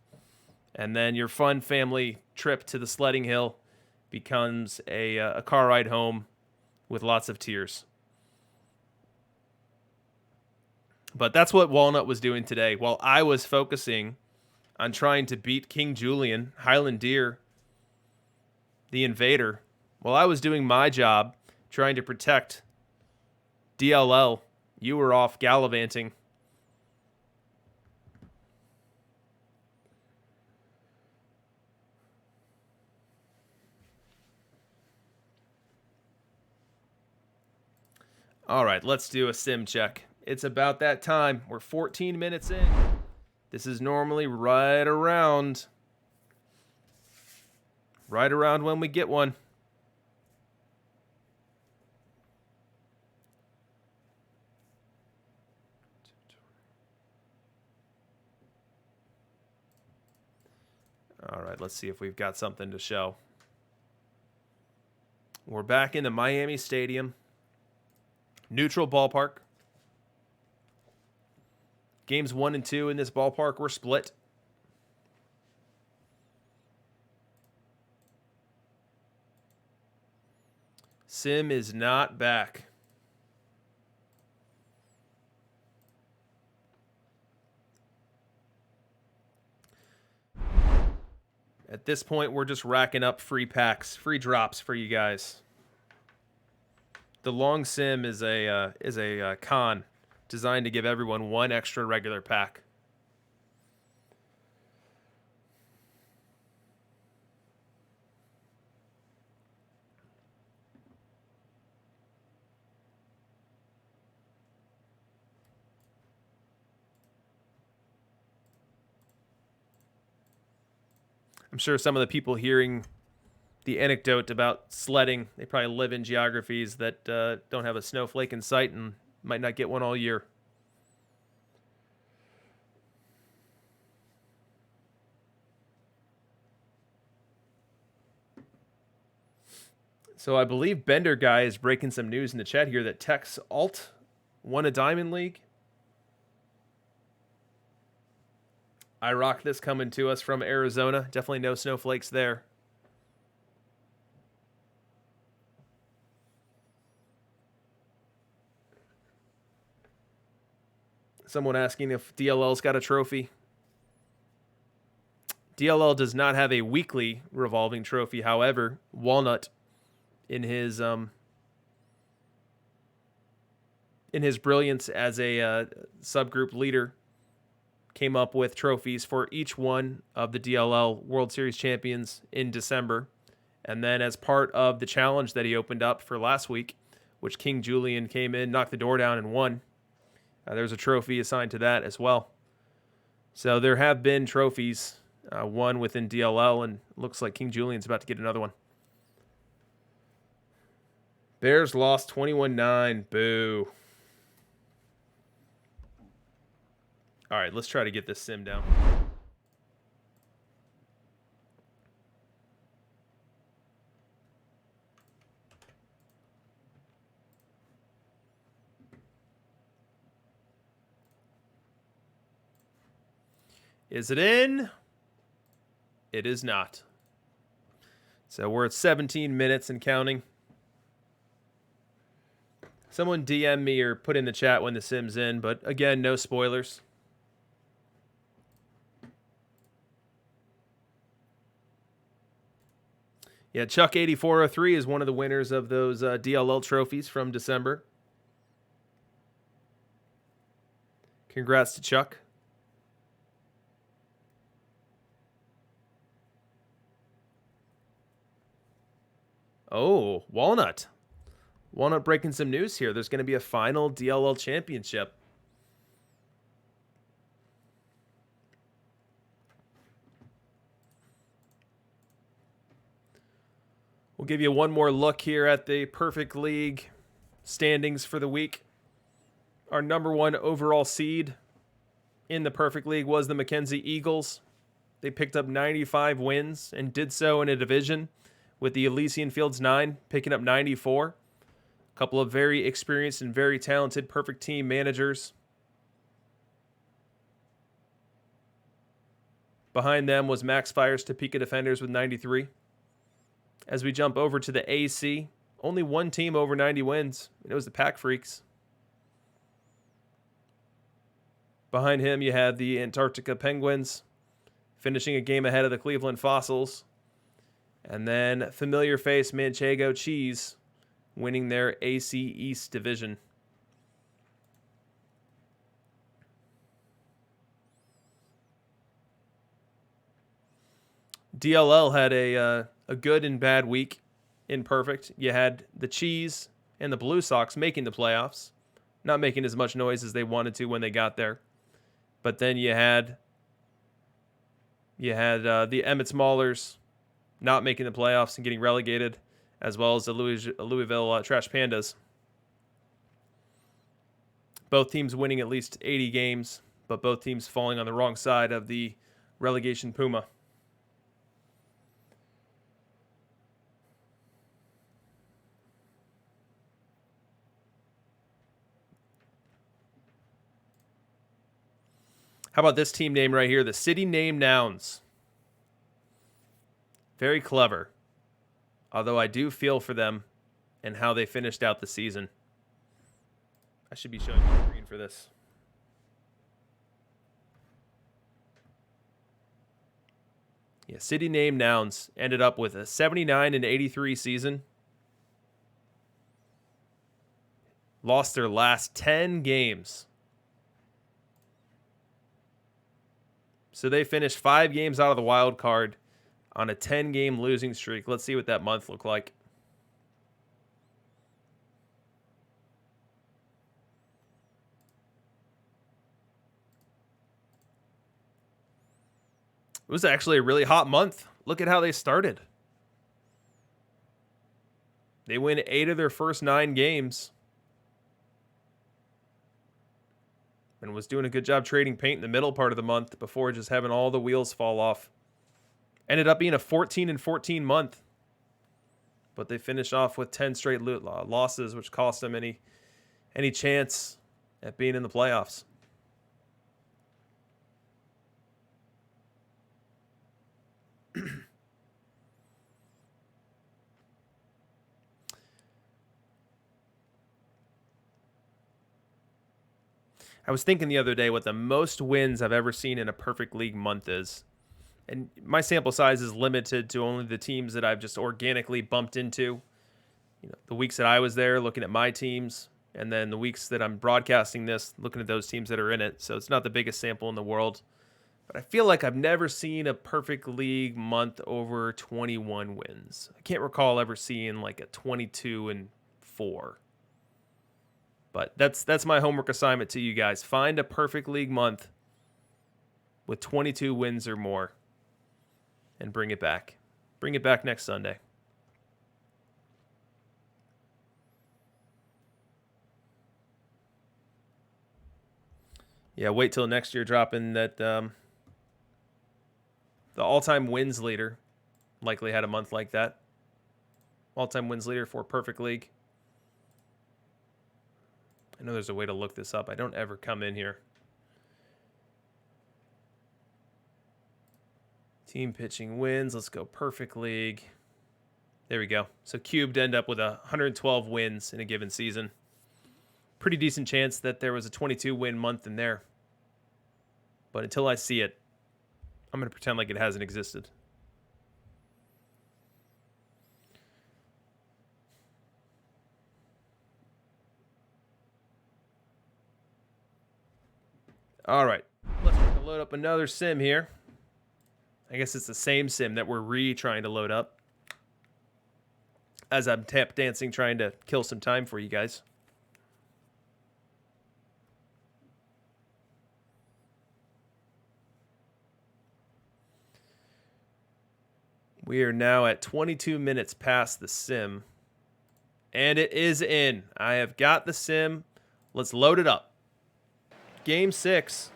And then your fun family trip to the sledding hill becomes a car ride home with lots of tears. But that's what Walnut was doing today. While I was focusing on trying to beat King Julian, Highland Deer, the Invader, while I was doing my job trying to protect DLL, you were off gallivanting. All right, let's do a sim check. It's about that time. We're 14 minutes in. This is normally right around when we get one. All right, let's see if we've got something to show. We're back in the Miami Stadium. Neutral ballpark. Games 1 and 2 in this ballpark were split. Sim is not back. At this point, we're just racking up free packs, free drops for you guys. The long sim is a con designed to give everyone one extra regular pack. I'm sure some of the people hearing the anecdote about sledding, they probably live in geographies that don't have a snowflake in sight and might not get one all year. So I believe Bender Guy is breaking some news in the chat here that Tex Alt won a Diamond League. I rock this coming to us from Arizona. Definitely no snowflakes there. Someone asking if DLL's got a trophy. DLL does not have a weekly revolving trophy. However, Walnut, in his brilliance as a subgroup leader, came up with trophies for each one of the DLL World Series champions in December. And then as part of the challenge that he opened up for last week, which King Julian came in, knocked the door down, and won, there's a trophy assigned to that as well. So there have been trophies won within DLL, and looks like King Julian's about to get another one. Bears lost 21-9. Boo. All right, let's try to get this sim down. Is it in? It is not. So we're at 17 minutes and counting. Someone DM me or put in the chat when the sim's in, but again, no spoilers. Yeah, Chuck8403 is one of the winners of those DLL trophies from December. Congrats to Chuck. Oh, Walnut. Walnut breaking some news here. There's going to be a final DLL championship. We'll give you one more look here at the Perfect League standings for the week. Our number 1 overall seed in the Perfect League was the Mackenzie Eagles. They picked up 95 wins and did so in a division with the Elysian Fields 9 picking up 94. A couple of very experienced and very talented perfect team managers. Behind them was Max Fire's Topeka Defenders with 93. As we jump over to the AC, only one team over 90 wins, and it was the Pack Freaks. Behind him, you had the Antarctica Penguins, finishing a game ahead of the Cleveland Fossils. And then familiar face Manchego Cheese winning their AC East division. DLL had a good and bad week in Perfect. You had the Cheese and the Blue Sox making the playoffs, not making as much noise as they wanted to when they got there. But then you had the Emmett Maulers not making the playoffs and getting relegated, as well as the Louisville Trash Pandas. Both teams winning at least 80 games, but both teams falling on the wrong side of the relegation Puma. How about this team name right here? The City Name Nouns. Very clever. Although I do feel for them and how they finished out the season. I should be showing you the screen for this. Yeah, City Name Nouns ended up with a 79 and 83 season. Lost their last 10 games. So they finished 5 games out of the wild card on a 10-game losing streak. Let's see what that month looked like. It was actually a really hot month. Look at how they started. They win 8 of their first 9 games. And was doing a good job trading paint in the middle part of the month before just having all the wheels fall off. Ended up being a 14-14 month. But they finished off with 10 straight losses, which cost them any chance at being in the playoffs. I was thinking the other day what the most wins I've ever seen in a Perfect League month is. And my sample size is limited to only the teams that I've just organically bumped into. You know, the weeks that I was there looking at my teams, and then the weeks that I'm broadcasting this, looking at those teams that are in it. So it's not the biggest sample in the world. But I feel like I've never seen a Perfect League month over 21 wins. I can't recall ever seeing like a 22-4. But that's my homework assignment to you guys. Find a Perfect League month with 22 wins or more and bring it back. Bring it back next Sunday. Yeah, wait till next year dropping that the all-time wins leader likely had a month like that. All-time wins leader for Perfect League. I know there's a way to look this up. I don't ever come in here. Team pitching wins. Let's go perfect league. There we go. So cubed end up with 112 wins in a given season. Pretty decent chance that there was a 22-win month in there. But until I see it, I'm going to pretend like it hasn't existed. All right. Let's load up another sim here. I guess it's the same sim that we're trying to load up. As I'm tap dancing, trying to kill some time for you guys. We are now at 22 minutes past the sim. And it is in. I have got the sim. Let's load it up. Game 6.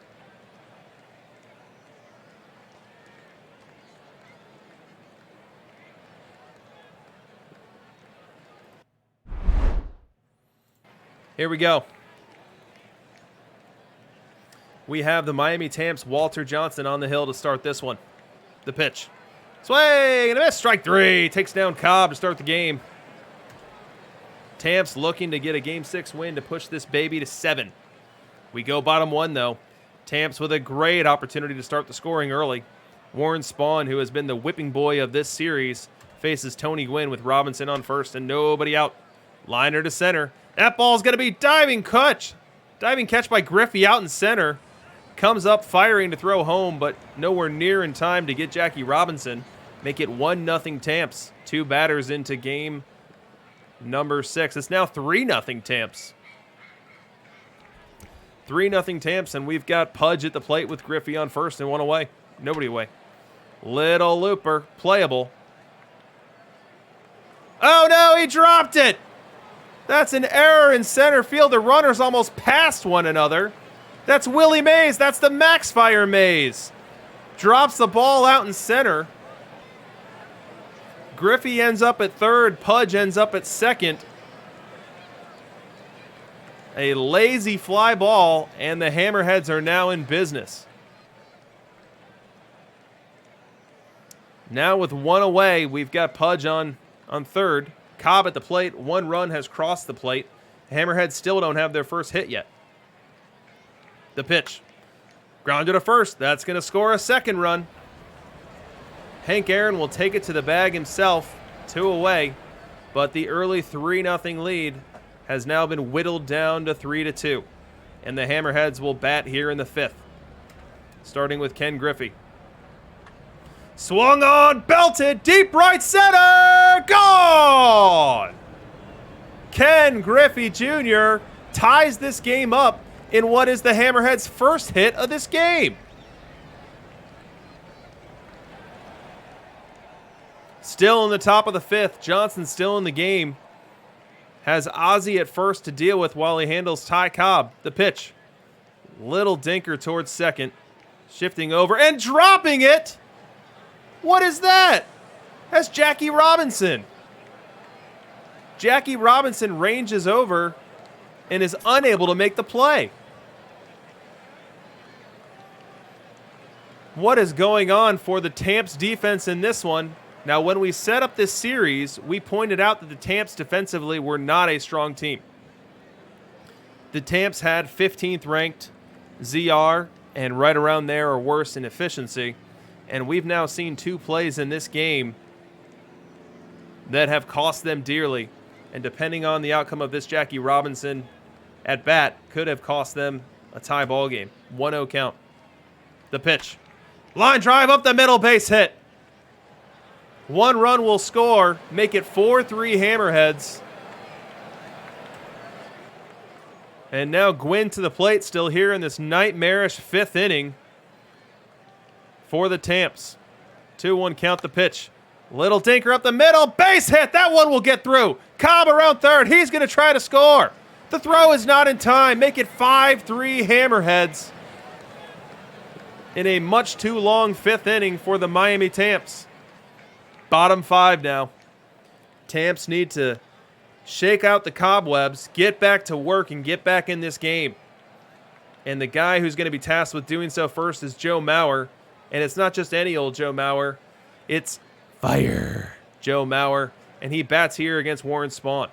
Here we go. We have the Miami Tamps Walter Johnson on the hill to start this one. The pitch. Swing and a miss. Strike 3. Takes down Cobb to start the game. Tamps looking to get a Game 6 win to push this baby to 7. We go bottom 1, though. Tamps with a great opportunity to start the scoring early. Warren Spahn, who has been the whipping boy of this series, faces Tony Gwynn with Robinson on first and nobody out. Liner to center. That ball's going to be diving catch. Diving catch by Griffey out in center. Comes up firing to throw home, but nowhere near in time to get Jackie Robinson. Make it 1-0 Tamps. 2 batters into game number 6. It's now 3-0 Tamps. 3-0 Tamps, and we've got Pudge at the plate with Griffey on first and 1 away. Nobody away. Little looper. Playable. Oh, no, he dropped it. That's an error in center field. The runners almost passed one another. That's Willie Mays. That's the Max Fire Mays. Drops the ball out in center. Griffey ends up at third. Pudge ends up at second. A lazy fly ball, and the Hammerheads are now in business. Now with 1 away, we've got Pudge on third. Cobb at the plate. 1 run has crossed the plate. Hammerheads still don't have their first hit yet. The pitch. Grounded to first. That's going to score a second run. Hank Aaron will take it to the bag himself. 2 away. But the early 3-0 lead has now been whittled down to 3-2. And the Hammerheads will bat here in the 5th. Starting with Ken Griffey. Swung on, belted, deep right center, gone! Ken Griffey Jr. ties this game up in what is the Hammerheads' first hit of this game. Still in the top of the 5th, Johnson still in the game. Has Ozzie at first to deal with while he handles Ty Cobb. The pitch. Little dinker towards second. Shifting over and dropping it! What is that? That's Jackie Robinson. Jackie Robinson ranges over and is unable to make the play. What is going on for the Tamps defense in this one? Now, when we set up this series, we pointed out that the Tamps defensively were not a strong team. The Tamps had 15th ranked ZR and right around there or worse in efficiency. And we've now seen 2 plays in this game that have cost them dearly. And depending on the outcome of this Jackie Robinson at bat, could have cost them a tie ball game. 1-0 count. The pitch. Line drive up the middle, base hit. 1 run will score, make it 4-3 Hammerheads. And now Gwynn to the plate, still here in this nightmarish 5th inning for the Tamps. 2-1 count the pitch. Little dinker up the middle, base hit. That one will get through. Cobb around third. He's going to try to score. The throw is not in time. Make it 5-3 Hammerheads in a much too long 5th inning for the Miami Tamps. Bottom 5 now. Tamps need to shake out the cobwebs, get back to work, and get back in this game. And the guy who's going to be tasked with doing so first is Joe Mauer. And it's not just any old Joe Mauer. It's fire Joe Mauer. And he bats here against Warren Spahn.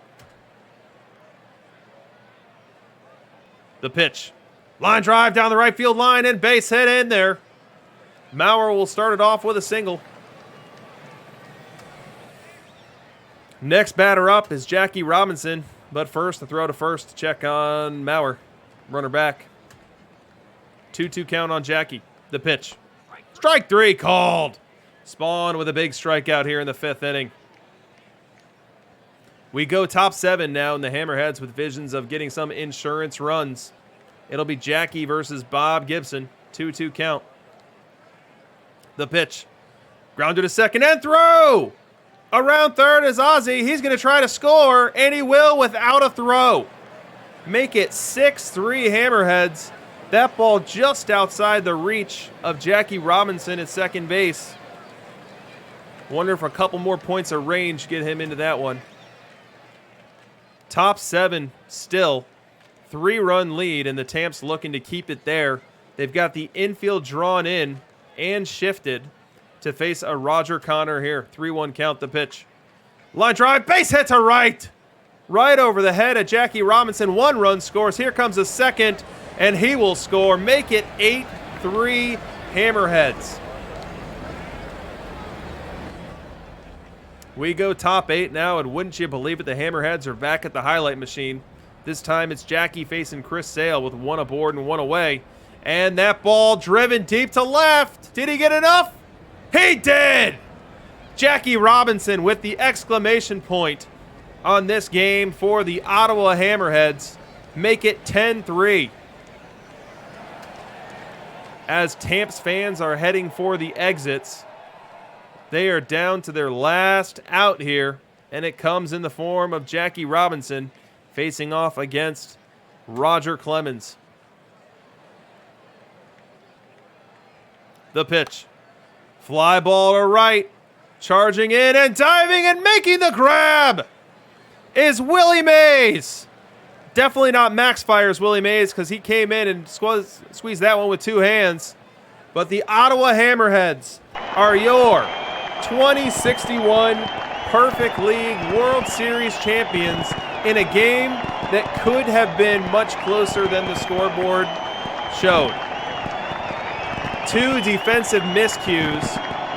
The pitch. Line drive down the right field line and base hit in there. Mauer will start it off with a single. Next batter up is Jackie Robinson. But first, the throw to first to check on Mauer. Runner back. 2-2 count on Jackie. The pitch. Strike 3 called. Spahn with a big strikeout here in the 5th inning. We go top 7 now in the Hammerheads with visions of getting some insurance runs. It'll be Jackie versus Bob Gibson. 2-2 count. The pitch. Grounded to second and throw. Around third is Ozzie. He's going to try to score, and he will without a throw. Make it 6-3 Hammerheads. That ball just outside the reach of Jackie Robinson at second base. Wonder if a couple more points of range get him into that one. Top 7 still. 3-run lead, and the Tamps looking to keep it there. They've got the infield drawn in and shifted to face a Roger Connor here. 3-1 count, the pitch. Line drive, base hit to right. Right over the head of Jackie Robinson. 1 run scores. Here comes a second, and he will score. Make it 8-3 Hammerheads. We go top 8 now, and wouldn't you believe it, the Hammerheads are back at the highlight machine. This time it's Jackie facing Chris Sale with 1 aboard and 1 away. And that ball driven deep to left. Did he get enough? He did! Jackie Robinson with the exclamation point on this game for the Ottawa Hammerheads. Make it 10-3. As Tamps fans are heading for the exits, they are down to their last out here, and it comes in the form of Jackie Robinson facing off against Roger Clemens. The pitch. Fly ball to right. Charging in and diving and making the grab is Willie Mays. Definitely not Max Fire's Willie Mays because he came in and squeezed that one with 2 hands. But the Ottawa Hammerheads are your 2061 Perfect League World Series champions in a game that could have been much closer than the scoreboard showed. 2 defensive miscues,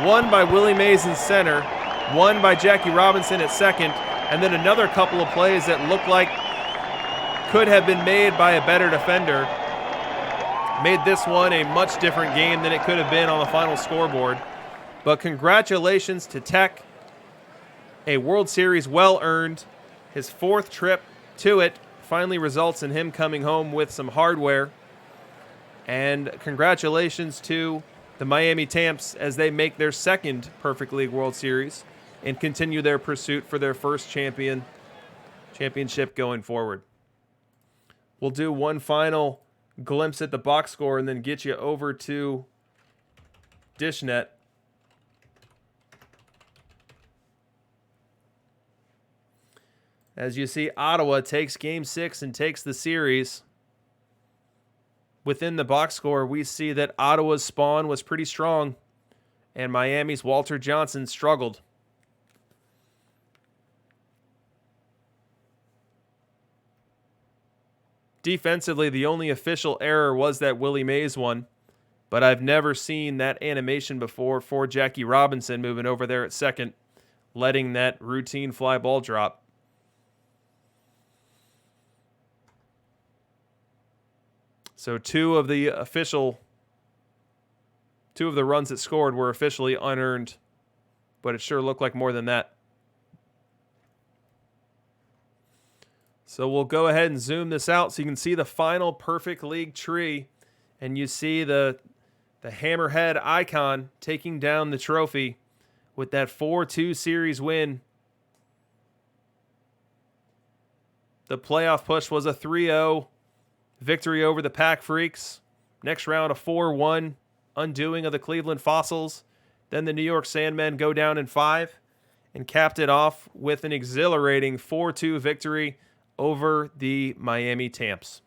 one by Willie Mays in center, one by Jackie Robinson at second, and then another couple of plays that looked like could have been made by a better defender. Made this one a much different game than it could have been on the final scoreboard. But congratulations to Tech. A World Series well earned. His 4th trip to it finally results in him coming home with some hardware. And congratulations to the Miami Tamps as they make their 2nd Perfect League World Series and continue their pursuit for their first championship going forward. We'll do one final glimpse at the box score and then get you over to DishNet. As you see, Ottawa takes Game 6 and takes the series. Within the box score, we see that Ottawa's Spahn was pretty strong, and Miami's Walter Johnson struggled. Defensively, the only official error was that Willie Mays one, but I've never seen that animation before for Jackie Robinson moving over there at second, letting that routine fly ball drop. So two of the runs that scored were officially unearned, but it sure looked like more than that. So we'll go ahead and zoom this out so you can see the final Perfect League tree, and you see the Hammerhead icon taking down the trophy with that 4-2 series win. The playoff push was a 3-0 victory over the Pack Freaks. Next round, a 4-1 undoing of the Cleveland Fossils. Then the New York Sandmen go down in 5 and capped it off with an exhilarating 4-2 victory over the Miami Tamps.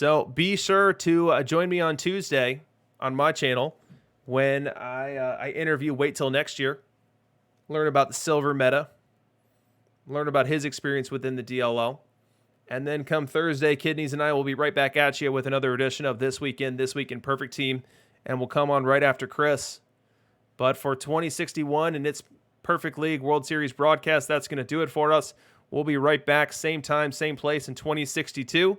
So be sure to join me on Tuesday on my channel when I interview Wait Till Next Year, learn about the silver meta, learn about his experience within the DLO. And then come Thursday, Kidneys and I will be right back at you with another edition of This Week in Perfect Team. And we'll come on right after Chris. But for 2061 and its Perfect League World Series broadcast, that's going to do it for us. We'll be right back, same time, same place in 2062.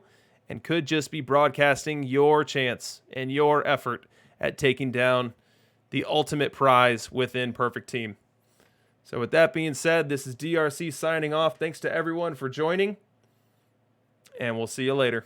And could just be broadcasting your chance and your effort at taking down the ultimate prize within Perfect Team. So with that being said, this is DRC signing off. Thanks to everyone for joining. And we'll see you later.